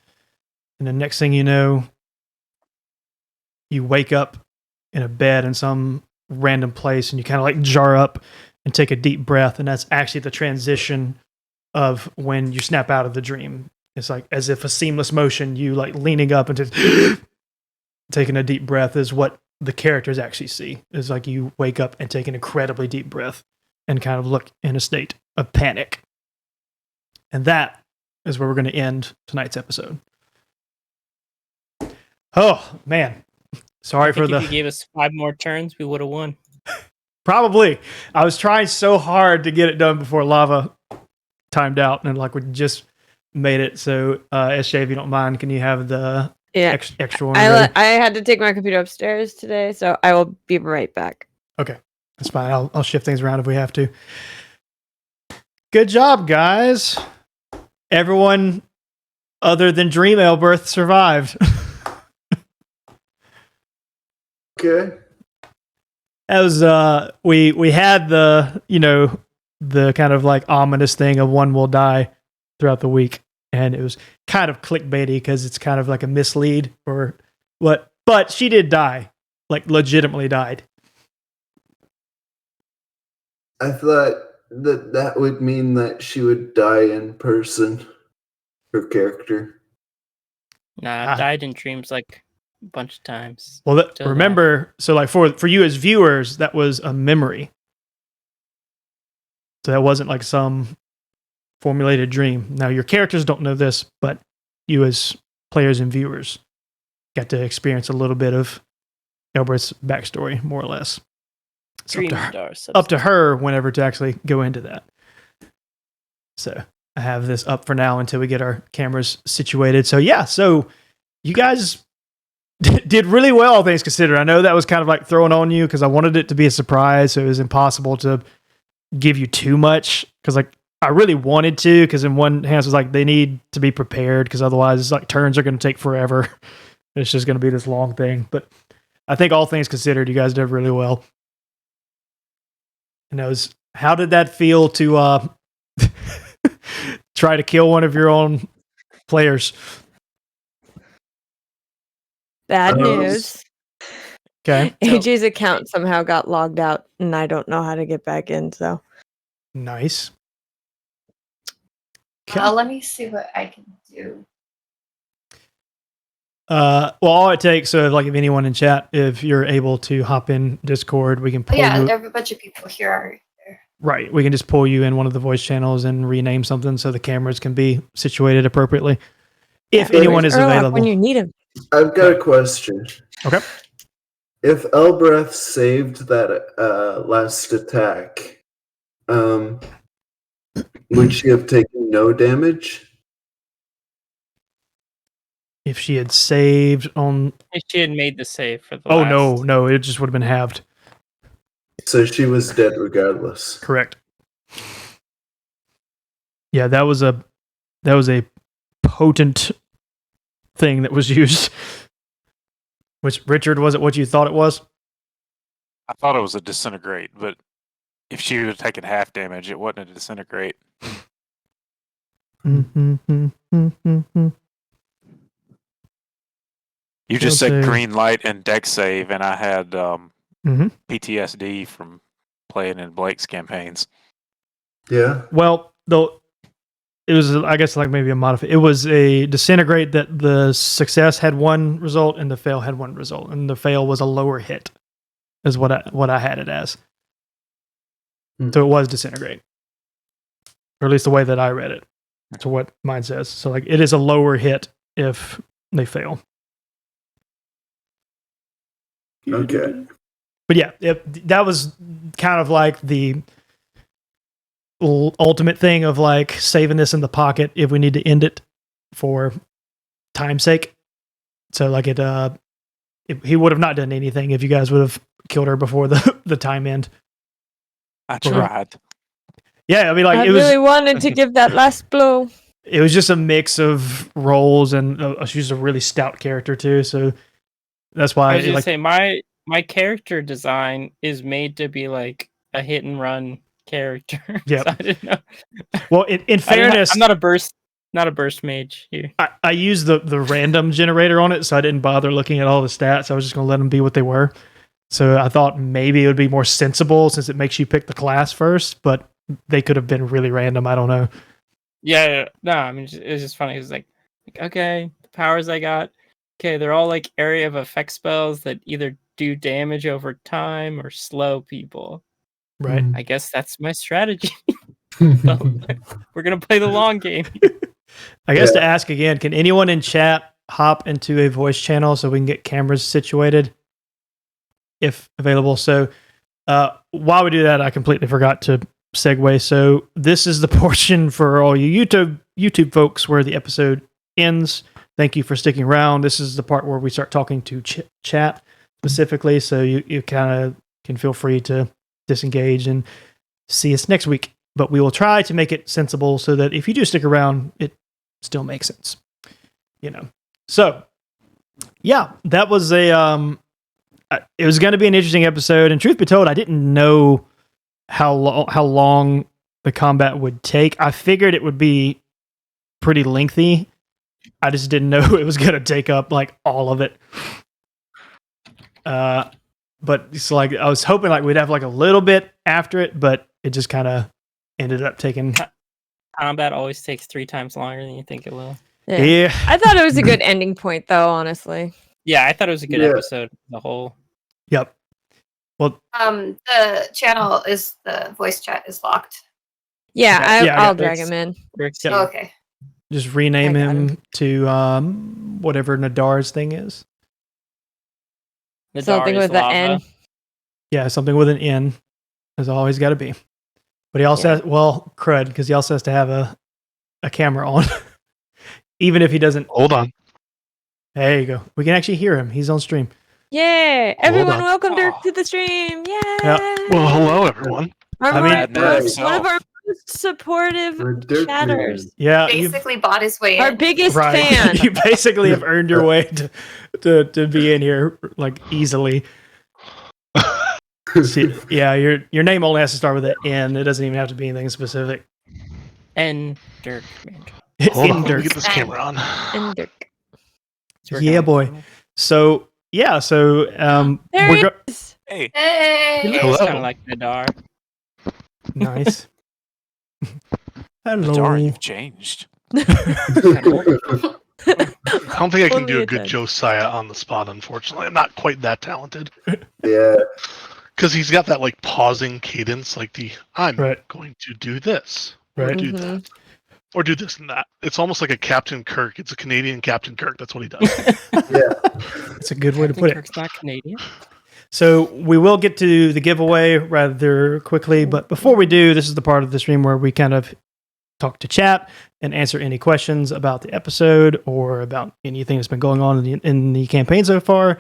And the next thing you know, you wake up in a bed in some random place, and you kind of like jar up and take a deep breath. And that's actually the transition of when you snap out of the dream. It's like as if a seamless motion, you like leaning up and just taking a deep breath is what the characters actually see. Is like you wake up and take an incredibly deep breath and kind of look in a state of panic. And that is where we're going to end tonight's episode. Oh, man. Sorry for the... If you gave us 5 more turns, we would have won. Probably. I was trying so hard to get it done before lava timed out, and like we just made it. So, SJ, if you don't mind, can you have the extra one ready? I had to take my computer upstairs today, so I will be right back. Okay. That's fine. I'll shift things around if we have to. Good job, guys. Everyone other than Dream Elbreth survived. Okay. That was we had the the kind of like ominous thing of one will die throughout the week, and it was kind of clickbaity because it's kind of like a mislead or what, but she did die, like legitimately died. I thought that would mean that she would die in person. Her character. Nah, I've died in dreams like a bunch of times. Well, Still remember, so like for you as viewers, that was a memory. So that wasn't like some formulated dream. Now your characters don't know this, but you as players and viewers got to experience a little bit of Elbreth's backstory, more or less. It's Dream up to her whenever to actually go into that. So I have this up for now until we get our cameras situated. So yeah, so you guys did really well, all things considered. I know that was kind of like throwing on you because I wanted it to be a surprise, so it was impossible to give you too much because like I really wanted to, because in one hand it was like they need to be prepared because otherwise it's like turns are going to take forever. It's just going to be this long thing. But I think all things considered, you guys did really well. And how did that feel to try to kill one of your own players? Bad news. Okay. AJ's account somehow got logged out, and I don't know how to get back in. So Nice. Let me see what I can do. Well, all it takes, so like if anyone in chat, if you're able to hop in Discord, we can pull you. There are a bunch of people here. Right. We can just pull you in one of the voice channels and rename something so the cameras can be situated appropriately. If anyone is available. When you need him. I've got a question. Okay. If Elbreth saved that last attack, would she have taken no damage? If she had saved on... If she had made the save for the last... No, it just would have been halved. So she was dead regardless. Correct. Yeah, that was a potent thing that was used. Which, Richard, was it what you thought it was? I thought it was a disintegrate, but if she would have taken half damage, it wasn't a disintegrate. You just said green light and deck save, and I had PTSD from playing in Blake's campaigns. Yeah. Well, though, it was, I guess, like maybe a modify. It was a disintegrate that the success had one result and the fail had one result, and the fail was a lower hit, is what I had it as. So it was disintegrate, or at least the way that I read it. That's what mine says. So like, it is a lower hit if they fail. Okay. But yeah, that was kind of like the ultimate thing of like saving this in the pocket if we need to end it for time's sake. So like he would have not done anything if you guys would have killed her before the time end. I tried. Yeah, I mean, like I really wanted to give that last blow. It was just a mix of roles, and she's a really stout character too. So that's why I was gonna say my character design is made to be like a hit and run character. Yeah, so I didn't know. Well, in fairness, I'm not a burst mage here. I used the random generator on it, so I didn't bother looking at all the stats. I was just gonna let them be what they were. So I thought maybe it would be more sensible since it makes you pick the class first, but they could have been really random. I don't know. Yeah. No, I mean, it's just funny. It's like, okay, the powers I got. Okay, they're all like area of effect spells that either do damage over time or slow people. Right. I guess that's my strategy. So, we're going to play the long game. I guess to ask again, can anyone in chat hop into a voice channel so we can get cameras situated if available? So while we do that, I completely forgot to segue. So this is the portion for all you YouTube folks where the episode ends. Thank you for sticking around. This is the part where we start talking to chat specifically, so you kind of can feel free to disengage and see us next week. But we will try to make it sensible so that if you do stick around, it still makes sense. So yeah, that was it was going to be an interesting episode, and truth be told, I didn't know how long the combat would take. I figured it would be pretty lengthy. I just didn't know it was going to take up like all of it. But it's like I was hoping like we'd have like a little bit after it, but it just kind of ended up taking. Combat always takes 3 times longer than you think it will. Yeah. I thought it was a good ending point, though. Honestly. Yeah, I thought it was a good episode. The whole. Yep. Well, the voice chat is locked. Yeah, I'll drag him in. Oh, okay. Just rename him to whatever Nadar's thing is. Something with the N. Yeah, something with an N. There's always got to be. But he also has, crud, because he also has to have a camera on. Even if he doesn't. Hold on. There you go. We can actually hear him. He's on stream. Yay! Everyone, on. welcome to the stream. Yay! Well, hello, everyone. One of our most supportive chatters. Yeah, basically bought his way our in. biggest fan. You basically have earned your way to be in here like easily. See, yeah, your name only has to start with an N. It doesn't even have to be anything specific. And Dirk. Hold on, let me get this camera on. And Dirk. Yeah, boy. So there we're he is. Hey. Hey! Hello. Kind of like Nadar. nice. Hello. Nadar, you've changed. I don't think I can do Only a good a Josiah on the spot, unfortunately. I'm not quite that talented. Yeah. Because he's got that like pausing cadence, like I'm Right. going to do this. Right. Or do that. Or do this and that. It's almost like a Captain Kirk. It's a Canadian Captain Kirk. That's what he does. Yeah. That's a good way to put it. Kirk's not Canadian. So we will get to the giveaway rather quickly, but before we do, this is the part of the stream where we kind of talk to chat and answer any questions about the episode or about anything that's been going on in the campaign so far,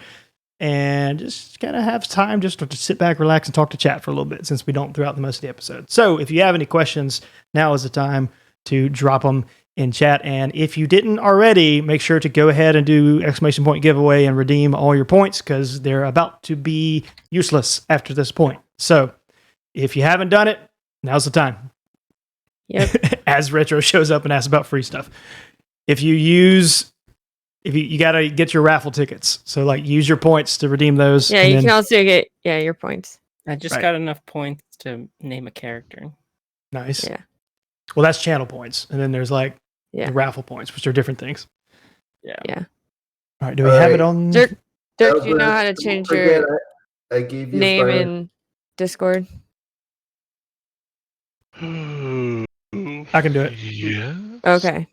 and just kind of have time just to sit back, relax, and talk to chat for a little bit since we don't throughout the most of the episode. So if you have any questions, now is the time to drop them in chat. And if you didn't already, make sure to go ahead and do !point giveaway and redeem all your points because they're about to be useless after this point. So if you haven't done it, now's the time. Yep. As Retro shows up and asks about free stuff. If you got to get your raffle tickets. So like use your points to redeem those. Yeah, you can also get your points. I just got enough points to name a character. Nice. Yeah. Well, that's channel points. And then there's like Yeah. the raffle points, which are different things. Yeah. Yeah. All right. Do we have it on? Dirk, do you Albert, know how to don't change forget, your I gave you name five- in Discord? I can do it. Yeah. Okay.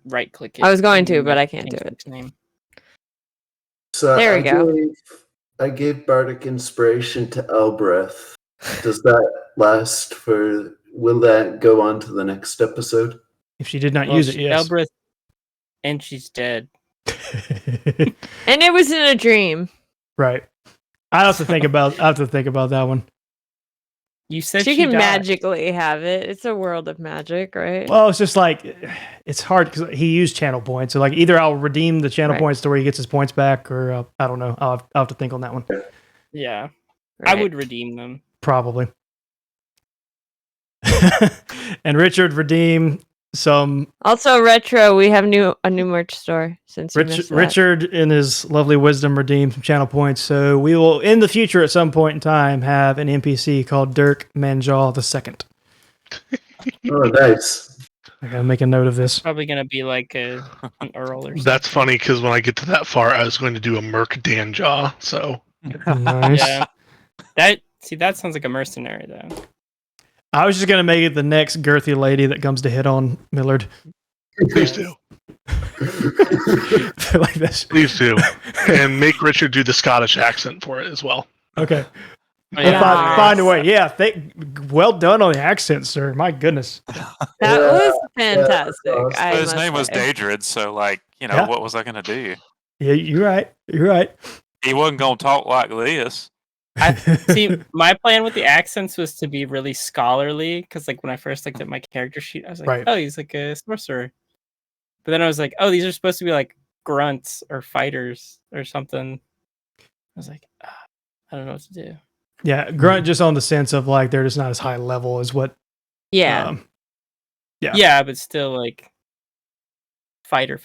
Right click it. I was going to, and but I can't change do it. its Name. So There we go. I gave Bardic Inspiration to Elbreth. Does that last for... Will that go on to the next episode? If she did not use it, yes. Elbreth, and she's dead. And it was in a dream. Right. I have to think about that one. You said She she can died. magically have it. It's a world of magic, right? Well, it's just like it's hard because he used channel points. So like either I'll redeem the channel Right. points to where he gets his points back, or I don't know. I'll have to think on that one. Yeah, Right. I would redeem them. Probably. And Richard redeem some. Also, Retro, we have a new merch store since you missed that. Richard, in his lovely wisdom, redeemed some channel points. So we will, in the future, at some point in time, have an NPC called Dirk Manjaw II. Oh, nice. I gotta make a note of this. Probably gonna be like an Earl or something. That's funny because when I get to that far, I was going to do a Merc Danjaw. So Nice. Yeah. That sounds like a mercenary though. I was just gonna make it the next girthy lady that comes to hit on Millard. please do. Like this. Please do. And make Richard do the Scottish accent for it as well. Okay. Oh, We'll yeah. find a way. Yeah. Well done on the accent, sir. My goodness. That Yeah, was fantastic. yeah. I But his must name was say. Daedrid, so like, Yeah. what was I gonna do? Yeah, you're right. You're right. He wasn't gonna talk like this. See, my plan with the accents was to be really scholarly, because like when I first looked at my character sheet, I was like, Right. oh, he's like a sorcerer. But then I was like, oh, these are supposed to be like grunts or fighters or something. I was like, I don't know what to do. Yeah, grunt just on the sense of like they're just not as high level as what. Yeah. Yeah. Yeah, but still like fighter.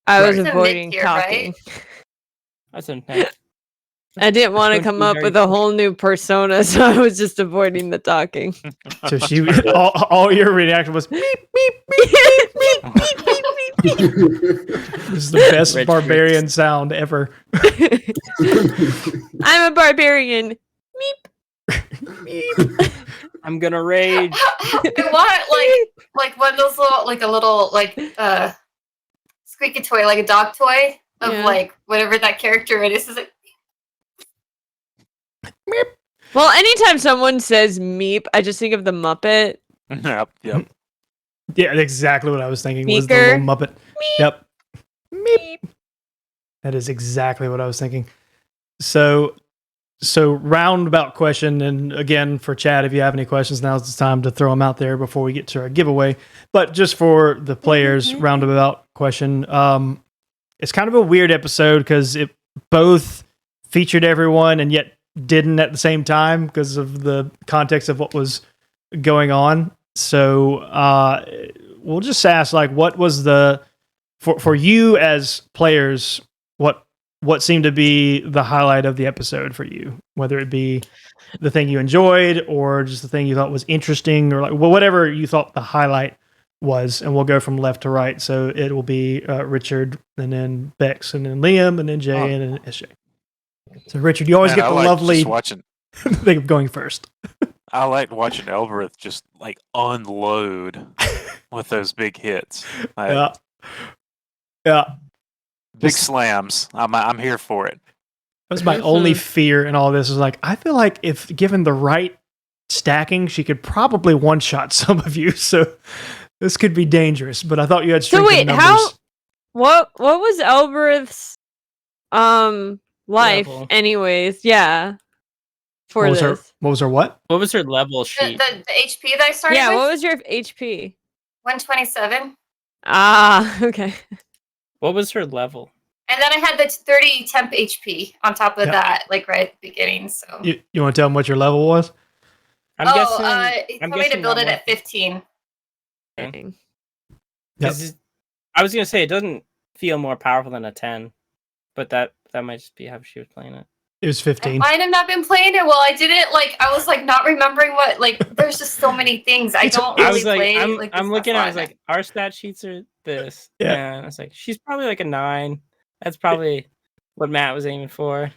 I was Right. avoiding Mid-tier, talking. That's a I didn't want to Going to come be up very with a whole new persona, so I was just avoiding the talking. So she all your reaction was beep beep Beep, beep, beep, beep, beep, beep. This is the best Rich barbarian sound ever. I'm a barbarian. Meep. Meep. I'm gonna rage. I want like one of those little squeaky toy, like a dog toy of Yeah. like whatever that character it is. Is like Well, anytime someone says meep, I just think of the Muppet. Yep. Yeah, that's exactly what I was thinking. Was the Speaker. little Muppet? Meep. Yep. Meep. That is exactly what I was thinking. So roundabout question, and again for Chad, if you have any questions, now's the time to throw them out there before we get to our giveaway. But just for the players, roundabout question. It's kind of a weird episode because it both featured everyone and yet didn't at the same time because of the context of what was going on. So we'll just ask, like, what was for you as players, what seemed to be the highlight of the episode for you, whether it be the thing you enjoyed or just the thing you thought was interesting, or like whatever you thought the highlight was. And we'll go from left to right. So it will be Richard, and then Bex, and then Liam, and then Jay, and then SJ. So Richard, you always get the lovely thing of going first. I like watching Elbereth just like unload with those big hits. Yeah. Big slams. I'm here for it. That was my only fear in all this, is like, I feel like if given the right stacking, she could probably one-shot some of you. So this could be dangerous, but I thought you had strength in numbers. What was Elbereth's life level. anyways? Yeah. For this. What was her what? What was her level sheet? The HP that I started Yeah, with? what was your HP? 127. Ah, okay. What was her level? And then I had the 30 temp HP on top of that, like right at the beginning. So You want to tell them what your level was? I'm he I'm told me to build it not at 15. Dang. Yep. I was gonna say it doesn't feel more powerful than a 10, but that might just be how she was playing it. It was 15. I have not been playing it. Well, I didn't I was like not remembering what there's just so many things I don't really play. I'm looking at it, I was like, our stat sheets are this. Yeah. And I was like, she's probably like a 9. That's probably what Matt was aiming for.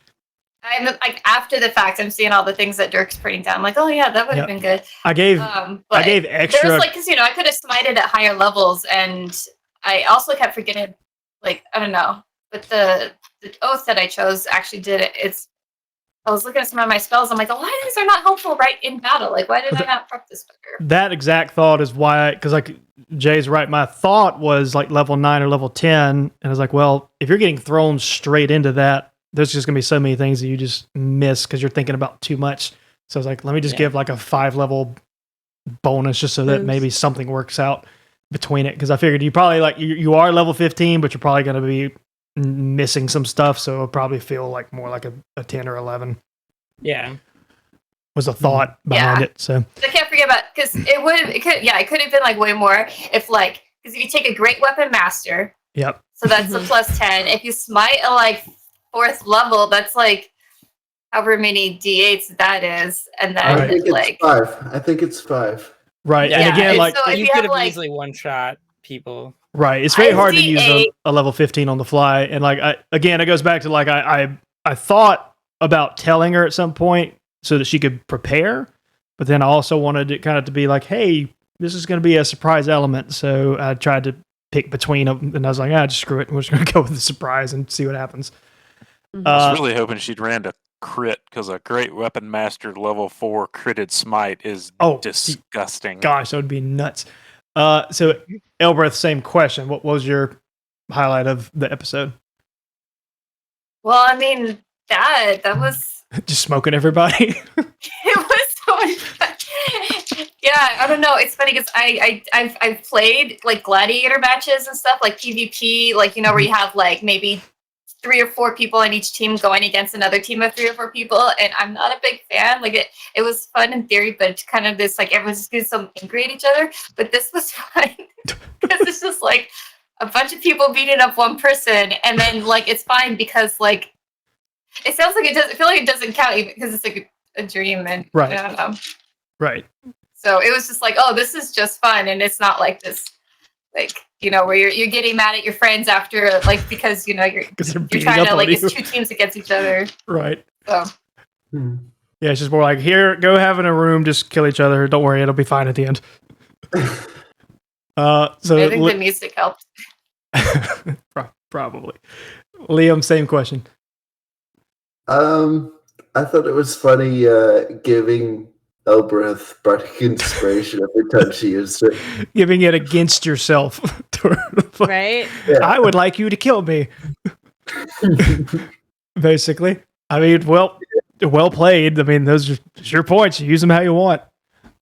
I'm like, after the fact, I'm seeing all the things that Dirk's putting down. I'm like, oh yeah, that would have been good. I gave extra. There was because I could have smited at higher levels, and I also kept forgetting, I don't know, but the oath that I chose actually did it. I was looking at some of my spells. I'm like, oh, why these are not helpful right in battle? Like, why did I not prep this better? That exact thought is why, because like Jay's right. My thought was like level 9 or level 10, and I was like, well, if you're getting thrown straight into that, there's just gonna be so many things that you just miss because you're thinking about too much. So I was like, let me just give like a 5 level bonus just so that maybe something works out between it. Because I figured you probably you are level 15, but you're probably gonna be missing some stuff, so it'll probably feel like more like a 10 or 11. Yeah, was a thought behind it. So I can't forget about, because it could have been like way more if because if you take a great weapon master, yep, so that's a plus 10. If you smite at 4th level, that's like however many d8s that is, and then I think it's 5. I think it's 5. Right, and again, so you could have easily one-shot people. Right, it's very hard to use a level 15 on the fly, and it goes back to I thought about telling her at some point so that she could prepare, but then I also wanted it kind of to be like, hey, this is going to be a surprise element, so I tried to pick between them, and I was like, just screw it, we're just going to go with the surprise and see what happens. I was really hoping she'd ran a crit, because a great weapon master level 4 critted smite is disgusting. Gosh, that would be nuts. So Elbereth, same question. What was your highlight of the episode? Well, I mean, that was just smoking everybody. It was so much fun. Yeah, I don't know. It's funny because I've played gladiator matches and stuff, like PvP, where you have maybe 3 or 4 people on each team going against another team of 3 or 4 people, and I'm not a big fan. It was fun in theory, but it's kind of this everyone's just getting so angry at each other. But this was fun because it's just a bunch of people beating up one person, and then it's fine because it sounds like it doesn't feel like it doesn't count even because it's a dream, and right. I don't know. Right. So it was just oh, this is just fun, and it's not like this where you're getting mad at your friends after because you're trying to it's 2 teams against each other. Right. So yeah, it's just more here, go have in a room, just kill each other. Don't worry, it'll be fine at the end. So I think the music helped. Probably. Liam, same question. I I thought it was funny giving Elbreth bardic inspiration every time she used it. Giving it against yourself. Right? Yeah. I would like you to kill me. Basically. I mean, well played. I mean, those are your points. You use them how you want.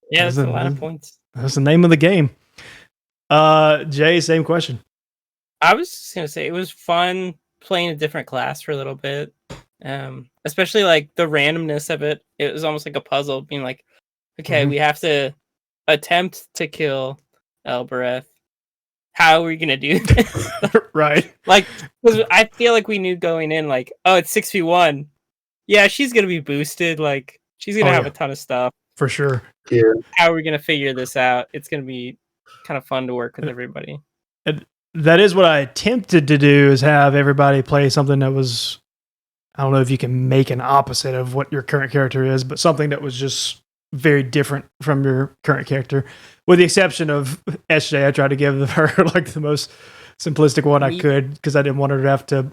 Yeah, that's a lot of points. That's the name of the game. Jay, same question. I was just gonna say it was fun playing a different class for a little bit. Especially like the randomness of it. It was almost like a puzzle, being like, okay, we have to attempt to kill Elbereth. How are we gonna do this? Right. Like, because I feel like we knew going in, like, oh, it's 6v1. Yeah, she's gonna be boosted. Like, she's gonna have a ton of stuff. For sure. Yeah. How are we gonna figure this out? It's gonna be kind of fun to work with everybody. And that is what I attempted to do, is have everybody play something that was, I don't know if you can make an opposite of what your current character is, but something that was just very different from your current character. With the exception of SJ, I tried to give her like the most simplistic one I could, because I didn't want her to have to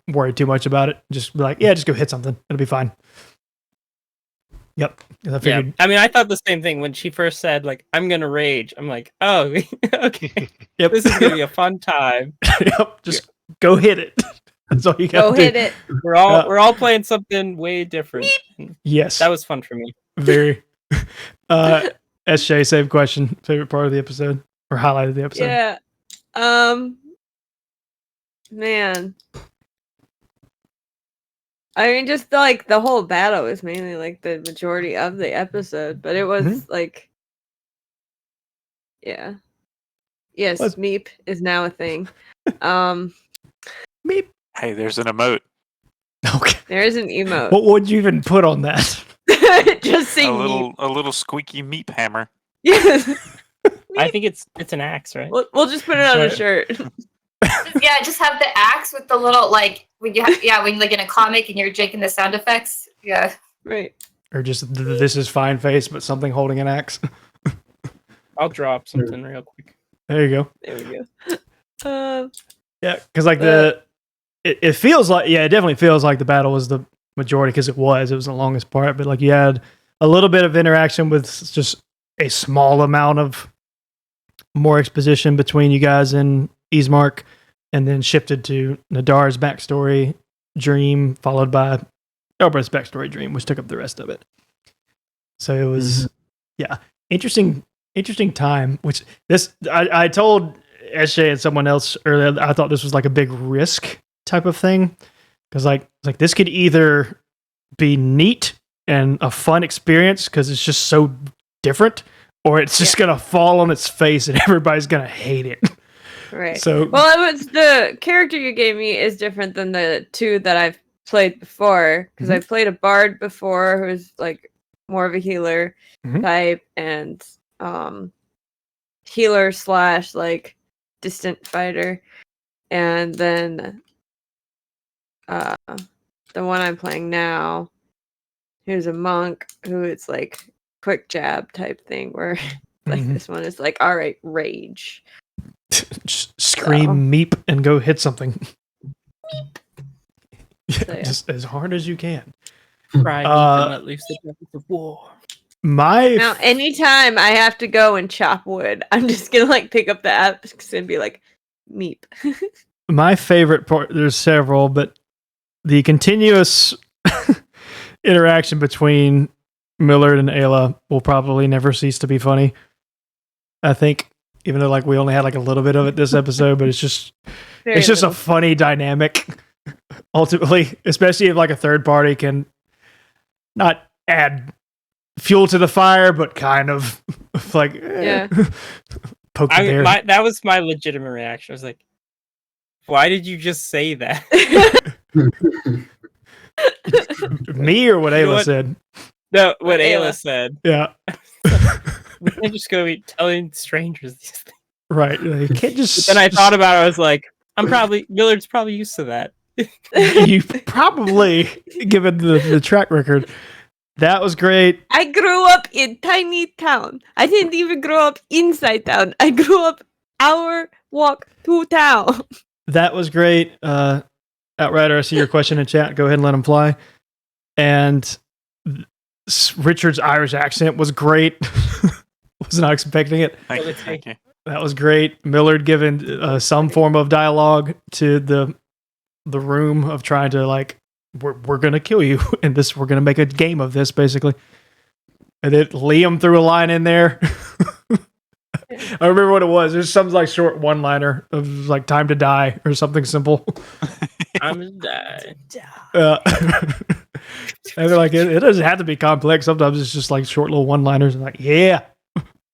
worry too much about it. Just be like, yeah, just go hit something. It'll be fine. Yep. I figured. Yeah. I mean, I thought the same thing when she first said, like, I'm going to rage. I'm like, oh, okay. Yep. This is going to be a fun time. Yep. Just go hit it. That's all you got to do. Go hit it. We're all playing something way different. Yes. That was fun for me. Very. SJ, same question. Favorite part of the episode, or highlight of the episode? Yeah. Man. I mean, just like the whole battle was mainly like the majority of the episode, but it was like, yeah. Yes, Meep is now a thing. Meep. Hey, there's an emote. Okay. There is an emote. What would you even put on that? Just say a little squeaky meep hammer. Yes. I think it's an axe, right? We'll just put it on a shirt. Yeah, just have the axe with the little, like, when you have, when like in a comic and you're making the sound effects. Yeah. Right. Or just this is fine face, but something holding an axe. I'll drop something real quick. There you go. There we go. Yeah, because like it feels like, it definitely feels like the battle was the majority, because it was the longest part, but like you had a little bit of interaction with just a small amount of more exposition between you guys and Ismark, and then shifted to Nadar's backstory dream, followed by Elbreth's backstory dream, which took up the rest of it. So it was, interesting time. Which I told SJ and someone else earlier, I thought this was like a big risk type of thing, because like this could either be neat and a fun experience because it's just so different, or it's just gonna fall on its face and everybody's gonna hate it. Right. So, well, it was the character you gave me is different than the two that I've played before, because I've played a bard before who's like more of a healer type, and healer / like distant fighter, and then the one I'm playing now, who's a monk who it's like quick jab type thing, where like this one is like, all right, rage. Just scream meep and go hit something. So, just as hard as you can. Cry and let loose the weapons of war. Now, anytime I have to go and chop wood, I'm just gonna like pick up the axe and be like, meep. My favorite part, there's several, but the continuous interaction between Millard and Ayla will probably never cease to be funny. I think, even though like we only had like a little bit of it this episode, but it's just a funny dynamic. Ultimately, especially if like a third party can not add fuel to the fire, but kind of like poke the bear. That was my legitimate reaction. I was like, why did you just say that? Me or what Ayla said? No, what Ayla said. Yeah. We're just going to be telling strangers these things. Right. You can't just... But then I thought about it. I was like, Millard's probably used to that. You probably, given the track record. That was great. I grew up in tiny town. I didn't even grow up inside town. I grew up hour walk to town. That was great. Outrider, I see your question in chat. Go ahead and let him fly. and Richard's Irish accent was great. Was not expecting it. Thank you. That was great. Millard giving some form of dialogue to the room of trying to like, we're gonna kill you, and we're gonna make a game of this, basically. And then Liam threw a line in there. I remember what it was. There's some like short one-liner of like "time to die" or something simple. I'm gonna die. And they're like, it doesn't have to be complex. Sometimes it's just like short little one-liners. And like, yeah,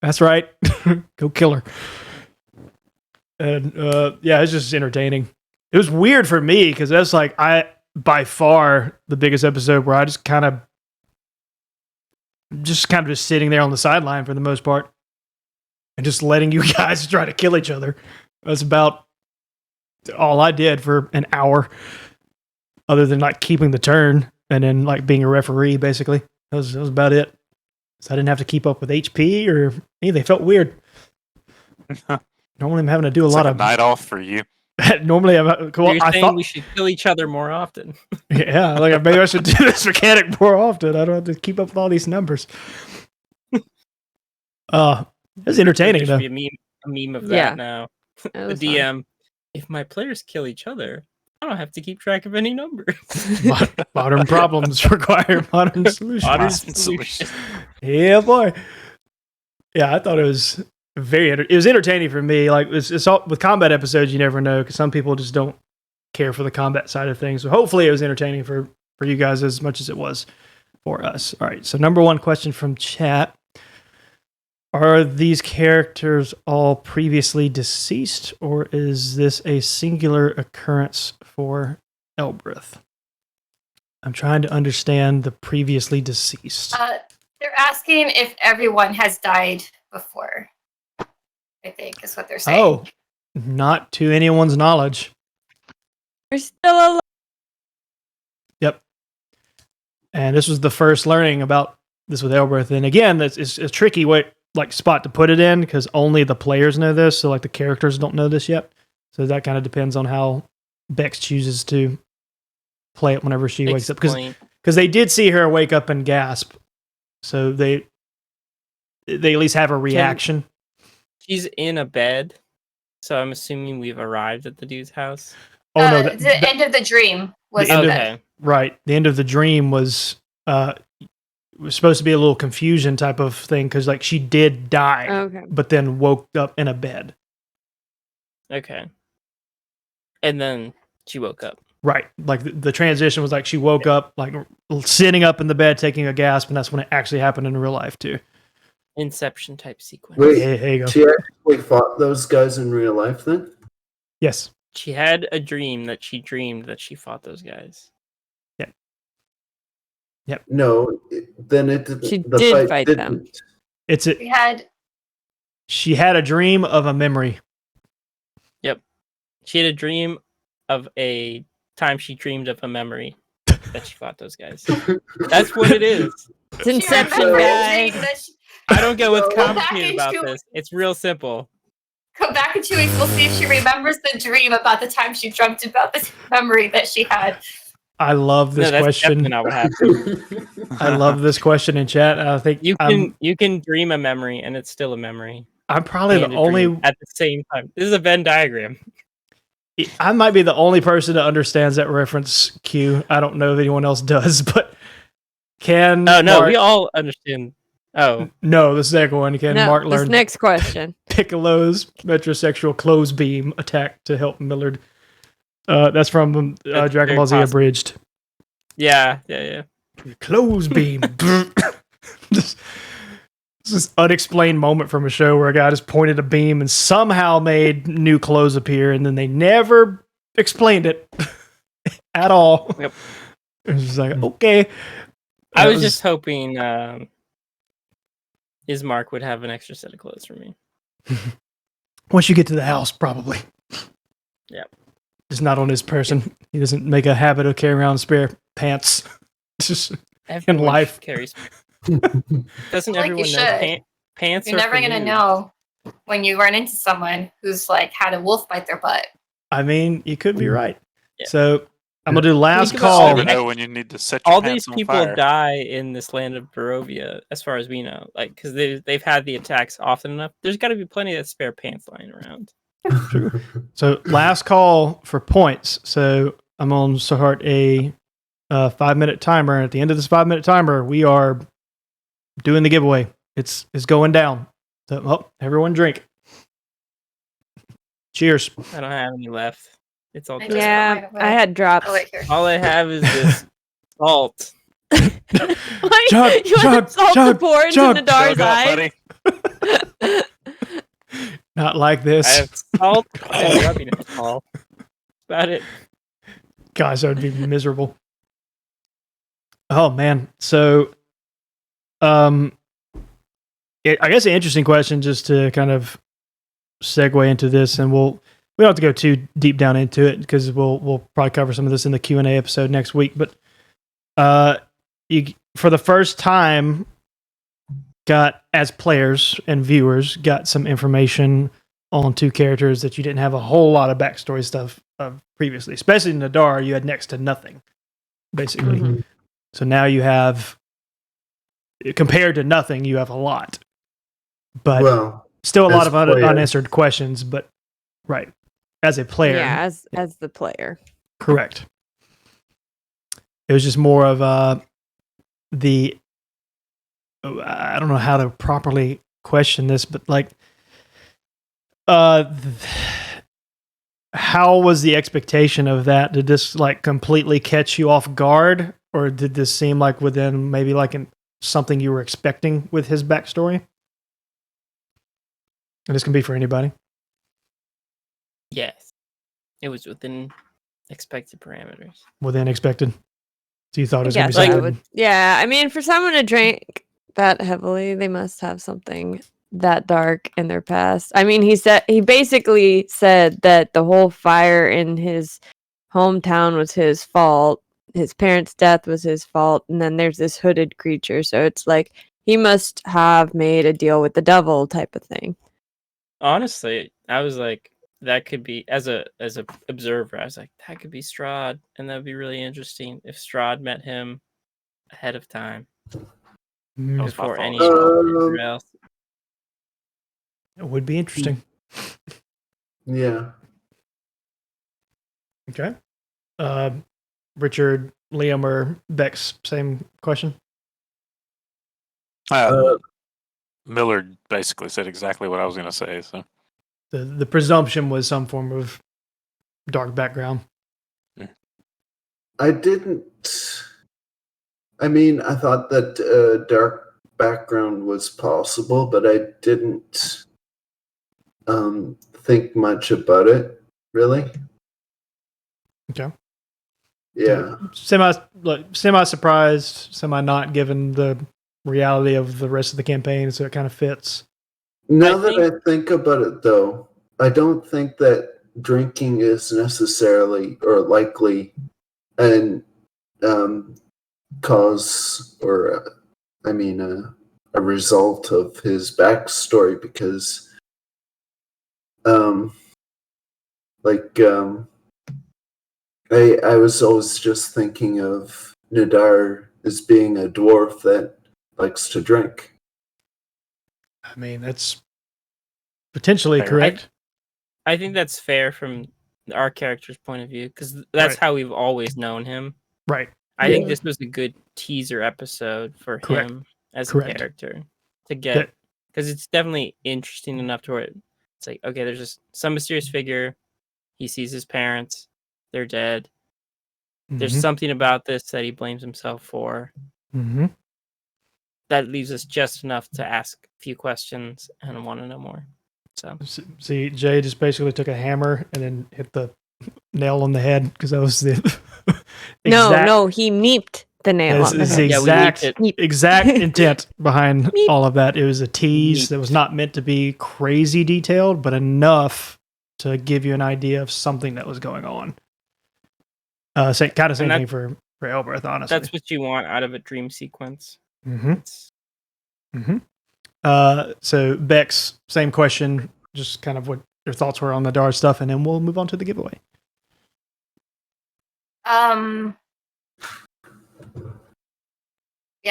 that's right. Go kill her. And yeah, it's just entertaining. It was weird for me because that's like by far the biggest episode where I just kind of just sitting there on the sideline for the most part and just letting you guys try to kill each other. That's about all I did for an hour, other than like keeping the turn and then like being a referee. Basically, that was about it. So I didn't have to keep up with HP or anything. They felt weird. Normally, I'm having to do a lot of night off for you. Normally, You're saying we should kill each other more often. Yeah, like maybe I should do this mechanic more often. I don't have to keep up with all these numbers. It's entertaining though. There should be a meme of that now. The DM, if my players kill each other, I don't have to keep track of any numbers. Modern problems require modern solutions. Modern solutions. Yeah, boy. Yeah, I thought it was it was entertaining for me. Like it's all with combat episodes, you never know because some people just don't care for the combat side of things. So hopefully, it was entertaining for you guys as much as it was for us. All right. So number one question from chat. Are these characters all previously deceased, or is this a singular occurrence for Elbreth? I'm trying to understand the previously deceased. They're asking if everyone has died before, I think is what they're saying. Oh, not to anyone's knowledge. We're still alive. Yep. And this was the first learning about this with Elbreth. And again, it's a tricky spot to put it in because only the players know this. So like the characters don't know this yet. So that kind of depends on how Bex chooses to play it whenever she wakes up. Because they did see her wake up and gasp. So they at least have a reaction. She's in a bed. So I'm assuming we've arrived at the dude's house. Oh no! The end of the dream was right. The end of the dream was supposed to be a little confusion type of thing because like she did die, but then woke up in a bed. Okay. And then she woke up. Right. Like the transition was like she woke up, like sitting up in the bed, taking a gasp, and that's when it actually happened in real life too. Inception type sequence. Wait, here you go. She actually fought those guys in real life then? Yes. She had a dream that she dreamed that she fought those guys. Yep. No, then it didn't. She did fight them. She had a dream of a memory. Yep. She had a dream of a time she dreamed of a memory that she fought those guys. That's what it is. It's Inception, guys. I don't get what's complicated about this. It's real simple. Come back in 2 weeks. We'll see if she remembers the dream about the time she dreamt about this memory that she had. I love this question. That's not what happened. I love this question in chat. I think you can dream a memory and it's still a memory. I'm probably the only at the same time. This is a Venn diagram. I might be the only person that understands that reference, Q. I don't know if anyone else does, but can we all understand. Oh no, the second one. Can Mark learn? Next question. Piccolo's metrosexual clothes beam attack to help Millard. That's from Dragon Ball Z Abridged. Yeah. Clothes beam. This unexplained moment from a show where a guy just pointed a beam and somehow made new clothes appear, and then they never explained it at all. Yep. It was just like, okay. I was just hoping Ismark would have an extra set of clothes for me. Once you get to the house, probably. Yep. Just not on his person. He doesn't make a habit of carrying around spare pants. Just in life. Carries. Doesn't everyone know pants? You're never gonna know when you run into someone who's like had a wolf bite their butt. I mean, you could be right. Yeah. So I'm gonna do last Think about call. all You know when you need to set your All pants these on people fire. die in this land of Barovia, as far as we know. Like, because they've had the attacks often enough. There's got to be plenty of spare pants lying around. So last call for points. So I'm going to start a 5-minute timer. And at the end of this 5-minute timer, we are doing the giveaway. It's going down. So, everyone drink. Cheers. I don't have any left. It's all I dry. just- Yeah, right away. I had drops. Oh, wait, here. All I have is this salt. Why? Chug, You want chug, salt chug, to pour into chug. Nadar's Chug up, eyes? buddy. Not like this. I have salt and rubbing alcohol. That's about it. Guys, that would be miserable. Oh man. So I guess an interesting question just to kind of segue into this, and we don't have to go too deep down into it because we'll probably cover some of this in the Q&A episode next week, but you for the first time got, as players and viewers, got some information on two characters that you didn't have a whole lot of backstory stuff of previously. Especially in Nadar, you had next to nothing, basically. Mm-hmm. So now you have, compared to nothing, you have a lot. But Well, still a lot as of player- unanswered questions, but right. As a player. Yeah, as the player. Correct. It was just more of I don't know how to properly question this, but like, how was the expectation of that? Did this like completely catch you off guard, or did this seem like within maybe like something you were expecting with his backstory? And this can be for anybody. Yes. It was within expected parameters. Within expected. So you thought it was I going to guess be I something. would. Yeah, I mean, for someone to drink that heavily, they must have something that dark in their past. I mean, he basically said that the whole fire in his hometown was his fault. His parents' death was his fault, and then there's this hooded creature. So it's like he must have made a deal with the devil type of thing. Honestly, I was like, that could be, as a observer, I was like, that could be Strahd, and that would be really interesting if Strahd met him ahead of time Mm, was my before fault any as well. anyone else. it would be interesting. Yeah. Okay. Richard, Liam, or Bex, same question? Millard basically said exactly what I was going to say. So The presumption was some form of dark background. I didn't. I mean, I thought that dark background was possible, but I didn't think much about it, really. Okay. Yeah. Semi surprised, semi not given the reality of the rest of the campaign, so it kind of fits. Now that I think about it, though, I don't think that drinking is necessarily or likely an cause or, a result of his backstory because, I was always just thinking of Nadar as being a dwarf that likes to drink. I mean, that's potentially Fair. correct. I think that's fair from our character's point of view, because that's Right. how we've always known him. Right. I think Yeah. this was a good teaser episode for Correct. him as Correct. a character to get, because it's definitely interesting enough to where it's like, okay, there's just some mysterious figure. He sees his parents; they're dead. There's Mhm. something about this that he blames himself for. Mhm. That leaves us just enough to ask a few questions and want to know more. So See, Jay just basically took a hammer and then hit the nail on the head because that was the No, he neeped the nail It's on the the head. Yeah, we exact, neeped it. exact intent behind Neep. all of that. It was a tease that was not meant to be crazy detailed, but enough to give you an idea of something that was going on. Same thing for Elbereth, honestly. that's what you want out of a dream sequence. Mm-hmm. It's- So Bex, same question, just kind of what your thoughts were on the Dar stuff, and then we'll move on to the giveaway. Yeah,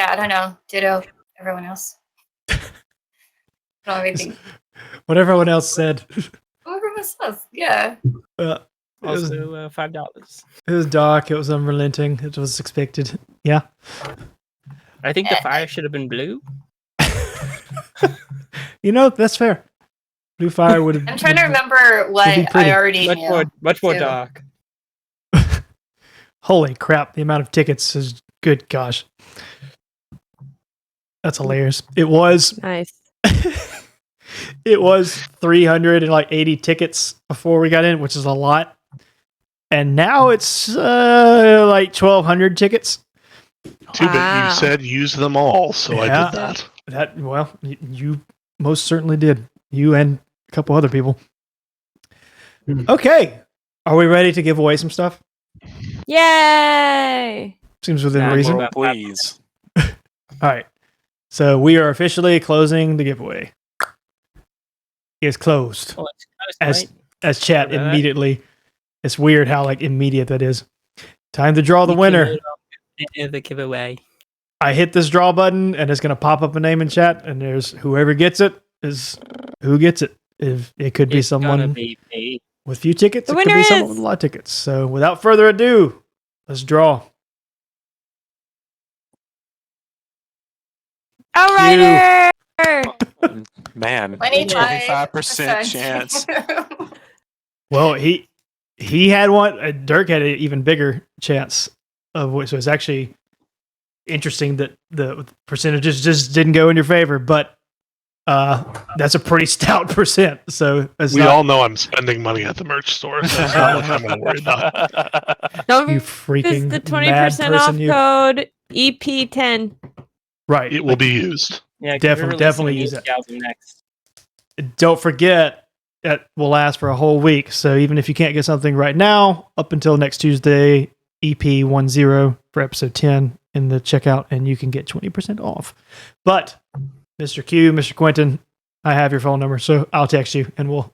I don't know. Ditto. Everyone else. No, everything. What everyone else said. What everyone says. Yeah. It was, Also, $5. it was dark. It was unrelenting. It was expected. Yeah. I think the fire should have been blue. That's fair. Blue fire would have. I'm trying to remember what be pretty. I already knew. Much more too. dark. Holy crap! The amount of tickets is good. Gosh, that's hilarious. It was. Nice. It was 380 tickets before we got in, which is a lot. And now it's like 1,200 tickets. Too bad you said use them all, so I did that. You most certainly did. You and a couple other people. Okay. Are we ready to give away some stuff? Yay! Seems within reason. Well, please. All right. So we are officially closing the giveaway. It's closed. Oh, it's close, As chat Remember that? immediately. It's weird how immediate that is. Time to draw the winner. The giveaway. I hit this draw button and it's going to pop up a name in chat, and there's whoever gets it is who gets it. If it could be It's gonna someone be me. with few tickets, The it could be winner someone is- with a lot of tickets. So without further ado, let's draw. Outrider! Man, 25% chance. Well, he had one. Dirk had an even bigger chance of which. So it's actually interesting that the percentages just didn't go in your favor, but that's a pretty stout percent. So We all know I'm spending money at the merch store. So that's not what I'm going to worry about. Don't you forget freaking the mad 20% off person. You code EP10. right? It will be used. Yeah, Definitely use it. it. Next. Don't forget that will last for a whole week. So even if you can't get something right now, up until next Tuesday, EP10 for episode 10 in the checkout, and you can get 20% off. But Mr. Q, Mr. Quentin, I have your phone number, so I'll text you and we'll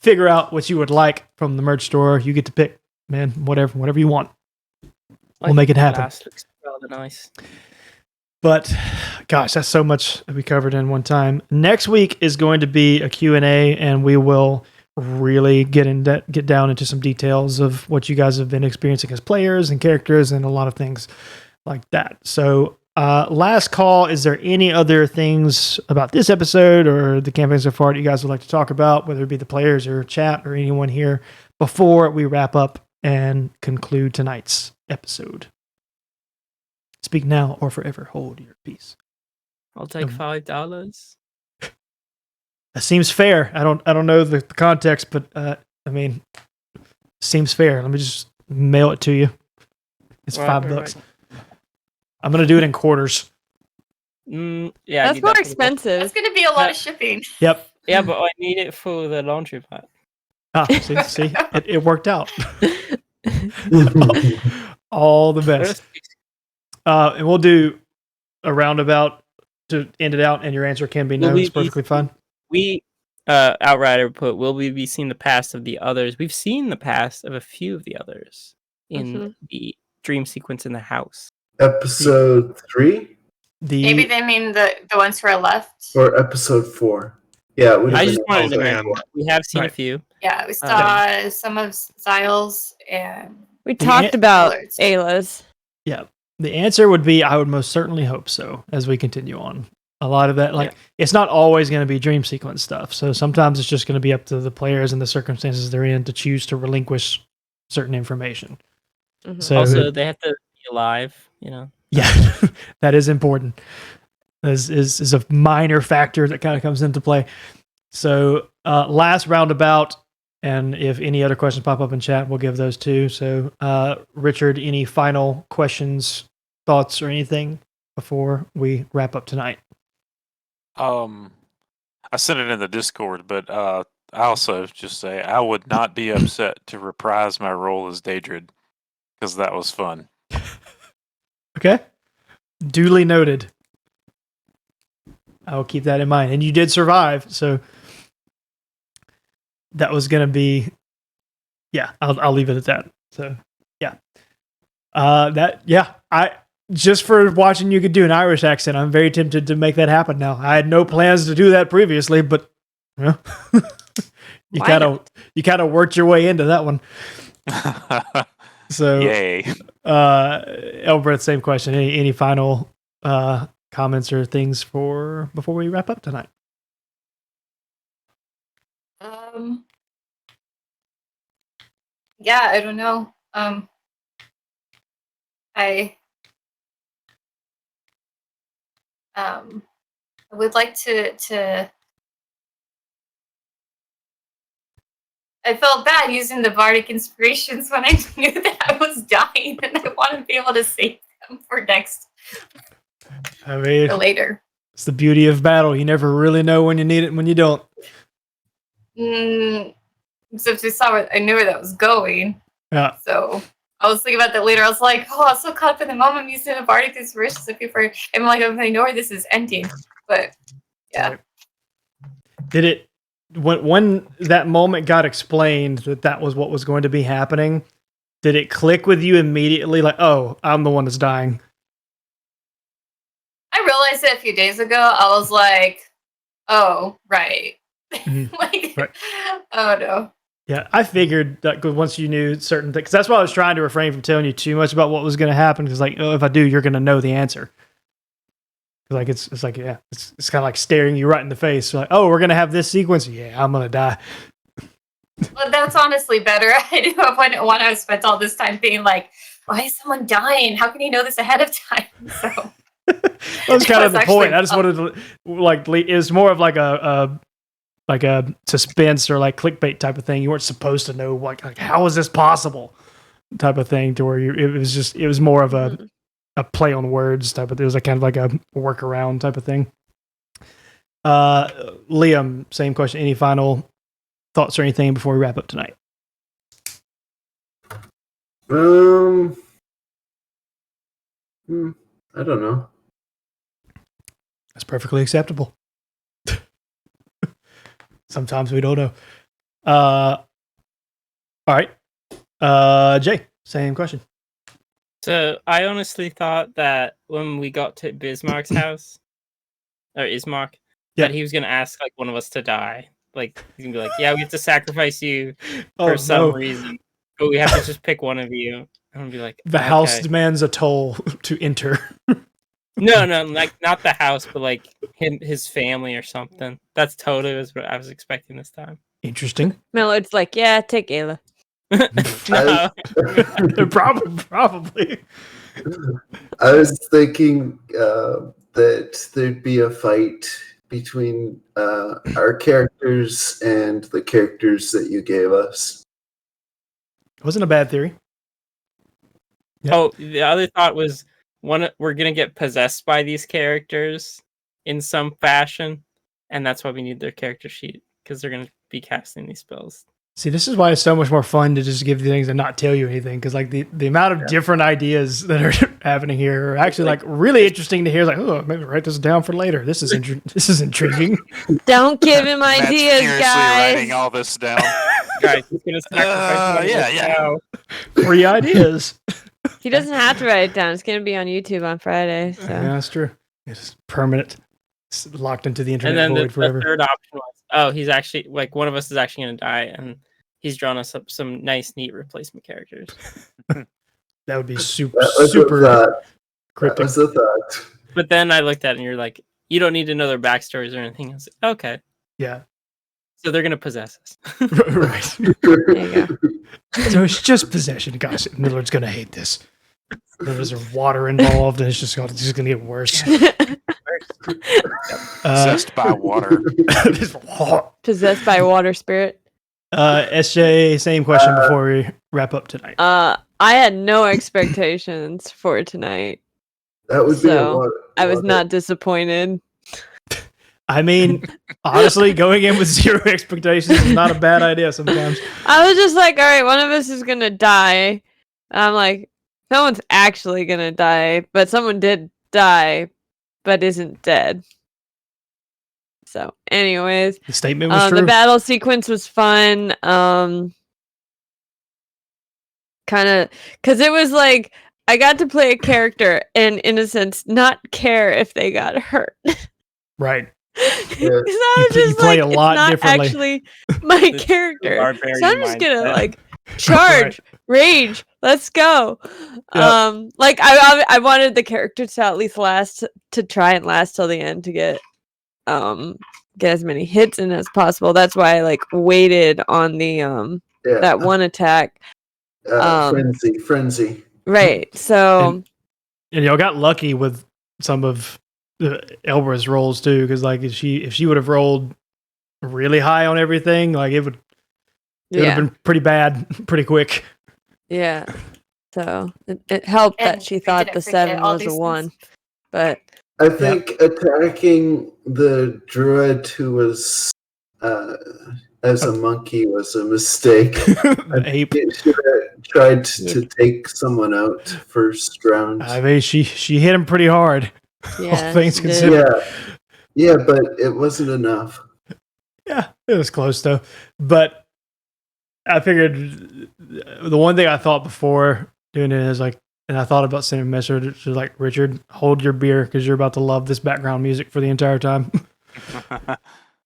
figure out what you would like from the merch store. You get to pick, man, whatever you want. We'll make it happen. Looks rather nice. But gosh, that's so much that we covered in one time. Next week is going to be a Q&A, and we will really get down into some details of what you guys have been experiencing as players and characters and a lot of things like that. So last call, is there any other things about this episode or the campaign so far that you guys would like to talk about, whether it be the players or chat or anyone here, before we wrap up and conclude tonight's episode? Speak now or forever hold your peace. I'll take $5. That seems fair. I don't know the context, but I mean, seems fair. Let me just mail it to you. It's $5. Right. I'm gonna do it in quarters. Yeah, That's more expensive. That's going to be a lot of shipping. Yep. Yeah, but I need it for the laundry pad. See, it worked out. All the best. And we'll do a roundabout to end it out, and your answer can be no. It's perfectly fine. We Outrider put, will we be seeing the past of the others? We've seen the past of a few of the others in the dream sequence in the house. Episode 3? Maybe they mean the ones who are left. Or episode 4? Yeah, it would have I been just wanted to Zan. know. We have seen a few. Yeah, we saw some of Zyle's and We talked about Alerts. Ayla's. Yeah. The answer would be I would most certainly hope so as we continue on. A lot of that, it's not always going to be dream sequence stuff. So sometimes it's just going to be up to the players and the circumstances they're in to choose to relinquish certain information. Mhm. So Also, they have to be alive, yeah, that is important. Is a minor factor that kind of comes into play. So last roundabout, and if any other questions pop up in chat, we'll give those too. So Richard, any final questions, thoughts, or anything before we wrap up tonight? I sent it in the Discord, but I also just say I would not be upset to reprise my role as Daedrid, because that was fun. Okay. Duly noted. I will keep that in mind. And you did survive, so that was going to be... Yeah, I'll leave it at that. So, yeah. I just for watching you could do an Irish accent, I'm very tempted to make that happen now. I had no plans to do that previously, but you kind of worked your way into that one. So, yay. Elbreth, same question. Any final comments or things before we wrap up tonight? Yeah, I don't know. I would like to. I felt bad using the bardic inspirations when I knew that I was dying, and I want to be able to save them for later. It's the beauty of battle. You never really know when you need it and when you don't. Since we saw I knew where that was going. Yeah. So I was thinking about that later. I was like, I was so caught up in the moment I'm using the bardic inspirations before. I'm like, I know where this is ending. But yeah. Did it when that moment got explained that was what was going to be happening? Did it click with you immediately? Like, oh, I'm the one that's dying. I realized it a few days ago. I was like, oh, right. Right. Oh no. Yeah, I figured that once you knew certain things, because that's why I was trying to refrain from telling you too much about what was going to happen. Because like, oh, if I do, you're going to know the answer. Like it's kind of like staring you right in the face. So like, oh, we're going to have this sequence. Yeah, I'm going to die. Well, that's honestly better. I don't want to have spent all this time being like, why is someone dying? How can you know this ahead of time? So that's kind of the point. I just wanted to like it was more of like a suspense or like clickbait type of thing. You weren't supposed to know like how is this possible type of thing to where it was more of a play on words type of. It was like kind of like a workaround type of thing. Liam, same question. Any final thoughts or anything before we wrap up tonight? I don't know. That's perfectly acceptable. Sometimes we don't know. All right. Jay, same question. So I honestly thought that when we got to Bismarck's house, or Ismark, that he was going to ask like one of us to die. Like he's going to be like, yeah, we have to sacrifice you for some reason, but we have to just pick one of you. I'm going to be like, the house demands a toll to enter. No, like not the house, but like his family or something. That's totally what I was expecting this time. Interesting. Millard's like, yeah, take Ayla. No. Probably. I was thinking that there'd be a fight between our characters and the characters that you gave us. It wasn't a bad theory. Yep. Oh, the other thought was we're gonna get possessed by these characters in some fashion, and that's why we need their character sheet, because they're gonna be casting these spells. See, this is why it's so much more fun to just give you things and not tell you anything, because like the amount of different ideas that are happening here are actually like really interesting to hear. Like, oh, maybe write this down for later. This is intriguing. Don't give him ideas, guys. Writing all this down. Guys, he's gonna sacrifice Free ideas. He doesn't have to write it down. It's going to be on YouTube on Friday. So. Yeah, that's true. It's permanent. It's locked into the internet and then void forever. The third option was, he's actually, like, one of us is actually going to die, and he's drawn us up some nice, neat replacement characters. That would be super cryptic. That was a thought. But then I looked at it, and you're like, you don't need to know their backstories or anything. I was like, okay. Yeah. So they're going to possess us. Right. There you go. So it's just possession. Gosh, Millard's going to hate this. There's water involved, and it's just going to get worse. Possessed by water. Possessed by water spirit. SJ, same question before we wrap up tonight. I had no expectations for tonight. That would be a lot. I was not disappointed. I mean, honestly, going in with zero expectations is not a bad idea sometimes. I was just like, all right, one of us is going to die. I'm like, no one's actually going to die, but someone did die, but isn't dead. So, anyways. The statement was true. The battle sequence was fun. Kind of, because it was like, I got to play a character and, in a sense, not care if they got hurt. Right. Because I was You just play like, a lot it's not differently. actually my character. barbarian So I'm just gonna mindset. like charge, rage, let's go. Yep. Like I wanted the character to at least try and last till the end to get as many hits in as possible. That's why I like waited on the that one attack. Frenzy. Right. So and y'all got lucky with some of Elbra's rolls too, because like if she would have rolled really high on everything, like it would have been pretty bad pretty quick. Yeah. So it helped And that she we thought didn't the forget 7 all was a these 1. But I think attacking the druid who was as a monkey was a mistake. The ape. It should have tried to take someone out first round. I mean, she hit him pretty hard. yeah, all things she did. considered. Yeah, but it wasn't enough. Yeah, it was close though. But I figured the one thing I thought before doing it is like, and I thought about sending a message to like, Richard, hold your beer because you're about to love this background music for the entire time.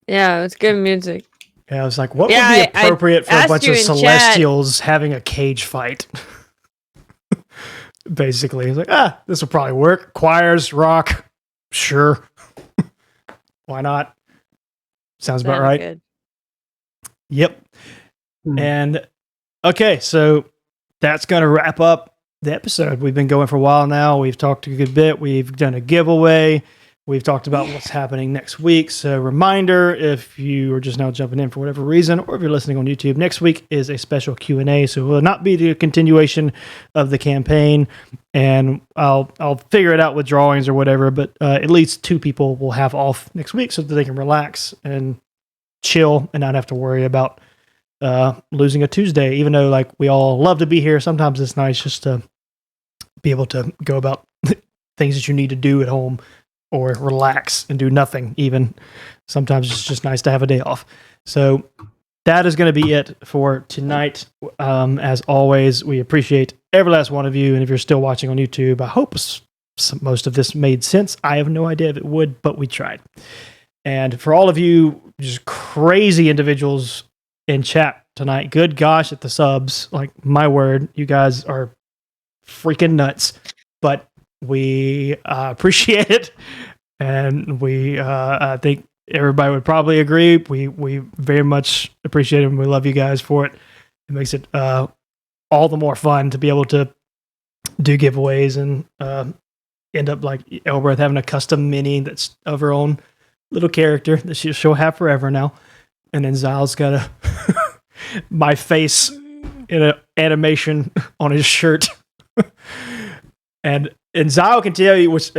Yeah, it was good music. Yeah, I was like, what would Yeah, be appropriate for a asked bunch you of in chat. celestials having a cage fight? Basically, he's like, this will probably work. Choirs, rock, sure. Why not? Sounds about That'd be right. good. Yep. And okay, so that's going to wrap up the episode. We've been going for a while now. We've talked a good bit. We've done a giveaway. We've talked about what's happening next week. So reminder, if you are just now jumping in for whatever reason, or if you're listening on YouTube, next week is a special Q&A. So it will not be the continuation of the campaign. And I'll figure it out with drawings or whatever, but at least 2 people will have off next week so that they can relax and chill and not have to worry about losing a Tuesday, even though like we all love to be here. Sometimes it's nice just to be able to go about things that you need to do at home or relax and do nothing. Even sometimes it's just nice to have a day off. So that is going to be it for tonight. As always, we appreciate every last one of you. And if you're still watching on YouTube, I hope most of this made sense. I have no idea if it would, but we tried. And for all of you just crazy individuals in chat tonight, good gosh at the subs, like my word, you guys are freaking nuts, but we appreciate it. And we, I think everybody would probably agree. We very much appreciate it and we love you guys for it. It makes it all the more fun to be able to do giveaways and end up like Elbreth having a custom mini that's of her own little character that she'll have forever now. And then Zal's got my face in an animation on his shirt. and Zal can tell you, which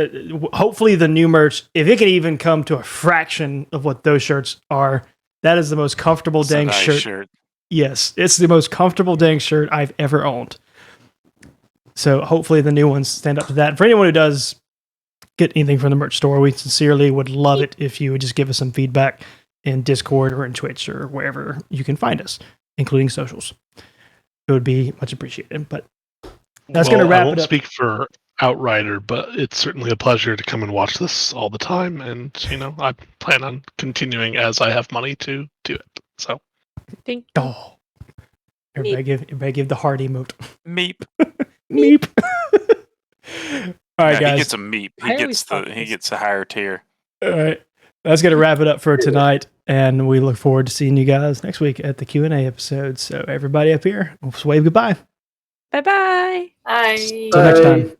hopefully the new merch, if it can even come to a fraction of what those shirts are, that is the most comfortable dang shirt. Yes, it's the most comfortable dang shirt I've ever owned. So hopefully the new ones stand up to that. And for anyone who does get anything from the merch store, we sincerely would love it if you would just give us some feedback in Discord or in Twitch or wherever you can find us, including socials. It would be much appreciated. But that's going to wrap it up. I won't speak for Outrider, but it's certainly a pleasure to come and watch this all the time. And, I plan on continuing as I have money to do it. So, Thank you. Oh, everybody give the heart emote. Meep. Meep. All right, Yeah, guys. he gets a meep. He gets a higher tier. All right. That's going to wrap it up for tonight. And we look forward to seeing you guys next week at the Q&A episode. So everybody up here, we'll wave goodbye. Bye-bye. Bye. Till next time.